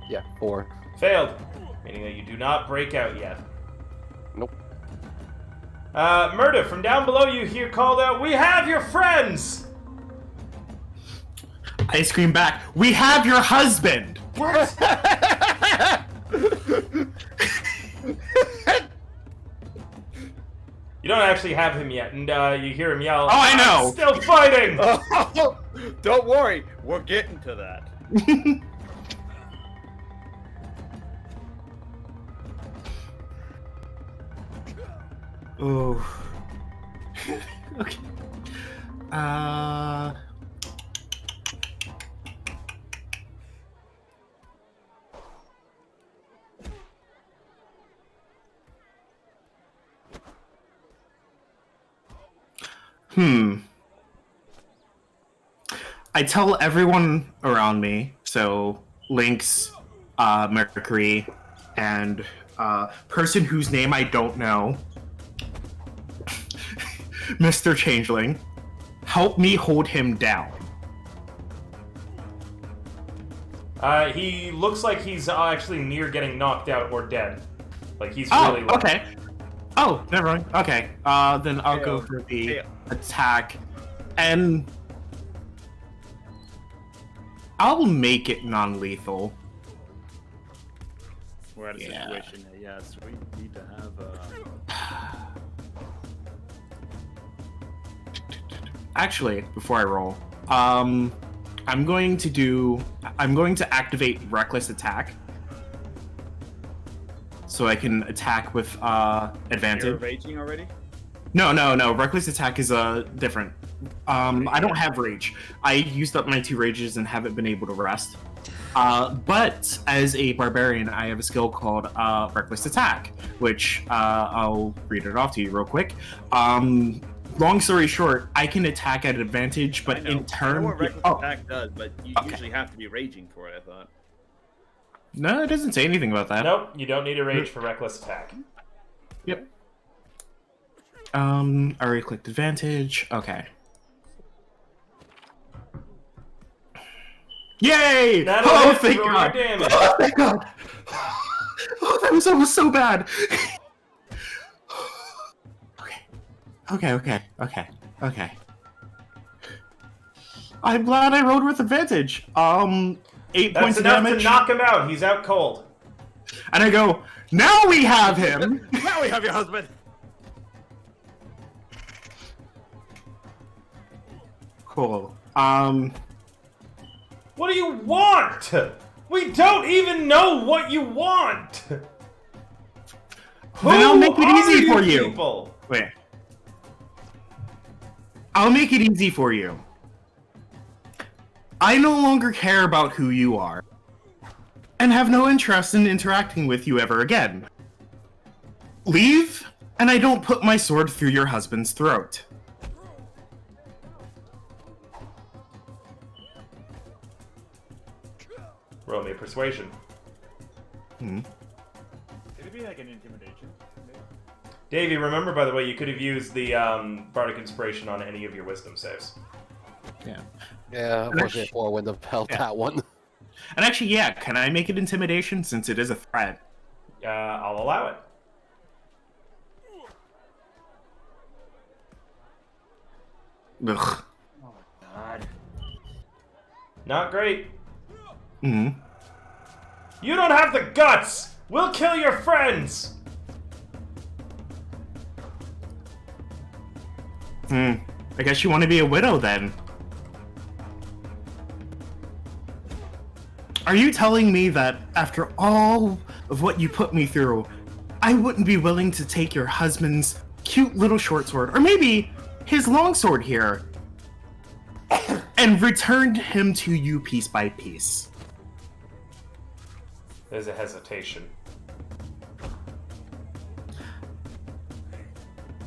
Yeah, 4. Failed. Meaning that you do not break out yet. Nope. Murda, from down below you hear called out, "We have your friends!" I scream back, "We have your husband!" What? You don't actually have him yet, and you hear him yell, Oh, I know! "I'm still fighting!" Oh, don't worry, we're getting to that. Oh. Okay. I tell everyone around me, so Lynx, Mercury, and person whose name I don't know, Mr. Changeling, help me hold him down. He looks like he's actually near getting knocked out or dead. Like he's really low. Okay. Oh, never mind. Okay. Then I'll go for the attack, and I'll make it non-lethal. We're at a situation that, yes, we need to have Actually, before I roll, I'm going to activate Reckless Attack, so I can attack with advantage. You're raging already? No. Reckless Attack is different. I don't have rage. I used up my 2 rages and haven't been able to rest. But as a barbarian, I have a skill called Reckless Attack, which I'll read it off to you real quick. Long story short, I can attack at advantage, but in turn... I know what Reckless Attack does, but you usually have to be raging for it, I thought. No, it doesn't say anything about that. Nope, you don't need a rage for Reckless Attack. Yep. I already clicked advantage. Okay. Yay! That'll Oh, hit, thank roll God! your damage. Oh, thank God! Oh, that was almost so bad! Okay. I'm glad I rolled with advantage. 8 That's points of enough damage. to knock him out. He's out cold. And I go, now we have him! Now we have your husband. Cool. What do you want? We don't even know what you want. Then I'll make it Who easy are for you. People? Wait. I'll make it easy for you. I no longer care about who you are, and have no interest in interacting with you ever again. Leave, and I don't put my sword through your husband's throat. Roll me a persuasion. Hmm. Could it be like an intimidation? Davey, remember, by the way, you could have used the Bardic Inspiration on any of your wisdom saves. Yeah. Yeah, unfortunately, 4 wouldn't have held that one. And actually, yeah, can I make it intimidation since it is a threat? I'll allow it. Ugh. Oh my god. Not great. Hmm. You don't have the guts! We'll kill your friends! I guess you want to be a widow then. Are you telling me that after all of what you put me through, I wouldn't be willing to take your husband's cute little short sword, or maybe his long sword here, and return him to you piece by piece? There's a hesitation.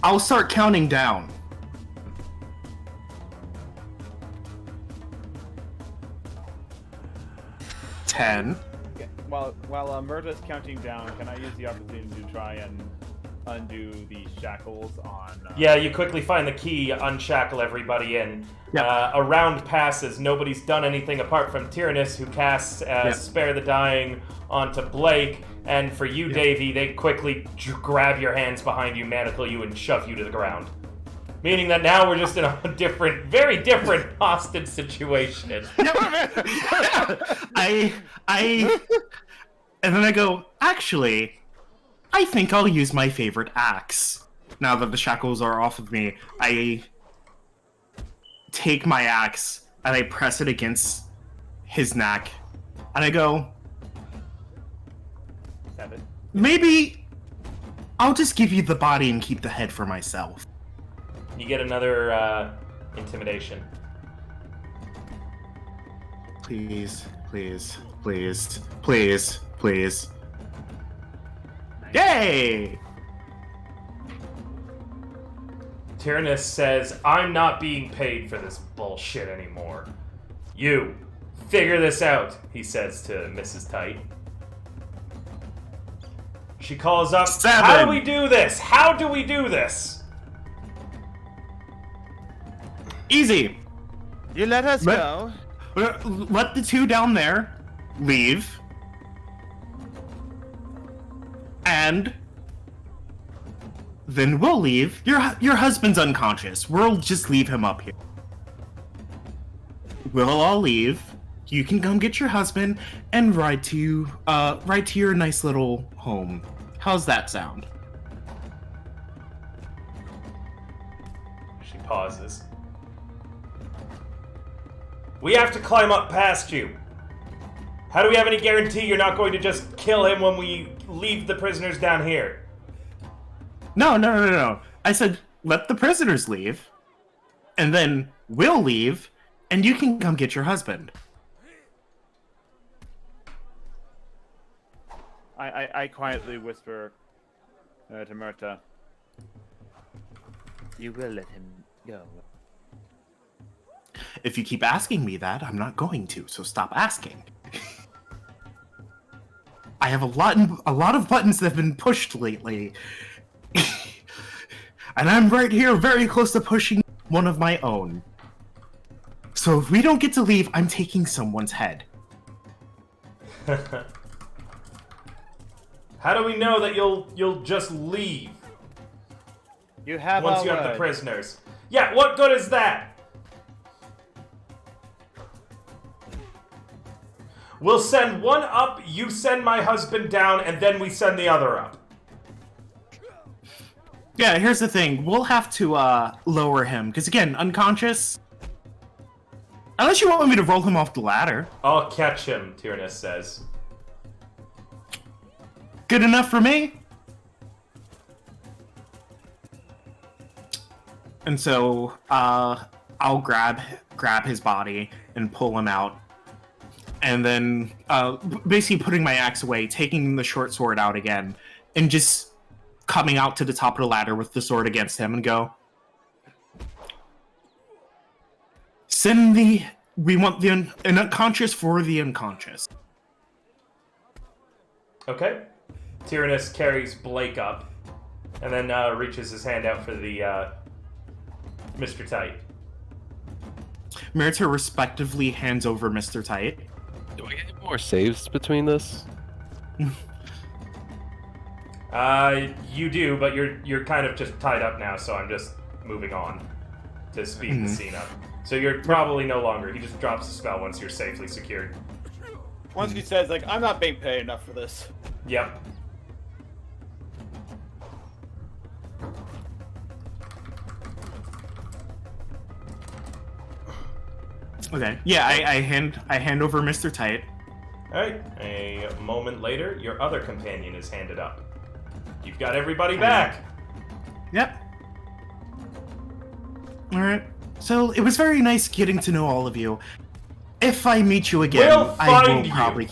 I'll start counting down. 10. Okay. While Murta's counting down, can I use the opportunity to try and undo the shackles on? Yeah, you quickly find the key, unshackle everybody in. Yeah. A round passes. Nobody's done anything apart from Tyrannus, who casts Spare the Dying onto Blake. And for you, Davey, they quickly grab your hands behind you, manacle you, and shove you to the ground. Meaning that now we're just in a different, very different hostage situation. And then I go, actually, I think I'll use my favorite axe. Now that the shackles are off of me, I take my axe and I press it against his neck. And I go, 7. maybe I'll just give you the body and keep the head for myself. You get another intimidation. Please, please, please, please, please. Yay! Tyrannus says, I'm not being paid for this bullshit anymore. You, figure this out, he says to Mrs. Tight. She calls up, 7. How do we do this? How do we do this? Easy. You let us go. Let the two down there leave. And then we'll leave. Your husband's unconscious. We'll just leave him up here. We'll all leave. You can come get your husband and ride to your nice little home. How's that sound? She pauses. We have to climb up past you. How do we have any guarantee you're not going to just kill him when we leave the prisoners down here? No. I said, let the prisoners leave, and then we'll leave, and you can come get your husband. I quietly whisper to Murta. You will let him go. If you keep asking me that, I'm not going to, so stop asking. I have a lot of buttons that have been pushed lately. And I'm right here very close to pushing one of my own. So if we don't get to leave, I'm taking someone's head. How do we know that you'll just leave Oh, You have once our you have the word. prisoners? Yeah, what good is that? We'll send one up, you send my husband down, and then we send the other up. Yeah, here's the thing. We'll have to lower him, because again, unconscious. Unless you want me to roll him off the ladder. I'll catch him, Tyrannus says. Good enough for me. And so, I'll grab his body and pull him out. And then, basically putting my axe away, taking the short sword out again, and just coming out to the top of the ladder with the sword against him and go, we want the unconscious for the unconscious. Okay. Tyrannus carries Blake up, and then reaches his hand out for the Mr. Tight. Meritor respectively hands over Mr. Tight. Do I get more saves between this? You do, but you're kind of just tied up now, so I'm just moving on to speed the scene up. So you're probably no longer. He just drops the spell once you're safely secured. Once he says, like, I'm not being paid enough for this. Yep. Okay. Yeah, I hand over Mr. Tight. Alright, a moment later, your other companion is handed up. You've got everybody back! Yep. Alright. So, it was very nice getting to know all of you. If I meet you again, We'll I find will you. probably...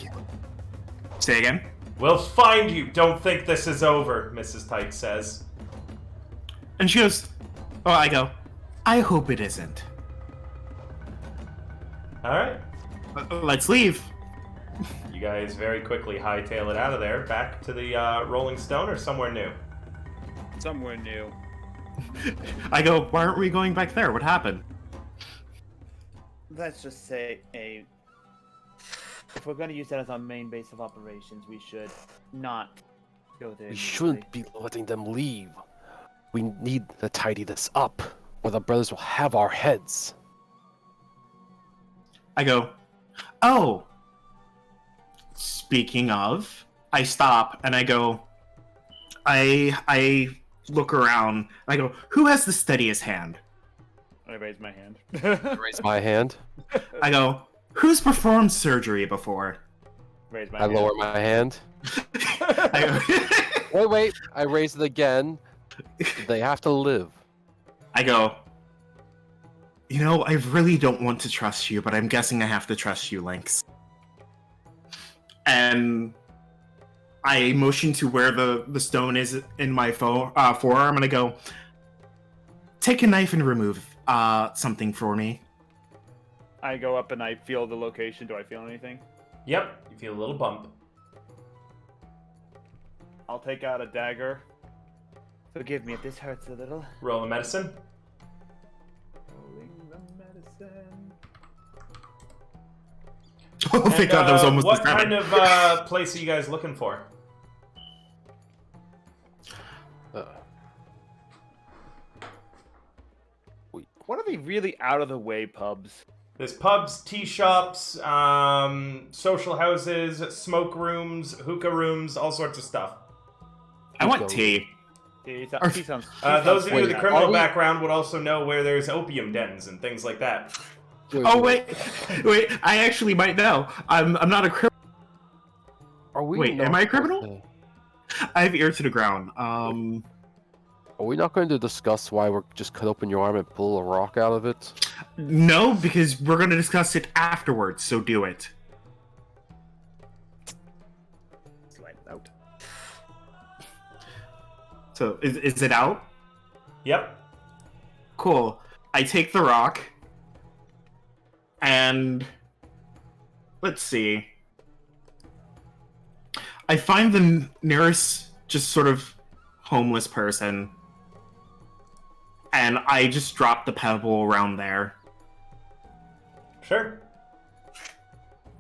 Say again? We'll find you! Don't think this is over, Mrs. Tight says. And she goes... Oh, I go... I hope it isn't. Alright. Let's leave. You guys very quickly hightail it out of there, back to the Rolling Stone or somewhere new? Somewhere new. I go, why aren't we going back there? What happened? Let's just say if we're going to use that as our main base of operations, we should not go there. We shouldn't be letting them leave. We need to tidy this up, or the brothers will have our heads. I go, oh. Speaking of, I stop and I go, I look around. I go, who has the steadiest hand? I raise my hand. I raise my hand. I go, who's performed surgery before? Raise my I hand. lower my hand. I go, Wait. I raise it again. They have to live. I go, you know, I really don't want to trust you, but I'm guessing I have to trust you, Lynx. And I motion to where the stone is in my forearm, and I go, take a knife and remove something for me. I go up and I feel the location. Do I feel anything? Yep, you feel a little bump. I'll take out a dagger. Forgive me if this hurts a little. Roll a medicine. Rolling the medicine. Oh, thank God, that was almost what a seven. kind of place are you guys looking for? What are the really out of the way pubs? There's pubs, tea shops, social houses, smoke rooms, hookah rooms, all sorts of stuff. I want tea. Tea sounds. Those of you with a criminal we- background would also know where there's opium dens and things like that. Oh, wait, I actually might know. I'm not a criminal. Are we Wait, not am I a going criminal? I have ear to the ground. Are we not going to discuss why we're just cut open your arm and pull a rock out of it? No, because we're going to discuss it afterwards, so do it. Slide it out. So, is it out? Yep. Cool. I take the rock, and let's see. I find the nearest, just sort of homeless person, and I just drop the pebble around there. Sure.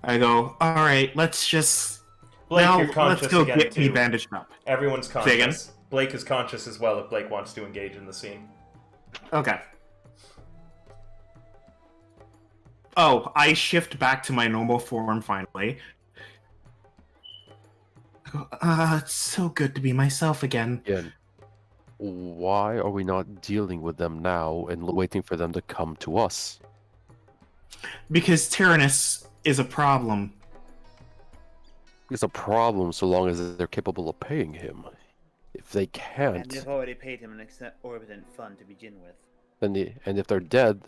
I go, all right, let's just Blake, now you're conscious let's go again, get me too. bandaged up. Everyone's Say again? conscious. Blake is conscious as well if Blake wants to engage in the scene. Okay. Oh, I shift back to my normal form finally. It's so good to be myself again. Again, why are we not dealing with them now and waiting for them to come to us? Because Tyrannus is a problem. It's a problem so long as they're capable of paying him. If they And can't, they've already paid him an exorbitant fund to begin with. and if they're dead,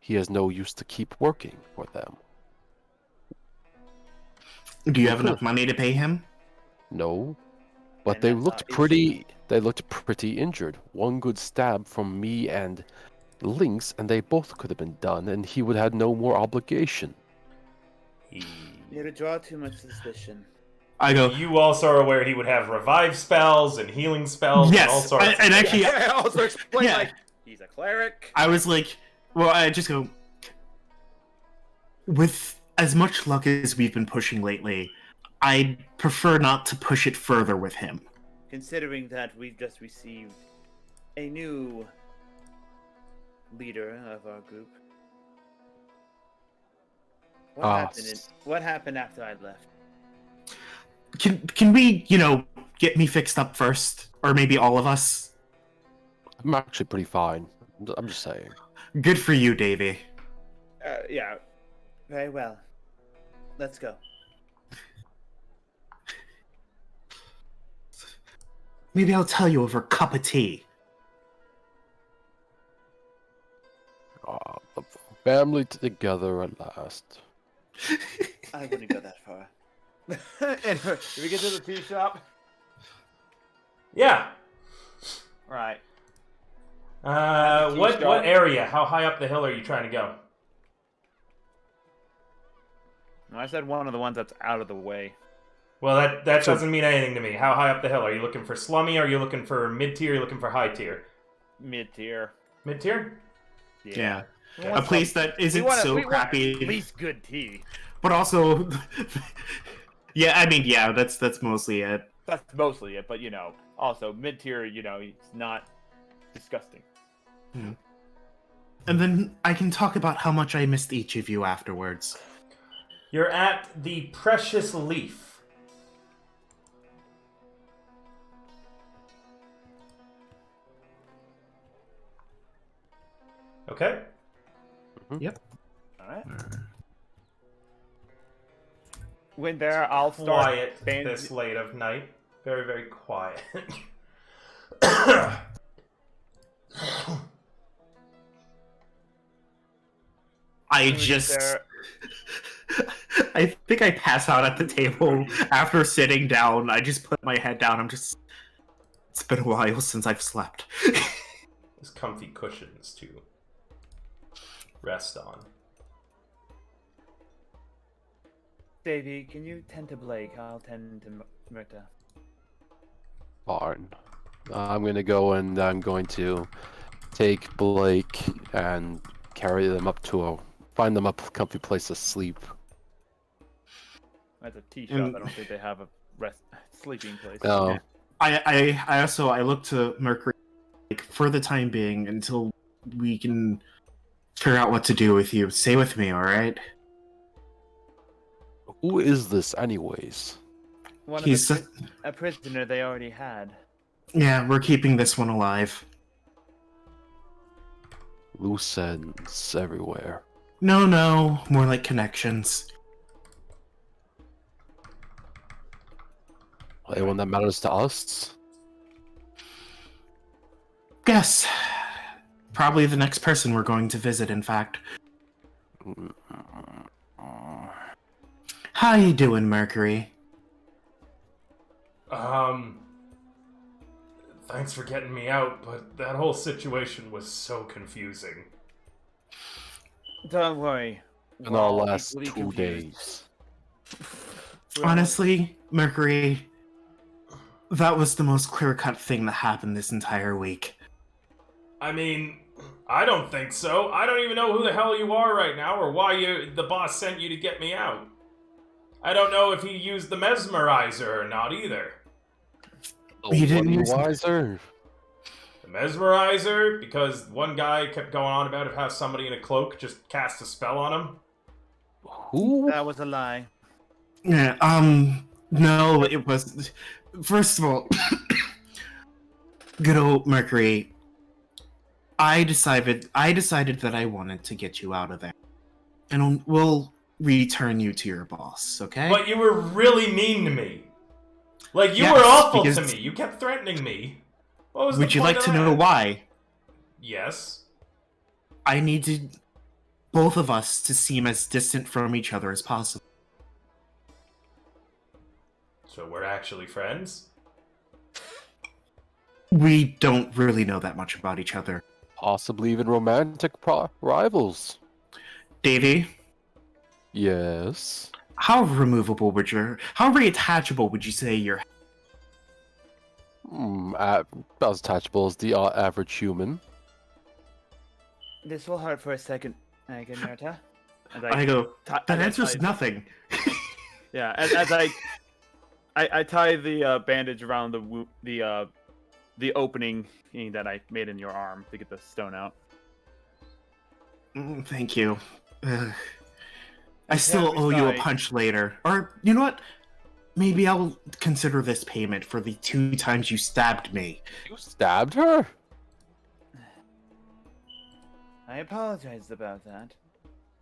he has no use to keep working for them. Do you have enough money to pay him? No, but And they that's looked our pretty. They looked pretty injured. One good stab from me and Lynx, and they both could have been done, and he would have no more obligation. You would draw too much suspicion. I go, You also are aware he would have revive spells and healing spells and all yes, sorts. and of actually, I also explain Yeah. like he's a cleric. I was like, well, I just go, with as much luck as we've been pushing lately, I'd prefer not to push it further with him. Considering that we've just received a new leader of our group. What happened after I left? Can we, get me fixed up first? Or maybe all of us? I'm actually pretty fine. I'm just saying. Good for you, Davey. Yeah. Very well. Let's go. Maybe I'll tell you over a cup of tea. The family together at last. I wouldn't go that far. Anyway, did we get to the tea shop? Yeah. Right. What area? How high up the hill are you trying to go? I said one of the ones that's out of the way. Well, that doesn't mean anything to me. How high up the hill? Are you looking for slummy? Are you looking for mid-tier? Are you looking for high-tier? Mid-tier. Mid-tier? Yeah. We A want place some- that we isn't want- so we want crappy. At least good tea. But also, that's mostly it. That's mostly it, but also mid-tier, it's not disgusting. And then I can talk about how much I missed each of you afterwards. You're at the Precious Leaf. Okay. Yep. Alright. When there, I'll start Quiet band- this late of night. Very, very quiet. I think I pass out at the table after sitting down. I just put my head down. It's been a while since I've slept. There's comfy cushions to rest on. Davey, can you tend to Blake? I'll tend to Myrta. Fine. I'm gonna go and I'm going to take Blake and carry them up to find them a comfy place to sleep. That's a tea shop. I don't think they have a sleeping place. No. I look to Mercury for the time being until we can figure out what to do with you. Stay with me, all right? Who is this, anyways? He's A prisoner they already had. yeah. We're keeping this one alive. Loose ends everywhere. No, more like connections. Anyone that matters to us? Yes, probably the next person we're going to visit. In fact, how you doing, Mercury? Thanks for getting me out, but that whole situation was so confusing. Don't worry. In We're our all last equally 2 confused. days. Honestly, Mercury, that was the most clear-cut thing that happened this entire week. I mean, I don't think so. I don't even know who the hell you are right now or why the boss sent you to get me out. I don't know if he used the mesmerizer or not either. He didn't use- wiser. The mesmerizer, because one guy kept going on about how somebody in a cloak just cast a spell on him. Who? That was a lie. Yeah, No, it was. First of all, good old Mercury. I decided that I wanted to get you out of there, and we'll return you to your boss. Okay? But you were really mean to me. Like, you Yes, were awful because- to me. You kept threatening me. What was Would the you point like of to know that? why? Yes. I needed both of us to seem as distant from each other as possible. So we're actually friends? We don't really know that much about each other. Possibly even romantic rivals. Davey, Yes. how reattachable would you say you're? About as attachable as the average human. This will hurt for a second, Agneta. I go, that answers nothing. Yeah, as I tie the bandage around the opening that I made in your arm to get the stone out. Thank you. I still owe you a punch later. Or, you know what? Maybe I'll consider this payment for the 2 times you stabbed me. You stabbed her? I apologize about that.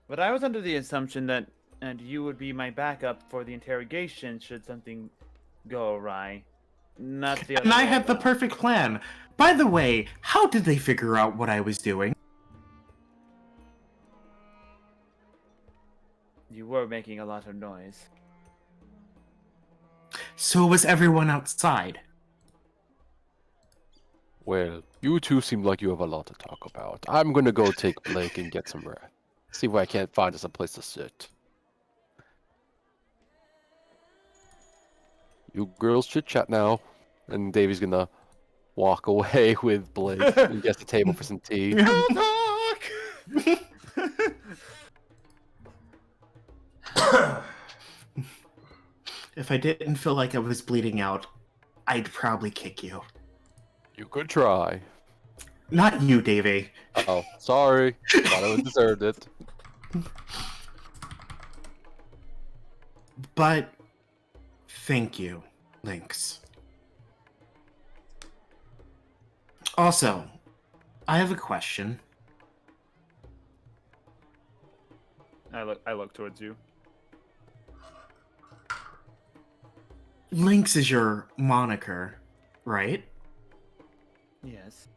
But I was under the assumption that you would be my backup for the interrogation should something go awry. Not the other And I way had the around. perfect plan. By the way, how did they figure out what I was doing? You were making a lot of noise. So was everyone outside. Well, you two seem like you have a lot to talk about. I'm gonna go take Blake and get some rest. See if I can't find us a place to sit. You girls chit chat now. And Davey's gonna walk away with Blake and get the table for some tea. If I didn't feel like I was bleeding out, I'd probably kick you. You could try. Not you, Davey. Oh, sorry. Thought I deserved it. But thank you, Lynx. Also, I have a question. I look towards you. Lynx is your moniker, right? Yes.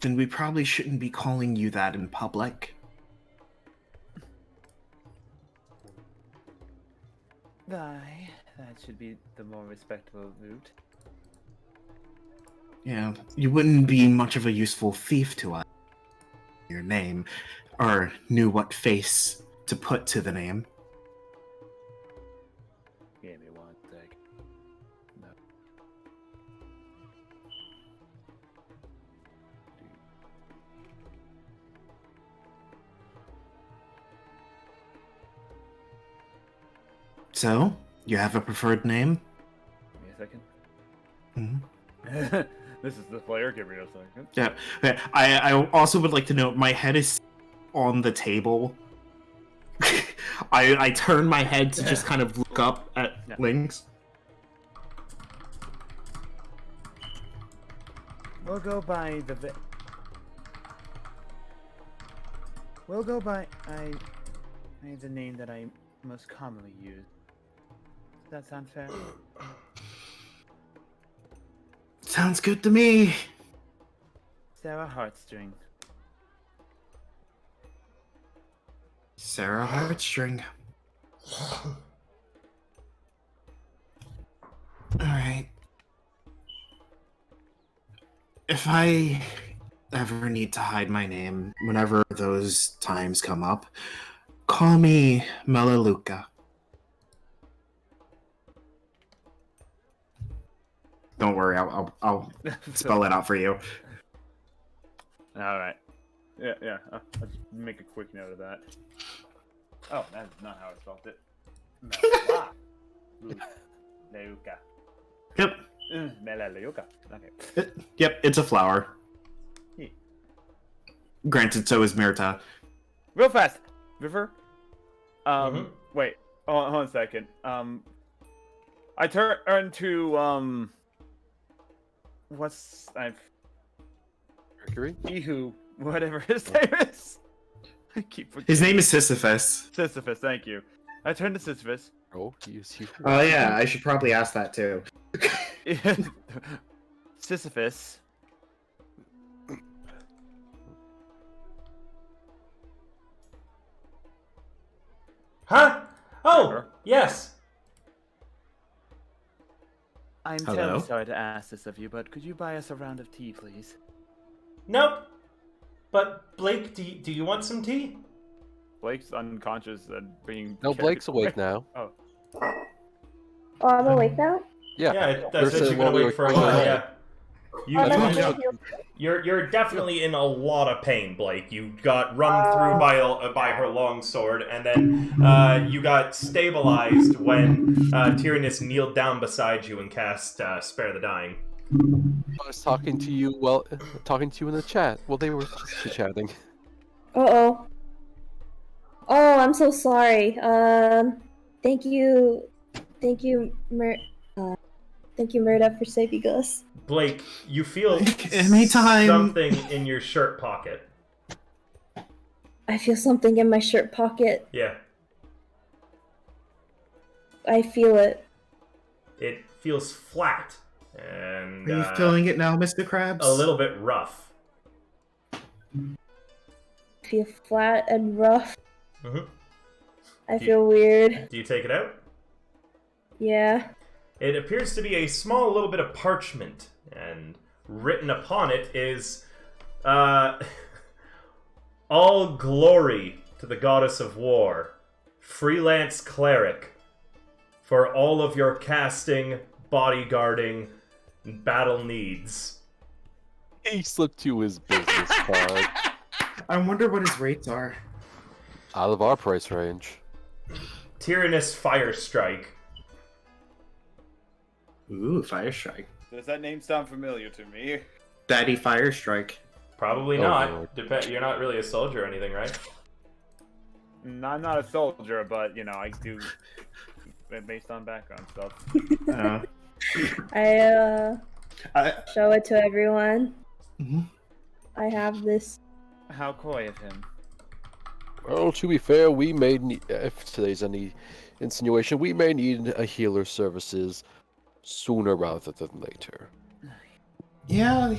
Then we probably shouldn't be calling you that in public. Aye, that should be the more respectable route. Yeah, you wouldn't be much of a useful thief to us. Your name, or knew what face to put to the name. Give me one sec. No. So, you have a preferred name? Give me a second. Mhm. This is the player. Give me a second. Yeah. Okay, I also would like to note my head is on the table. I turn my head to just kind of look up at Yeah. Lynx. We'll go by We'll go by the name that I most commonly use. Does that sound fair? Sounds good to me. Sarah Heartstring. Sarah Heartstring. Alright. If I ever need to hide my name, whenever those times come up, call me Melaleuca. Don't worry, I'll spell it out for you. All right. Yeah. I'll just make a quick note of that. Oh, that's not how I spelled it. Melaleuca. Yep. Melaleuca. Okay. Yep, it's a flower. Yeah. Granted, so is Myrta. Real fast, River. Mhm. Wait. hold on a second. I turn to Mercury? Ihu, whatever his name is. I keep forgetting. His name is Sisyphus. Sisyphus. Thank you. I turn to Sisyphus. Oh, he is he. Oh yeah, I should probably ask that too. Sisyphus. Huh? Oh, Sure. yes. I'm Hello? terribly sorry to ask this of you, but could you buy us a round of tea, please? Nope. But Blake, do you want some tea? Blake's unconscious and being. No, carried Blake's away. awake now. Oh. Oh, I'm awake now? Yeah. Yeah, that's Versus what you've been what we awake for a were while. doing. Yeah. You, Oh, no, told I'm you. healed. you're definitely in a lot of pain, Blake. You got run through by her long sword, and then you got stabilized when Tyrannus kneeled down beside you and cast Spare the Dying. I was talking to you in the chat. Well, they were just chatting. Uh-oh. Oh, I'm so sorry. Thank you, Murda, for saving us. Blake, you feel Anytime. something in your shirt pocket. I feel something in my shirt pocket. Yeah, I feel it. it feels flat and Are you feeling it now, Mr. Krabs? a little bit rough. I feel flat and rough. Mhm. I feel weird. Do you take it out? Yeah. It appears to be a small little bit of parchment, and written upon it is, all glory to the goddess of war, freelance cleric, for all of your casting, bodyguarding, and battle needs. He slipped you his business card. I wonder what his rates are. Out of our price range. Tyrannus Fire Strike. Ooh, Fire Strike. Does that name sound familiar to me? Daddy Fire Strike. Probably Oh, not. Lord. You're not really a soldier or anything, right? I'm not a soldier, but I do based on background stuff. I Show it to everyone. Mhm. I have this. How coy of him. Well, to be fair, we may need, if today's any insinuation, we may need a healer services sooner rather than later. Yeah,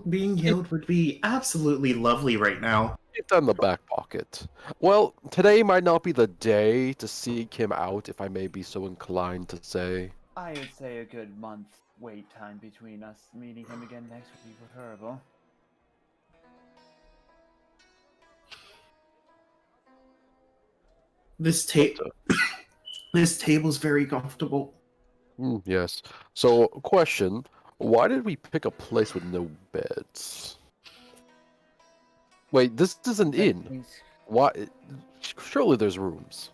being healed would be absolutely lovely right now. It's in the back pocket. Well, today might not be the day to seek him out, if I may be so inclined to say. I would say a good month wait time between us meeting him again next would be preferable. This table's very comfortable. Yes. So, question: why did we pick a place with no beds? Wait, this is an inn. Why? Surely there's rooms.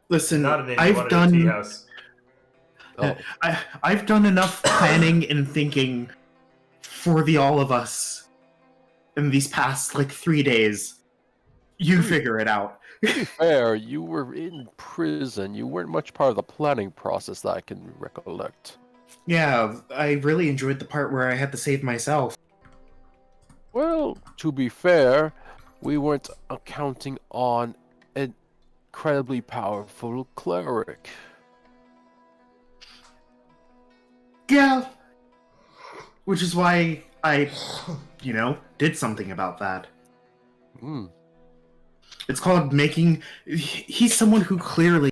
Listen, Not an inn, I've you wanted a tea done house. Oh, I've done enough planning and thinking for the all of us in these past 3 days. You figure it out. to be fair, you were in prison. You weren't much part of the planning process that I can recollect. Yeah, I really enjoyed the part where I had to save myself. Well, to be fair, we weren't counting on an incredibly powerful cleric. Yeah. Which is why I, did something about that. Hmm. It's called making... He's someone who clearly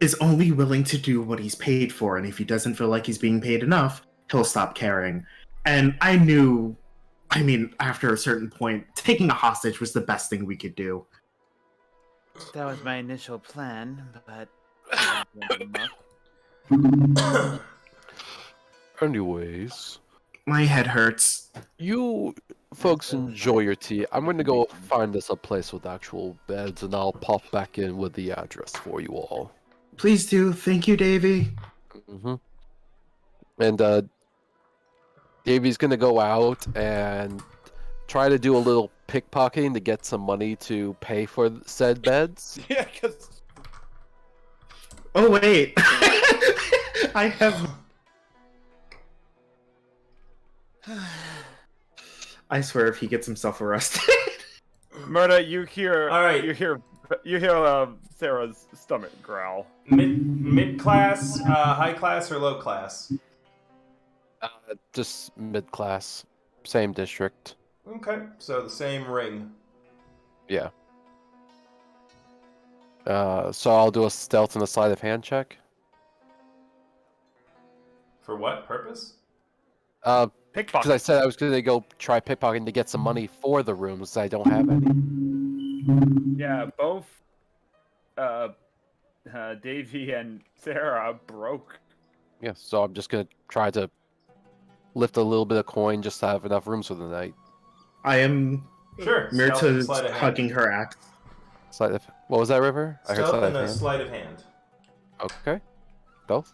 is only willing to do what he's paid for, and if he doesn't feel like he's being paid enough, he'll stop caring. And I knew... after a certain point, taking a hostage was the best thing we could do. That was my initial plan, but Anyways, My head hurts. you folks enjoy your tea. I'm gonna go find us a place with actual beds, and I'll pop back in with the address for you all. Please do. Thank you, Davy. Mm-hmm. And Davy's gonna go out and try to do a little pickpocketing to get some money to pay for said beds. Yeah, because Oh wait, I have. I swear, if he gets himself arrested. Murda, you hear. All right. You hear Sarah's stomach growl. Mid class, high class, or low class? Just mid-class, same district. Okay, so the same ring. Yeah. So I'll do a stealth and a sleight of hand check. For what purpose? Because I Pickpocket. said I was going to go try pickpocketing to get some money for the rooms. I don't have any. Yeah, both Davey and Sarah broke. Yeah, so I'm just going to try to lift a little bit of coin just to have enough rooms for the night. I am. Sure. stealth and Myrta's sleight of hand. hugging her axe. Sleight of... What was that, River? I heard Stealth sleight and of a hand. sleight of hand. Okay. Both.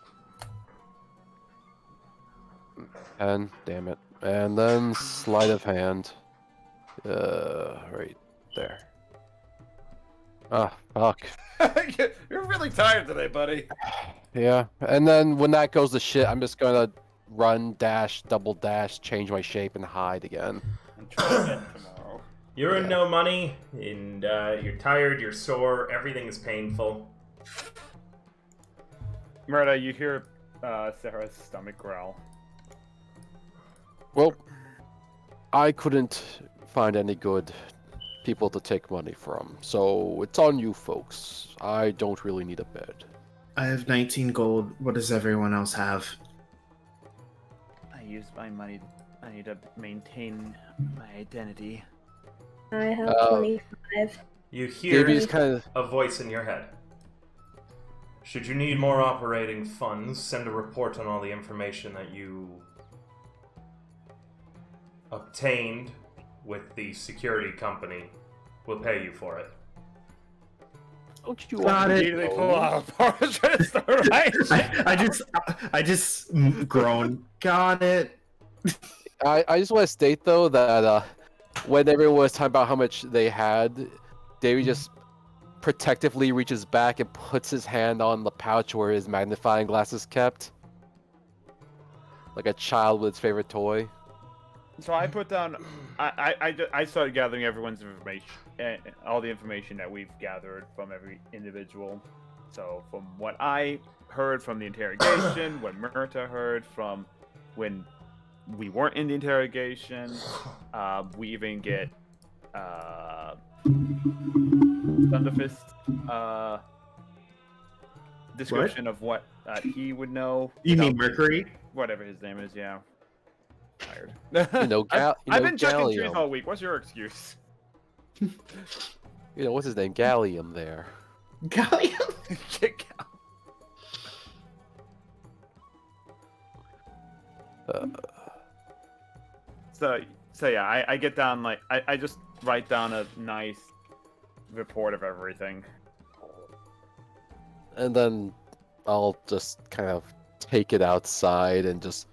And damn it. And then sleight of hand. Right there. Ah, fuck. You're really tired today, buddy. Yeah. And then when that goes to shit, I'm just gonna run, dash, double dash, change my shape, and hide again. And try again tomorrow. You're in Yeah. no money, and you're tired, you're sore, everything is painful. Murda, you hear Sarah's stomach growl. Well, I couldn't find any good people to take money from, so it's on you folks. I don't really need a bed. I have 19 gold. What does everyone else have? I used my money. I need to maintain my identity. I have 25. You hear Davey's kind of... a voice in your head. Should you need more operating funds, send a report on all the information that you obtained with the security company. We'll pay you for it. Don't you Got it. Immediately pull out a portrait and start writing. I just groan. Got it. I just want to state though that when everyone was talking about how much they had, Davey just protectively reaches back and puts his hand on the pouch where his magnifying glass is kept, like a child with its favorite toy. So I put down. I started gathering everyone's information, all the information that we've gathered from every individual. So from what I heard from the interrogation, what Myrta heard from when we weren't in the interrogation, we even get Thunderfist description of what he would know. You mean without- Mercury? Whatever his name is, yeah. Tired. You know, I've been chucking trees Gallium. all week. What's your excuse? You know, what's his name? Gallium there. Gallium? So yeah, I get down like I just write down a nice report of everything. And then I'll just kind of take it outside and just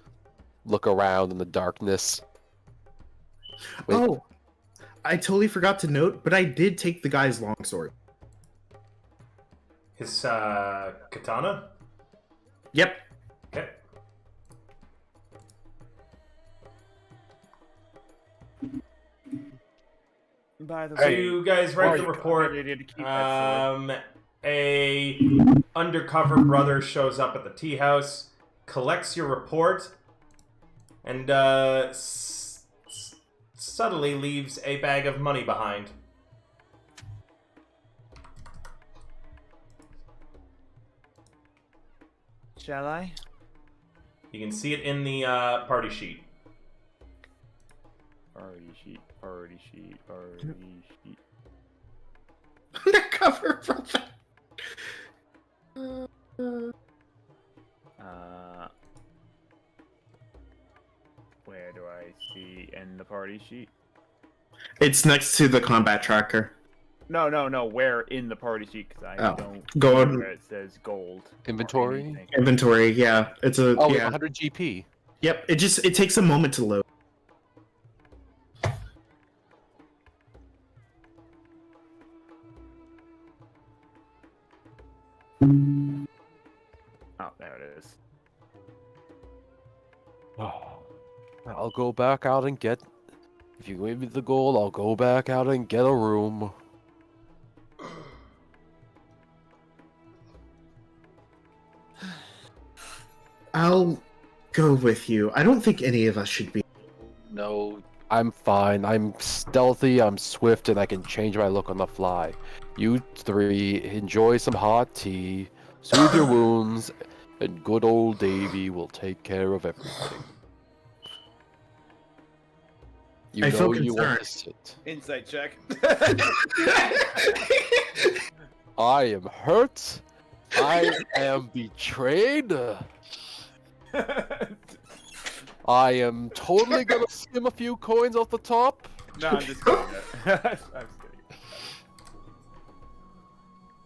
look around in the darkness. Wait. Oh, I totally forgot to note, but I did take the guy's longsword. His katana? Yep. Okay. By the So you guys write the report. report. A undercover brother shows up at the tea house, collects your report, and subtly leaves a bag of money behind. Shall I? You can see it in the party sheet. Party sheet, party sheet, party sheet. Undercover brother. Where do I see in the party sheet? It's next to the combat tracker. No. Where in the party sheet? Because I Oh, don't go see on. where it says gold. or Inventory? anything. Inventory, yeah. It's a Oh, it's yeah. 100 GP. Yep. It takes a moment to load. Oh, there it is. I'll go back out and get. If you give me the gold, I'll go back out and get a room. I'll go with you. I don't think any of us should be. No, I'm fine. I'm stealthy, I'm swift, and I can change my look on the fly. You three enjoy some hot tea, soothe your wounds, and good old Davy will take care of everything. You I know feel you want concerned. to sit. Insight check. I am hurt. I am betrayed. I am totally gonna skim a few coins off the top. No, I'm just kidding. I'm just kidding.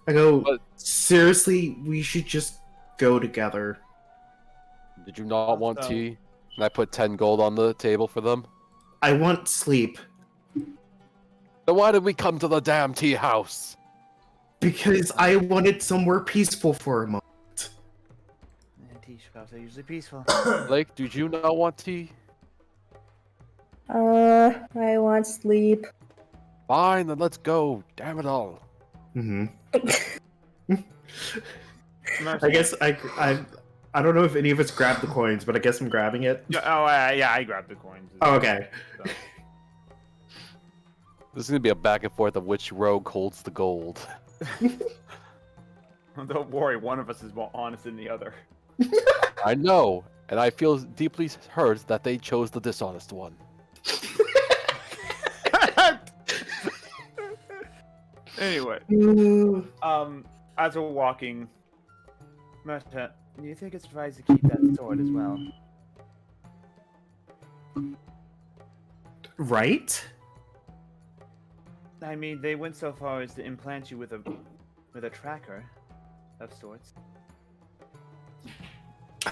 I go, But- seriously, we should just go together. Did you not want So- tea? And I put 10 gold on the table for them. I want sleep. Then why did we come to the damn tea house? Because I wanted somewhere peaceful for a moment. Yeah, tea shops are usually peaceful. Blake, did you not want tea? I want sleep. Fine, then let's go. Damn it all. Mm-hmm. Mercy. I guess I don't know if any of us grabbed the coins, but I guess I'm grabbing it. Yeah, I grabbed the coins. Oh, okay. So. This is gonna be a back and forth of which rogue holds the gold. Don't worry, one of us is more honest than the other. I know, and I feel deeply hurt that they chose the dishonest one. Anyway, as we're walking, Merta, do you think it's wise to keep that sword as well? Right? I mean, they went so far as to implant you with a tracker of sorts.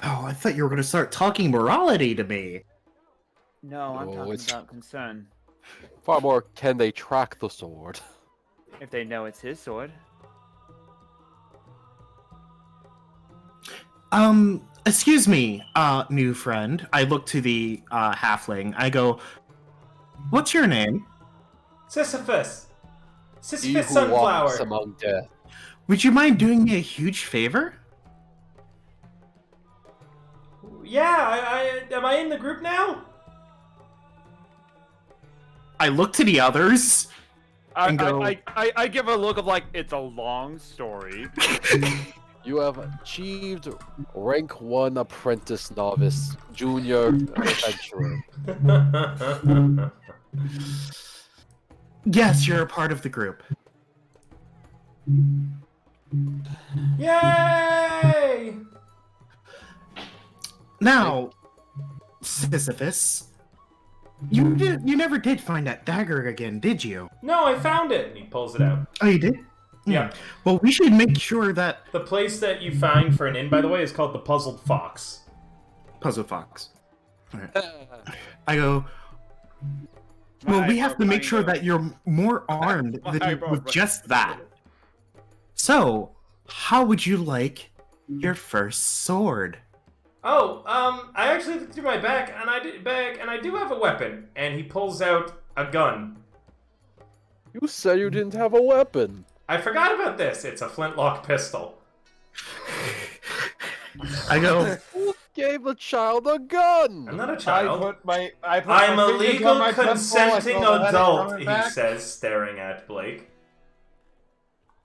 Oh, I thought you were going to start talking morality to me. No, I'm Oh, talking it's- about concern. Far more, can they track the sword? If they know it's his sword. Excuse me, new friend. I look to the halfling. I go, what's your name? Sisyphus. He Sisyphus who walks Sunflower. among death. Would you mind doing me a huge favor? Yeah, am I in the group now? I look to the others. And go- I give a look of like, it's a long story. You have achieved rank 1 apprentice novice, junior adventurer. Yes, you're a part of the group. Yay! Now, Sisyphus, you never did find that dagger again, did you? No, I found it. And he pulls it out. Oh, you did? Yeah. Well, we should make sure that The place that you find for an inn, by the way, is called the Puzzled Fox. Puzzle Fox. I go. Well, we have to make sure that you're more armed with just that. So, how would you like your first sword? Oh, I actually looked through my bag, and I do have a weapon. And he pulls out a gun. You said you didn't have a weapon. I forgot about this. It's a flintlock pistol. I go. Who gave the child a gun? I'm not a I child. put my I'm a fingers on legal my temple, I consenting throw the head adult, on he my back. says, staring at Blake.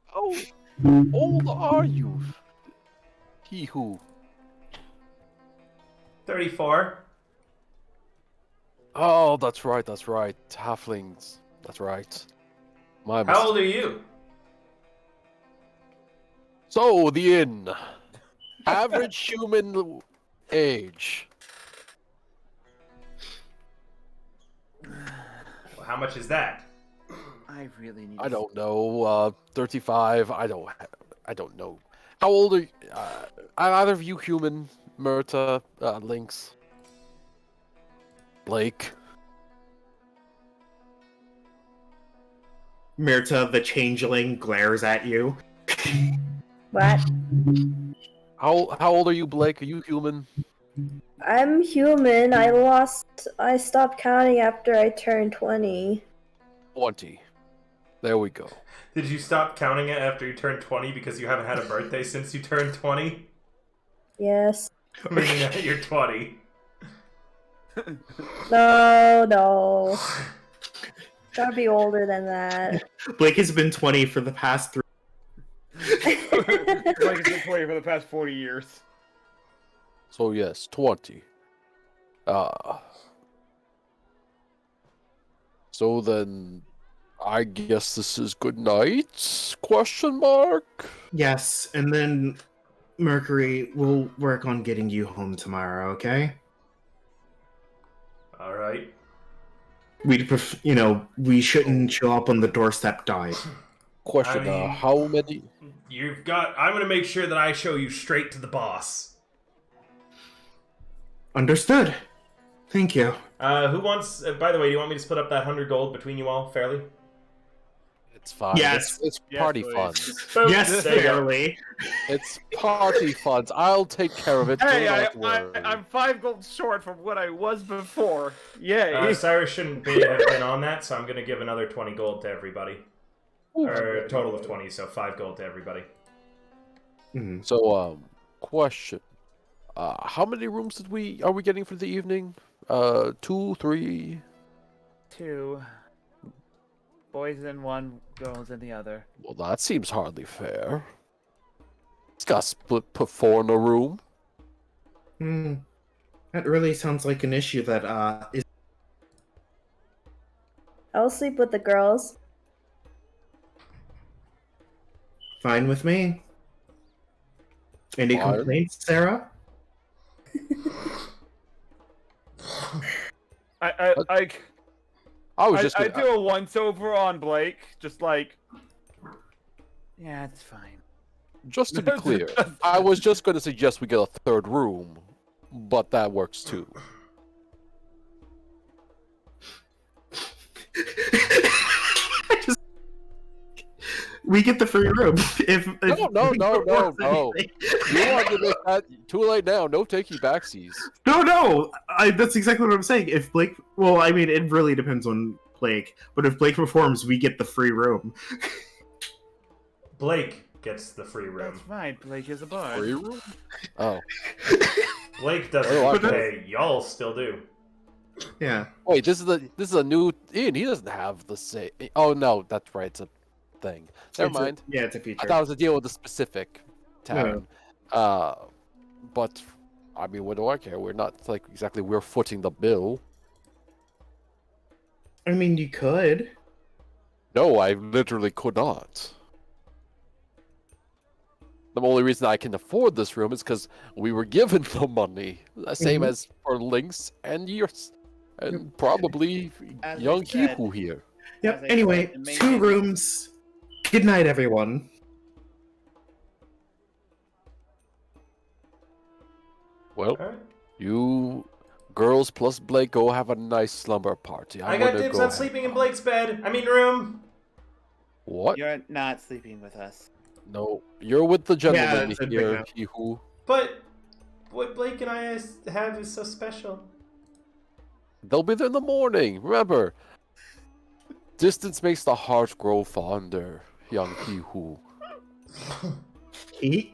How old are you? He who? 34. Oh, that's right, that's right. Halflings. That's right. My How mistake. old are you? So, the inn. Average human age. Well, how much is that? I really need. I don't know. 35. I don't know. How old are you? Are either of you human? Murta, Lynx, Blake. Myrta, the changeling, glares at you. What? How old are you, Blake? Are you human? I'm human. I stopped counting after I turned 20. 20. There we go. Did you stop counting it after you turned 20 because you haven't had a birthday since you turned 20? Yes. Meaning that you're 20. No. Gotta be older than that. Blake has been 20 for the past 3. Like it's been 20 for the past 40 years. So yes, 20. So then, I guess this is good night? Question mark. Yes, and then Mercury will work on getting you home tomorrow. Okay? All right. We shouldn't show up on the doorstep dying. Question. I mean- How many? I'm gonna make sure that I show you straight to the boss. Understood. Thank you. Who wants? By the way, do you want me to split up that 100 gold between you all fairly? It's fine. Yes. It's Yes, party please. funds. Boom. Yes, There you go. fairly. It's party funds. I'll take care of it. Hey, don't have to worry. I'm 5 gold short from what I was before. Yay. Cyrus shouldn't have been on that, so I'm gonna give another 20 gold to everybody. Or a total of 20, so 5 gold to everybody. Mhm. So, question. How many rooms are we getting for the evening? 2, 3? 2 boys in one, girls in the other. Well, that seems hardly fair. It's got put 4 in a room. That really sounds like an issue that is. I'll sleep with the girls. Fine with me. Any Fine. complaints, Sarah? I was just I gonna, do a once over on Blake, just like Yeah, it's fine. just to be clear. I was just going to suggest we get a 3rd room, but that works too. We get the free room. If No. we You want to make that too late now? No takey backsies. No. That's exactly what I'm saying. If Blake, well, I mean, it really depends on Blake. But if Blake performs, we get the free room. Blake gets the free room. That's right. Blake is a bard. Free room? Oh. Blake Oh, doesn't I- pay. Y'all still do. Yeah. Wait, this is a new Ian. He doesn't have the same. Oh no, that's right. It's a thing. Never mind. It's a feature. I thought it was a deal with the specific town. But I mean, what do I care? We're not like exactly we're footing the bill. I mean, you could. No, I literally could not. The only reason I can afford this room is because we were given the money. The same as for Lynx and yours, and probably As I young said- Hiku here. Yep. As I Anyway, said, the 2 main- rooms. Good night, everyone. Well, Alright. you girls plus Blake go have a nice slumber party. I I'm got gonna dibs go on have sleeping in fun. Blake's bed. I mean room. What? You're not sleeping with us. No, you're with the gentleman it's a big here, house. Hiku. But what Blake and I have is so special. They'll be there in the morning. Remember, distance makes the heart grow fonder, young Hiku. He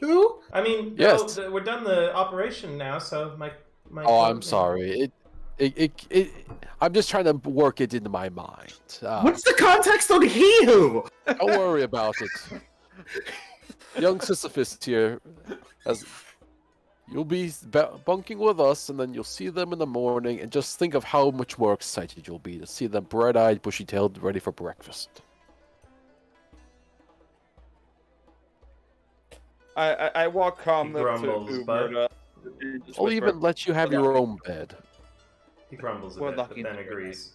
who? I mean, Yes. we're done the operation now, so my. Oh, I'm sorry. I'm just trying to work it into my mind. What's the context on he who? Don't worry about it. Young Sisyphus here, as you'll be bunking with us, and then you'll see them in the morning, and just think of how much more excited you'll be to see them bright-eyed, bushy-tailed, ready for breakfast. I walk calmly grumbles, to but- Uberta. and just I'll whisper, even let you have your own bed. He grumbles a We're bit, but lucky then to hear agrees.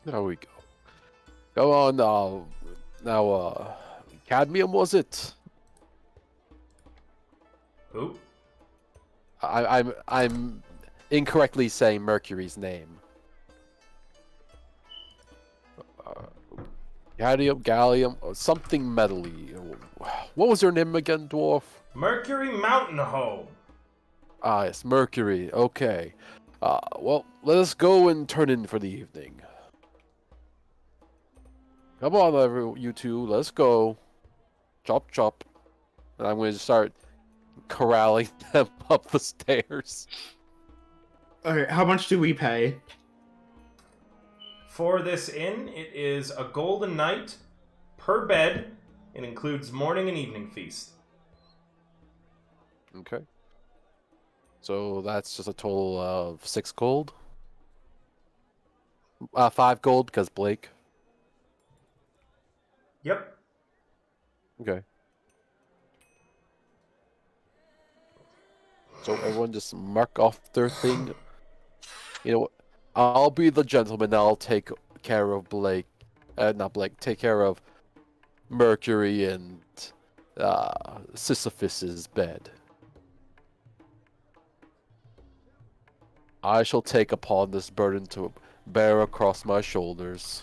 There we go. Go on, now, Cadmium, was it? Who? I'm incorrectly saying Mercury's name. Gallium, or something metally. what was your name again, dwarf? Mercury Mountain Home. Ah, yes, Mercury. Okay. Well, let us go and turn in for the evening. Come on, you two, let's go. Chop, chop. And I'm going to start corralling them up the stairs. Alright, how much do we pay? For this inn, it is a golden night per bed. It includes morning and evening feast. Okay. So that's just a total of 6 gold. 5 gold because Blake. Yep. Okay. So everyone just mark off their thing. You know what? I'll be the gentleman. I'll take care of Blake. Not Blake. Take care of Mercury and Sisyphus's bed. I shall take upon this burden to bear across my shoulders.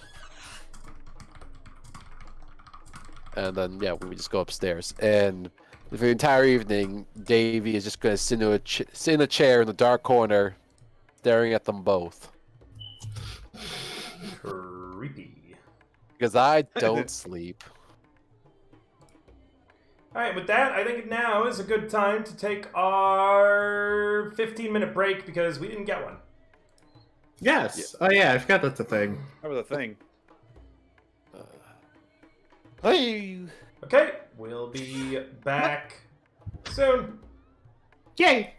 And then, yeah, we just go upstairs. And for the entire evening, Davey is just going to sit in a chair in the dark corner, staring at them both. Creepy. Because I don't sleep. Alright, with that, I think now is a good time to take our 15-minute break because we didn't get one. Yes. Oh yeah, I forgot that's a thing. That was a thing. Hey. Okay, we'll be back soon. Yay!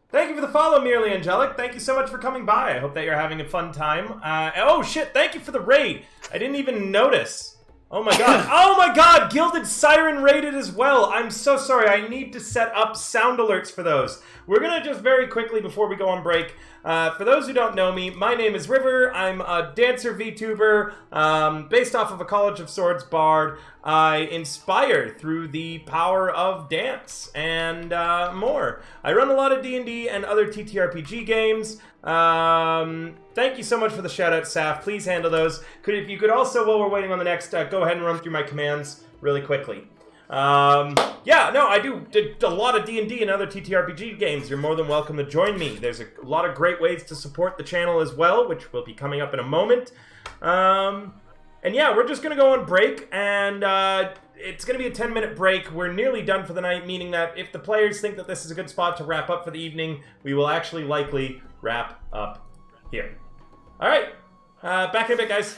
Thank you for the follow, Merely Angelic. Thank you so much for coming by. I hope that you're having a fun time. Oh shit, thank you for the raid. I didn't even notice. Oh my god. Oh my god, Gilded Siren raided as well. I'm so sorry. I need to set up sound alerts for those. We're gonna just very quickly, before we go on break, for those who don't know me, my name is River. I'm a dancer VTuber, based off of a College of Swords bard. I inspire through the power of dance and more. I run a lot of D&D and other TTRPG games. Thank you so much for the shout out, Saf. Please handle those. If you could also, while we're waiting on the next, go ahead and run through my commands really quickly. Yeah, no, I do a lot of D&D and other TTRPG games. You're more than welcome to join me. There's a lot of great ways to support the channel as well, which will be coming up in a moment. And yeah, we're just going to go on break, and it's going to be a 10-minute break. We're nearly done for the night, meaning that if the players think that this is a good spot to wrap up for the evening, we will actually likely wrap up here. All right, back in a bit, guys.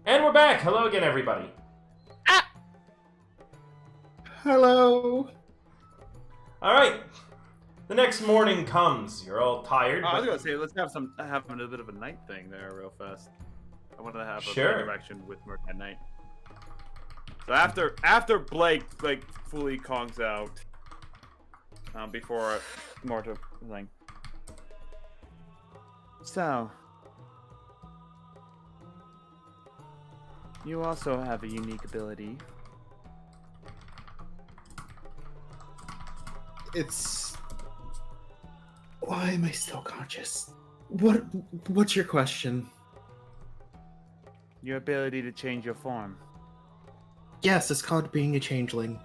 And we're back! Hello again, everybody. Hello. Alright. The next morning comes. You're all tired. I was but- gonna say, let's have a bit of a night thing there real fast. I want to have Sure. a interaction with Merc at night. So after Blake like fully conks out, before more to thing. So you also have a unique ability. It's... Why am I still conscious? What's your question? Your ability to change your form. Yes, it's called being a changeling.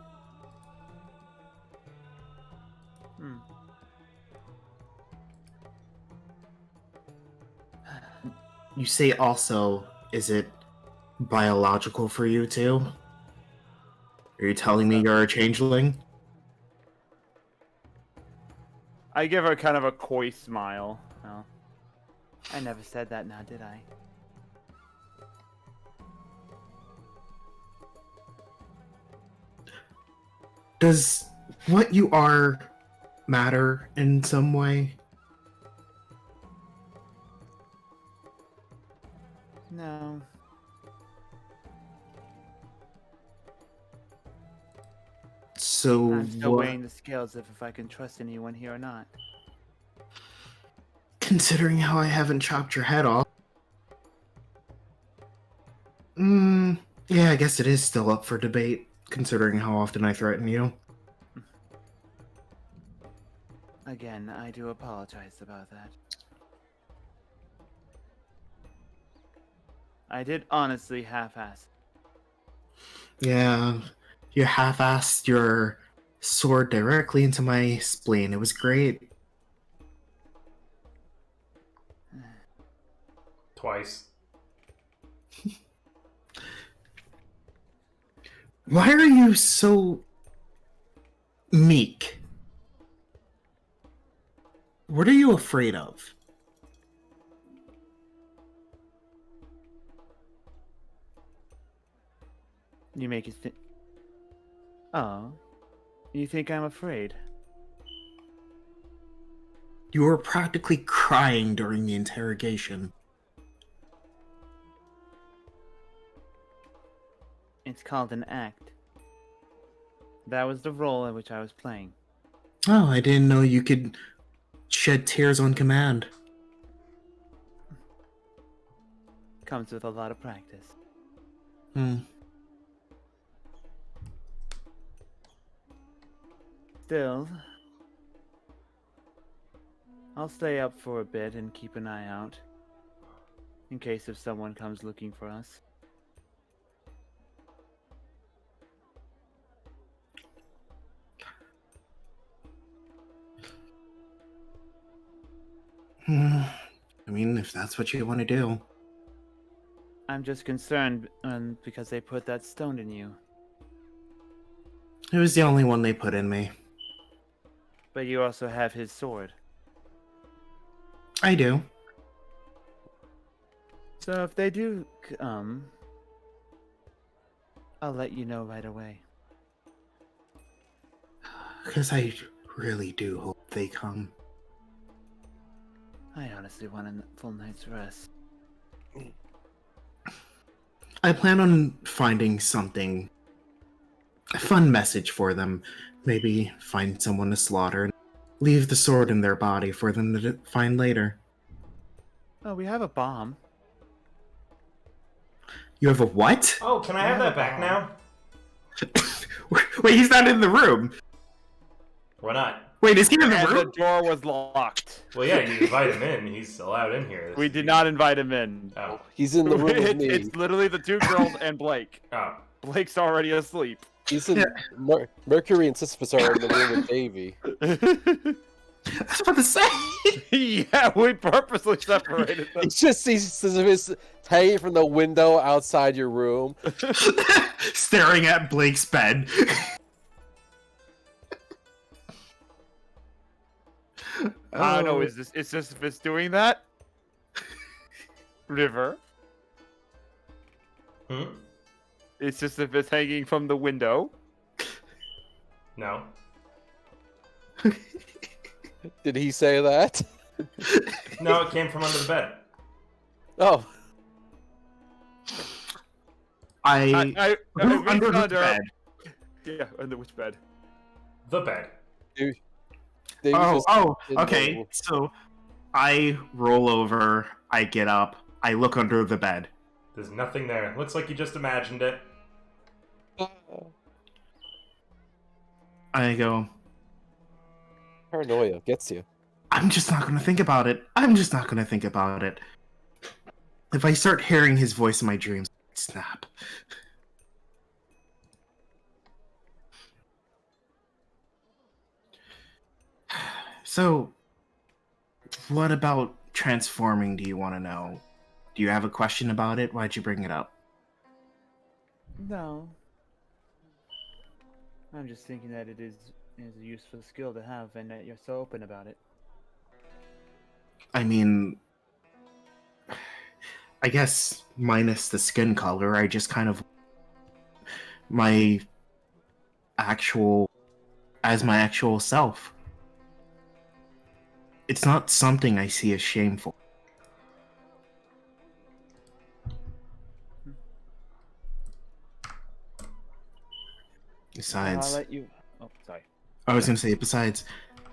Hmm. You say also, is it biological for you too? Are you telling me you're a changeling? I give her kind of a coy smile. Oh. I never said that now, did I? Does what you are matter in some way? No. So I'm still what- weighing the scales of if I can trust anyone here or not. Considering how I haven't chopped your head off. Yeah, I guess it is still up for debate, considering how often I threaten you. Again, I do apologize about that. I did honestly half-ass. Yeah, you half-assed your sword directly into my spleen. It was great. Twice. Why are you so meek? What are you afraid of? You make it think. Oh, you think I'm afraid? You were practically crying during the interrogation. It's called an act. That was the role in which I was playing. Oh, I didn't know you could shed tears on command. Comes with a lot of practice. Still, I'll stay up for a bit and keep an eye out. In case if someone comes looking for us. I mean, if that's what you want to do. I'm just concerned because they put that stone in you. It was the only one they put in me. But you also have his sword. I do. So if they do come, I'll let you know right away. Because I really do hope they come. I honestly want a full night's rest. I plan on finding something a fun message for them. Maybe find someone to slaughter and leave the sword in their body for them to find later. Oh, we have a bomb. You have a what? Oh, can I have that back now? Wait, he's not in the room. Why not? Wait, is he in the And the room? door was locked. Well, yeah, you invite him in. He's allowed in here. We did not invite him in. Oh. He's in the room with me. It's literally the two girls and Blake. Oh. Blake's already asleep. He's in Mercury and Sisyphus are in the room with Davey. I was about to say. Yeah, we purposely separated them. He just sees Sisyphus hanging from the window outside your room. Staring at Blake's bed. I don't know, is Sisyphus doing that? River? Hmm? Is Sisyphus hanging from the window? No. Did he say that? No, it came from under the bed. Oh. I reached under the under- bed. Yeah, under which bed? The bed. Davey Oh, just in the okay. room. So I roll over, I get up, I look under the bed. There's nothing there. Looks like you just imagined it. I go, Paranoia gets you. I'm just not gonna think about it. I'm just not gonna think about it. If I start hearing his voice in my dreams, snap. So, what about transforming do you want to know? Do you have a question about it? Why'd you bring it up? No. I'm just thinking that it is a useful skill to have, and that you're so open about it. I mean, I guess minus the skin color, I just kind of my actual self. It's not something I see as shameful. Besides, I'll let you. Oh, sorry. I was gonna say, besides,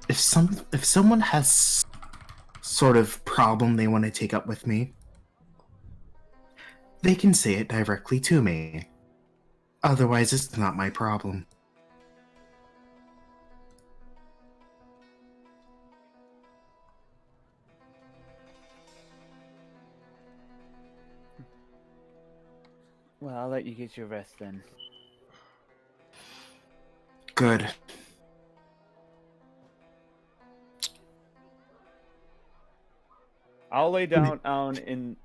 if someone has sort of problem they want to take up with me, they can say it directly to me. Otherwise, it's not my problem. Well, I'll let you get your rest then. Good. I'll lay down in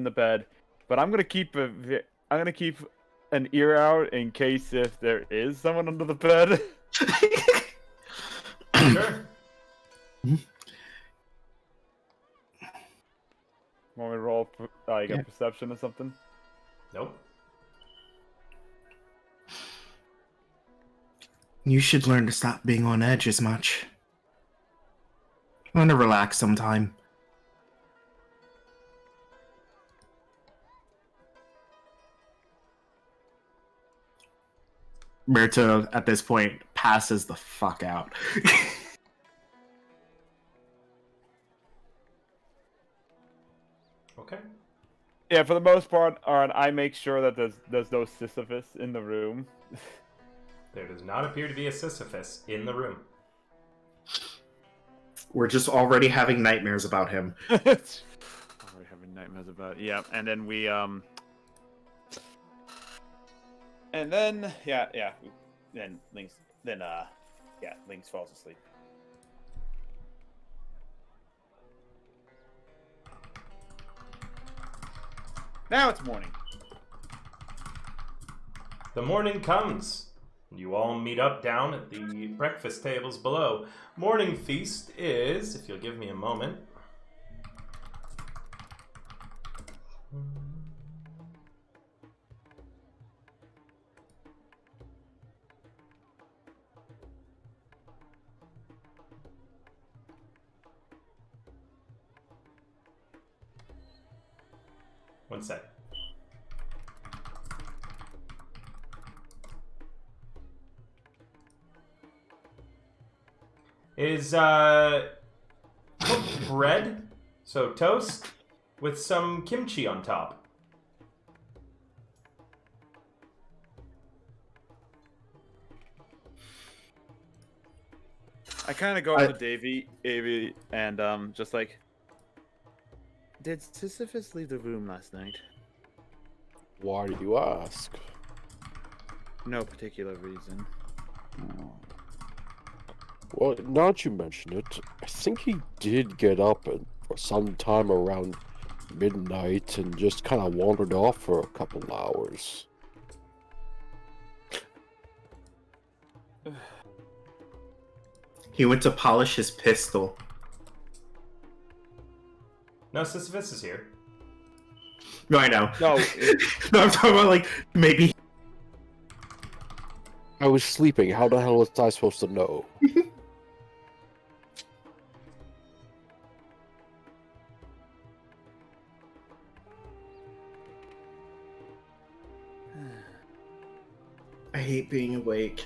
the bed, but I'm gonna keep an ear out in case if there is someone under the bed. Sure. Want me to roll like a perception or something? Nope. You should learn to stop being on edge as much. Learn to relax sometime. Berto, at this point, passes the fuck out. Okay. Yeah, for the most part, I make sure that there's no Sisyphus in the room. There does not appear to be a Sisyphus in the room. We're just already having nightmares about him. Already having nightmares about it. Yeah, and then we and then then Lynx falls asleep. Now it's morning. The morning comes. You all meet up down at the breakfast tables below. Morning feast is, if you'll give me a moment. One sec. is cooked bread, so toast, with some kimchi on top. I kind of go up to Davy, and just like, did Sisyphus leave the room last night? Why do you ask? No particular reason. Well, now that you mention it, I think he did get up for some time around midnight and just kind of wandered off for a couple hours. He went to polish his pistol. No, Sisyphus is here. No, I know. No, No, I'm talking about like maybe. I was sleeping. How the hell was I supposed to know? I hate being awake.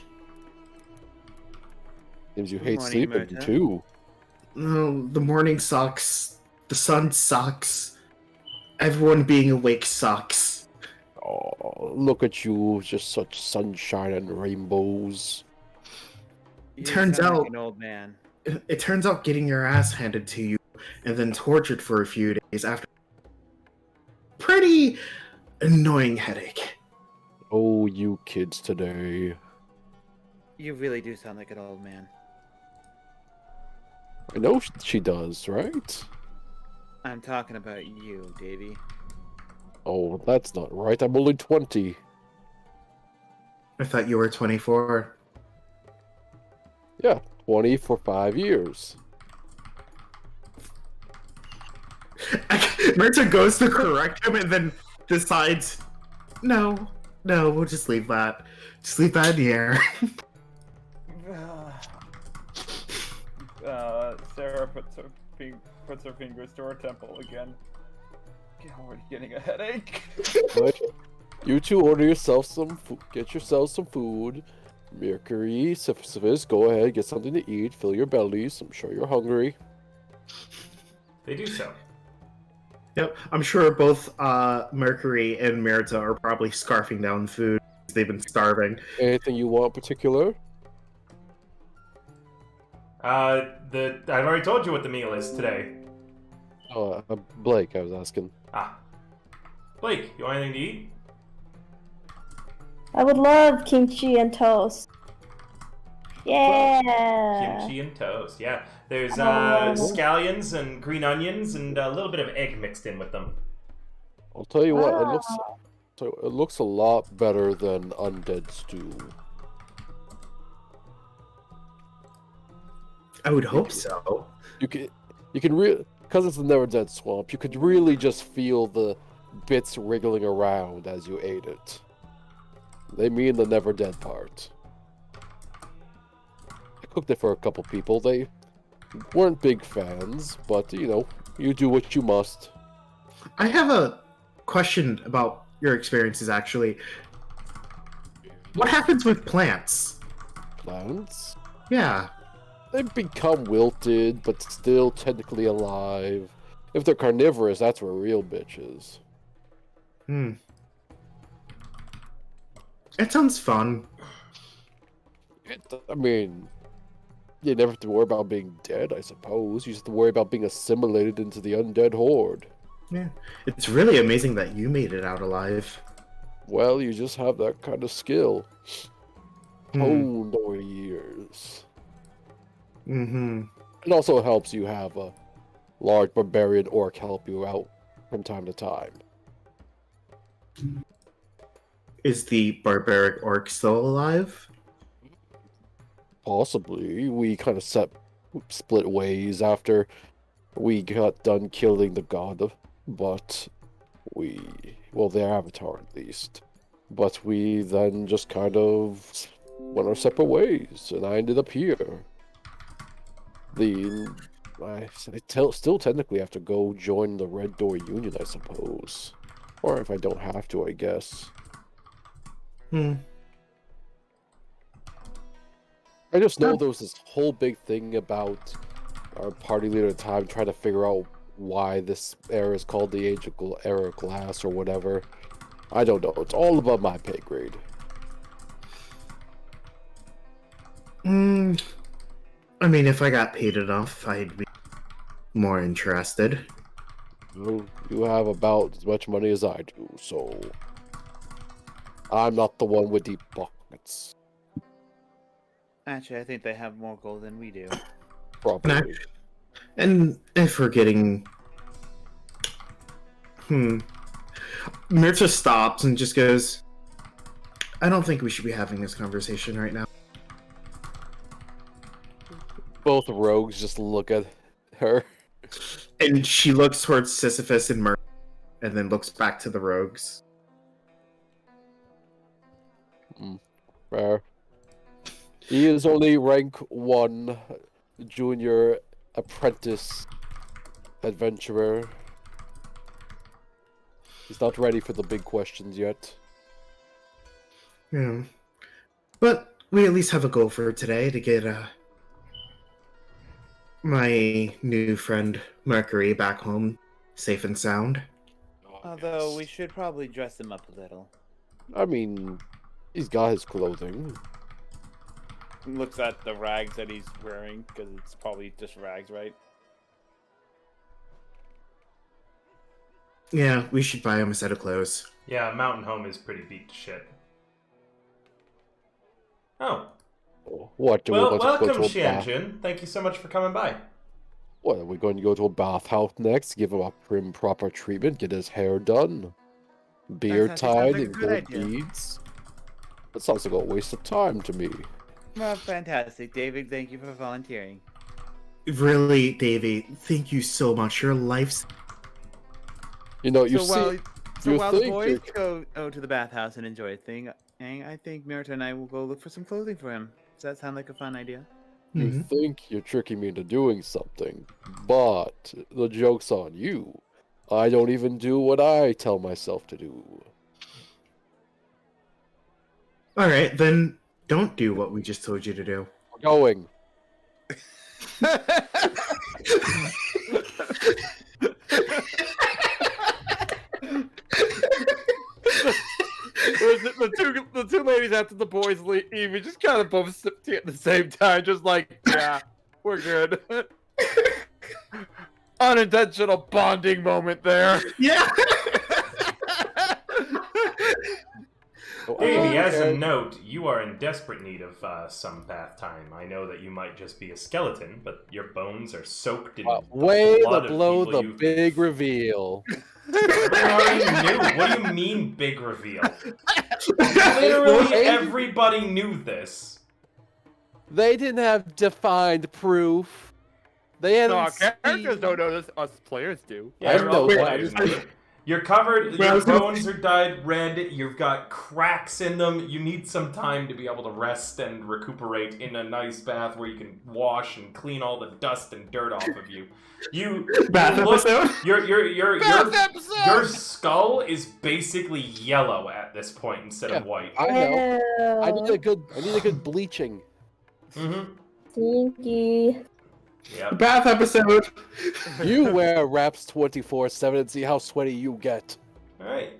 Seems you Good hate morning, sleeping Murta. too. No, the morning sucks. The sun sucks. Everyone being awake sucks. Oh, look at you, just such sunshine and rainbows. You Turns sound like out- an old man. It turns out getting your ass handed to you and then tortured for a few days after. Pretty annoying headache. Oh, you kids today. You really do sound like an old man. I know she does, right? I'm talking about you, Davy. Oh, that's not right. I'm only 20. I thought you were 24. Yeah, 20 for 5 years. Merton goes to correct him and then decides, no, we'll just leave that. Just leave that in the air. Sarah puts her fingers to her temple again. Already getting a headache. But you two order yourself some food. Get yourselves some food. Mercury, Sisyphus, go ahead, get something to eat. Fill your bellies. I'm sure you're hungry. They do so. Yep, I'm sure both Mercury and Merita are probably scarfing down food. They've been starving. Anything you want in particular? I've already told you what the meal is today. Oh, Blake, I was asking. Ah. Blake, you want anything to eat? I would love kimchi and toast. Yeah. Kimchi and toast, yeah. There's Oh. scallions and green onions and a little bit of egg mixed in with them. I'll tell you what, Wow. it looks a lot better than undead stew. I would hope so. You can really, because it's a never dead swamp, you could really just feel the bits wriggling around as you ate it. They mean the never dead part. I cooked it for a couple people. They weren't big fans, but you know, you do what you must. I have a question about your experiences, actually. What happens with plants? Plants? Yeah. They become wilted, but still technically alive. If they're carnivorous, that's where real bitches. It sounds fun. I mean, you never have to worry about being dead, I suppose. You just have to worry about being assimilated into the undead horde. Yeah. It's really amazing that you made it out alive. Well, you just have that kind of skill. Honed over years. Mm-hmm. It also helps you have a large barbarian orc help you out from time to time. Is the barbaric orc still alive? Possibly. We kind of split ways after we got done killing the god, but well, their avatar at least. But we then just kind of went our separate ways, and I ended up here. I still technically have to go join the Red Door Union, I suppose. Or if I don't have to, I guess. I just know there was this whole big thing about our party leader at the time trying to figure out why this era is called the Era of Glass or whatever. I don't know. It's all above my pay grade. I mean, if I got paid enough, I'd be more interested. Well, you have about as much money as I do, so I'm not the one with deep pockets. Actually, I think they have more gold than we do. Probably. And if we're getting... Mirta stops and just goes, I don't think we should be having this conversation right now. Both rogues just look at her. And she looks towards Sisyphus and Mirta, and then looks back to the rogues. Fair. He is only rank 1 junior apprentice adventurer. He's not ready for the big questions yet. Yeah. But we at least have a goal for today to get my new friend Mercury back home safe and sound. Although we should probably dress him up a little. I mean, he's got his clothing. Looks at the rags that he's wearing, because it's probably just rags, right? Yeah, we should buy him a set of clothes. Yeah, Mountain Home is pretty beat to shit. Oh. What, do Well, we want to go welcome, to a bath? Xianjun. Thank you so much for coming by. What, are we going to go to a bathhouse next, give him a prim proper treatment, get his hair done? Beard That sounds tied like a and good gold idea. beads? That sounds like a waste of time to me. Well, fantastic, David. Thank you for volunteering. Really, Davey, thank you so much. Your life's... You know, you So see... while, you while the think boys you're- go to the bathhouse and enjoy a thing, I think Mirta and I will go look for some clothing for him. Does that sound like a fun idea? You think you're tricking me into doing something, but the joke's on you. I don't even do what I tell myself to do. Alright, then don't do what we just told you to do. We're going. The two ladies after the boys leave, we just kind of both sip tea at the same time, just like, yeah, we're good. Unintentional bonding moment there. Yeah! Davey, as a note, you are in desperate need of some bath time. I know that you might just be a skeleton, but your bones are soaked in Way to blood of blow people the you've- big reveal. Everyone already knew. What do you mean, big reveal? Literally everybody knew this. They didn't have defined proof. They hadn't No, our characters seen- don't know this. Us players do. Yeah, I you're all know, players. I- You're covered. Well, I Your was gonna- bones are dyed red. You've got cracks in them. You need some time to be able to rest and recuperate in a nice bath where you can wash and clean all the dust and dirt off of you. Bath episode? Your skull is basically yellow at this point instead of white. I know. I Ew. need a good bleaching. Mm-hmm. Stinky. Yep. Bath episode! You wear wraps 24/7 and see how sweaty you get. Alright.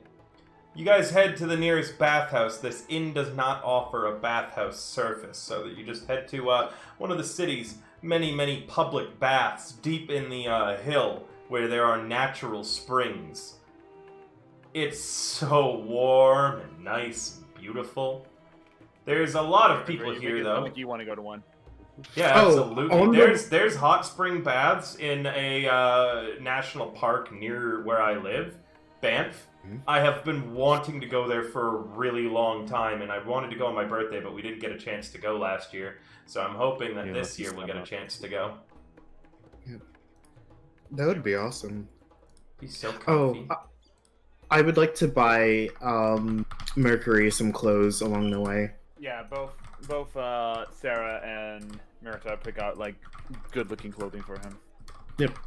You guys head to the nearest bathhouse. This inn does not offer a bathhouse service, so that you just head to one of the city's many public baths deep in the hill where there are natural springs. It's so warm and nice and beautiful. There's a lot of people here, though. You want to go to one? Yeah, Oh, absolutely. on the- There's hot spring baths in a national park near where I live, Banff. I have been wanting to go there for a really long time, and I wanted to go on my birthday, but we didn't get a chance to go last year. So I'm hoping that Yeah, this let's year just we'll have get a a- chance to go. That would be awesome. Be so Oh, comfy. I would like to buy Mercury some clothes along the way. Yeah, both Sarah and Mirta pick out like good-looking clothing for him. Yep.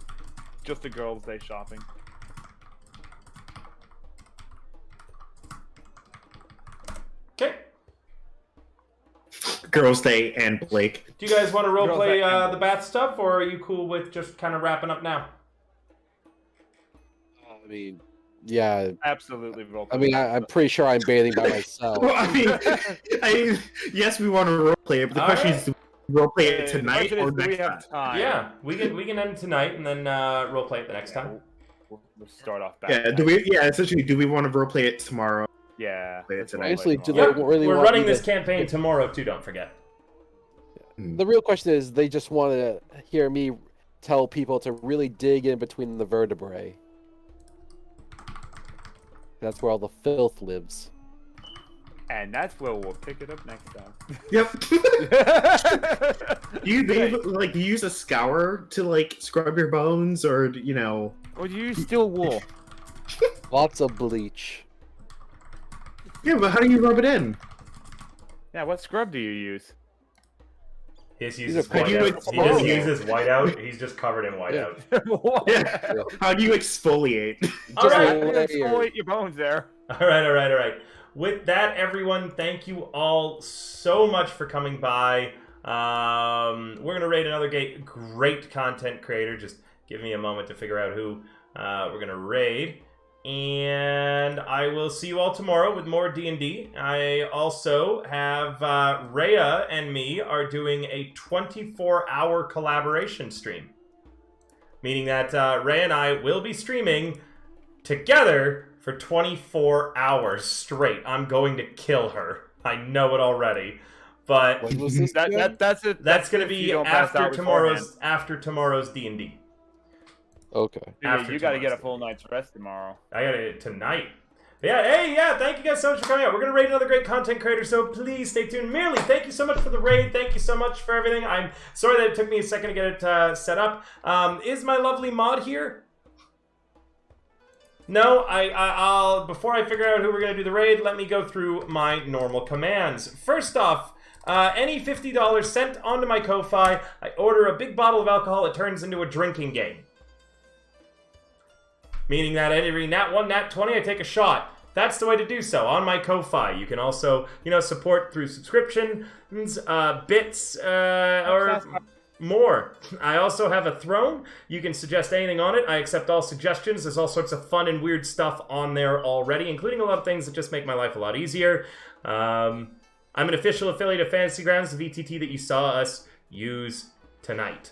Just a girls' day shopping. Okay. Girls Day and Blake. Do you guys want to roleplay Girls, the bath stuff, or are you cool with just kind of wrapping up now? I mean, yeah. Absolutely. I mean, I'm pretty sure I'm bathing by myself. Well, I mean, yes, we want to roleplay it, but the All question right. is, do we roleplay it The tonight question or is, do we next time? have time? Yeah, we can end tonight and then roleplay it the next time. We'll start off back. Yeah, essentially, do we want to roleplay it tomorrow? Yeah. Play it let's tonight. roleplay Basically, do tomorrow. they really We're want running me this to- campaign tomorrow too. Don't forget. The real question is, they just want to hear me tell people to really dig in between the vertebrae. That's where all the filth lives. And that's where we'll pick it up next time. Yep. Do you use a scour to like scrub your bones, or Or do you use steel wool? Lots of bleach. Yeah, but how do you rub it in? Yeah, what scrub do you use? He just These uses are pretty whiteout. He good. just uses whiteout. He's just covered in whiteout. Yeah. How do you exfoliate? All right. You exfoliate your bones there. All right. With that, everyone, thank you all so much for coming by. We're going to raid another great content creator. Just give me a moment to figure out who we're going to raid. And I will see you all tomorrow with more D&D. I also have Rhea and me are doing a 24-hour collaboration stream. Meaning that Rhea and I will be streaming together for 24 hours straight. I'm going to kill her. I know it already. But When was this again? That's it. that's going to if be you don't pass out after tomorrow's D&D. Okay. beforehand. Dude, you got to get a tomorrow's full night's rest tomorrow. I got it tonight. But yeah, thank you guys so much for coming out. We're going to raid another great content creator, so please stay tuned. Merely, thank you so much for the raid. Thank you so much for everything. I'm sorry that it took me a second to get it set up. Is my lovely mod here? No, I'll before I figure out who we're going to do the raid, let me go through my normal commands. First off, any $50 sent onto my Ko-Fi, I order a big bottle of alcohol, it turns into a drinking game. Meaning that every nat 1, nat 20, I take a shot. That's the way to do so on my Ko-Fi. You can also, support through subscriptions, bits, or more. I also have a throne. You can suggest anything on it. I accept all suggestions. There's all sorts of fun and weird stuff on there already, including a lot of things that just make my life a lot easier. I'm an official affiliate of Fantasy Grounds, the VTT that you saw us use tonight.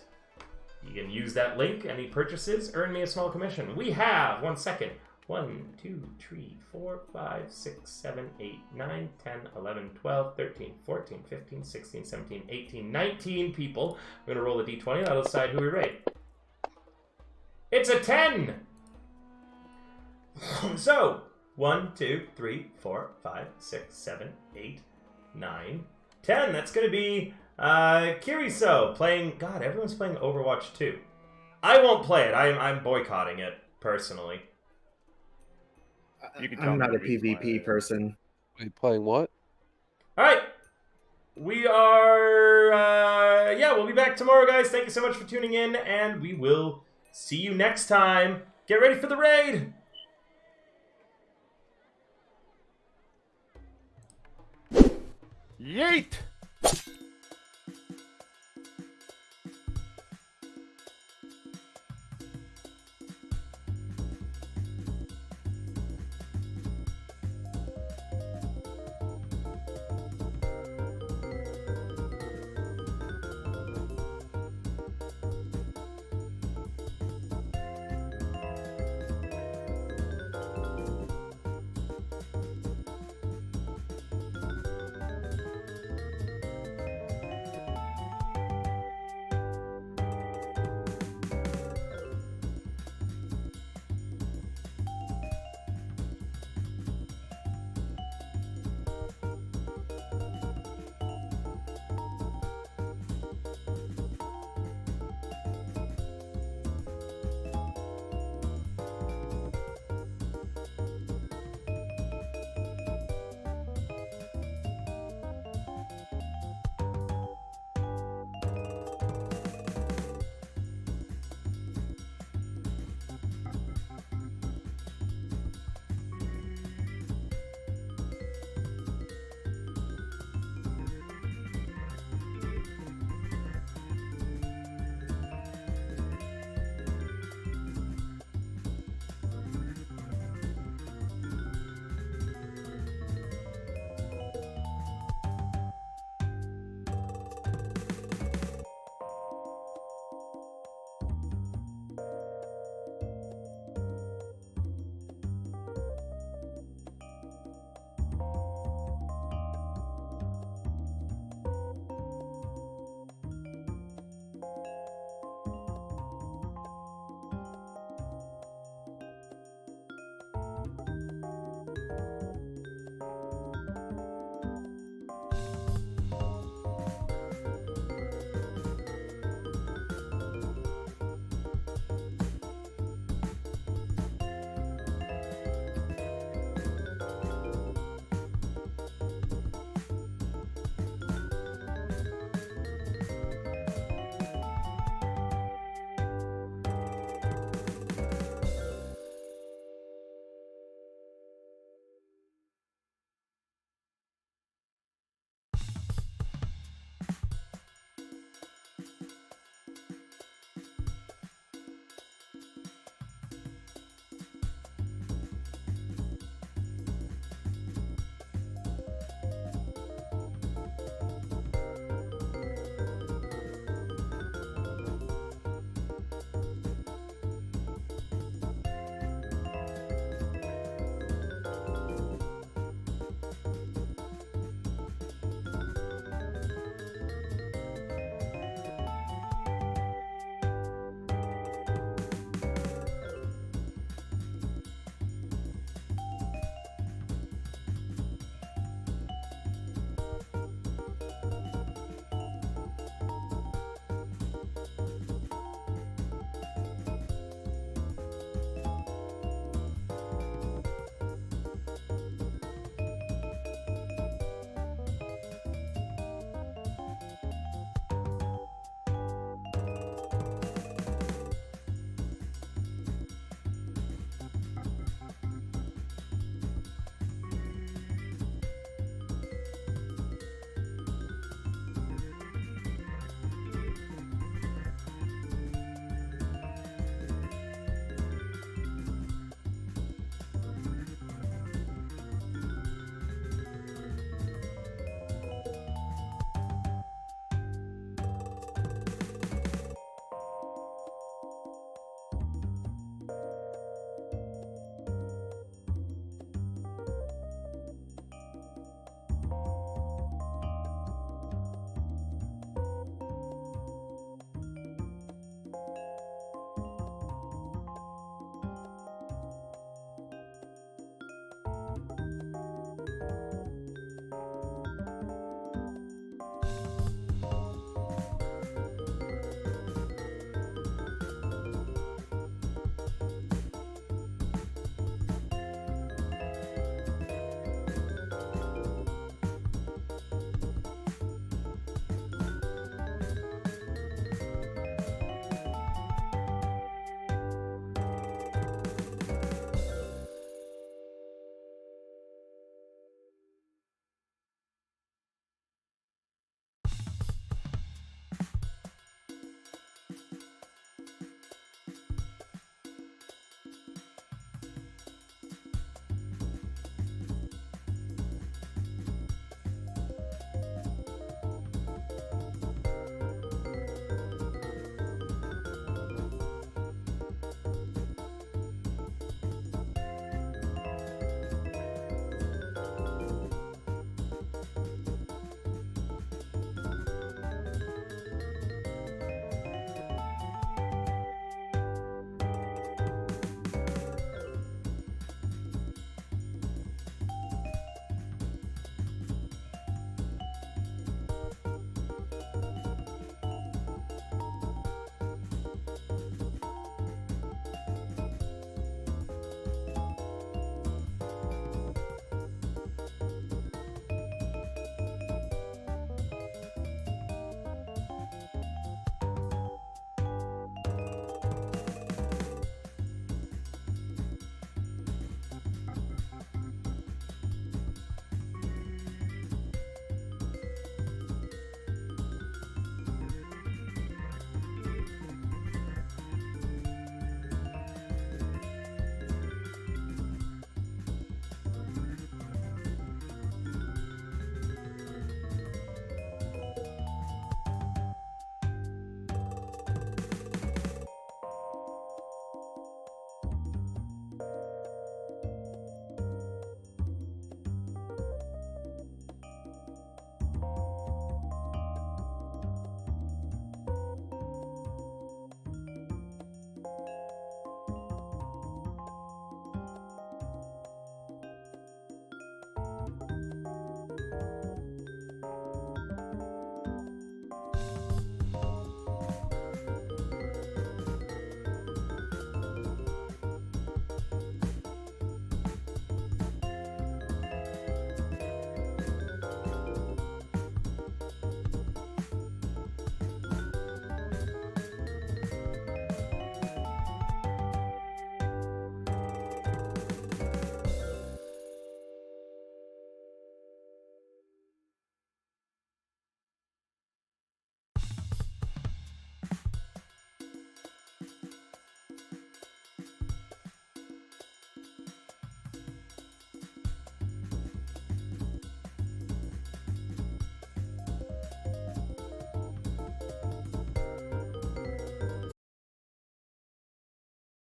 You can use that link. Any purchases earn me a small commission. We have, 1 second, 1, 2, 3, 4, 5, 6, 7, 8, 9, 10, 11, 12, 13, 14, 15, 16, 17, 18, 19 people. I'm going to roll a d20. That'll decide who we raid. It's a 10! So, 1, 2, 3, 4, 5, 6, 7, 8, 9, 10. That's going to be Kiriso playing... God, everyone's playing Overwatch 2. I won't play it. I'm boycotting it, personally. You can tell I'm not me a the reason why. PvP person. Are you playing what? Alright. We are... we'll be back tomorrow, guys. Thank you so much for tuning in, and we will see you next time. Get ready for the raid! Yeet!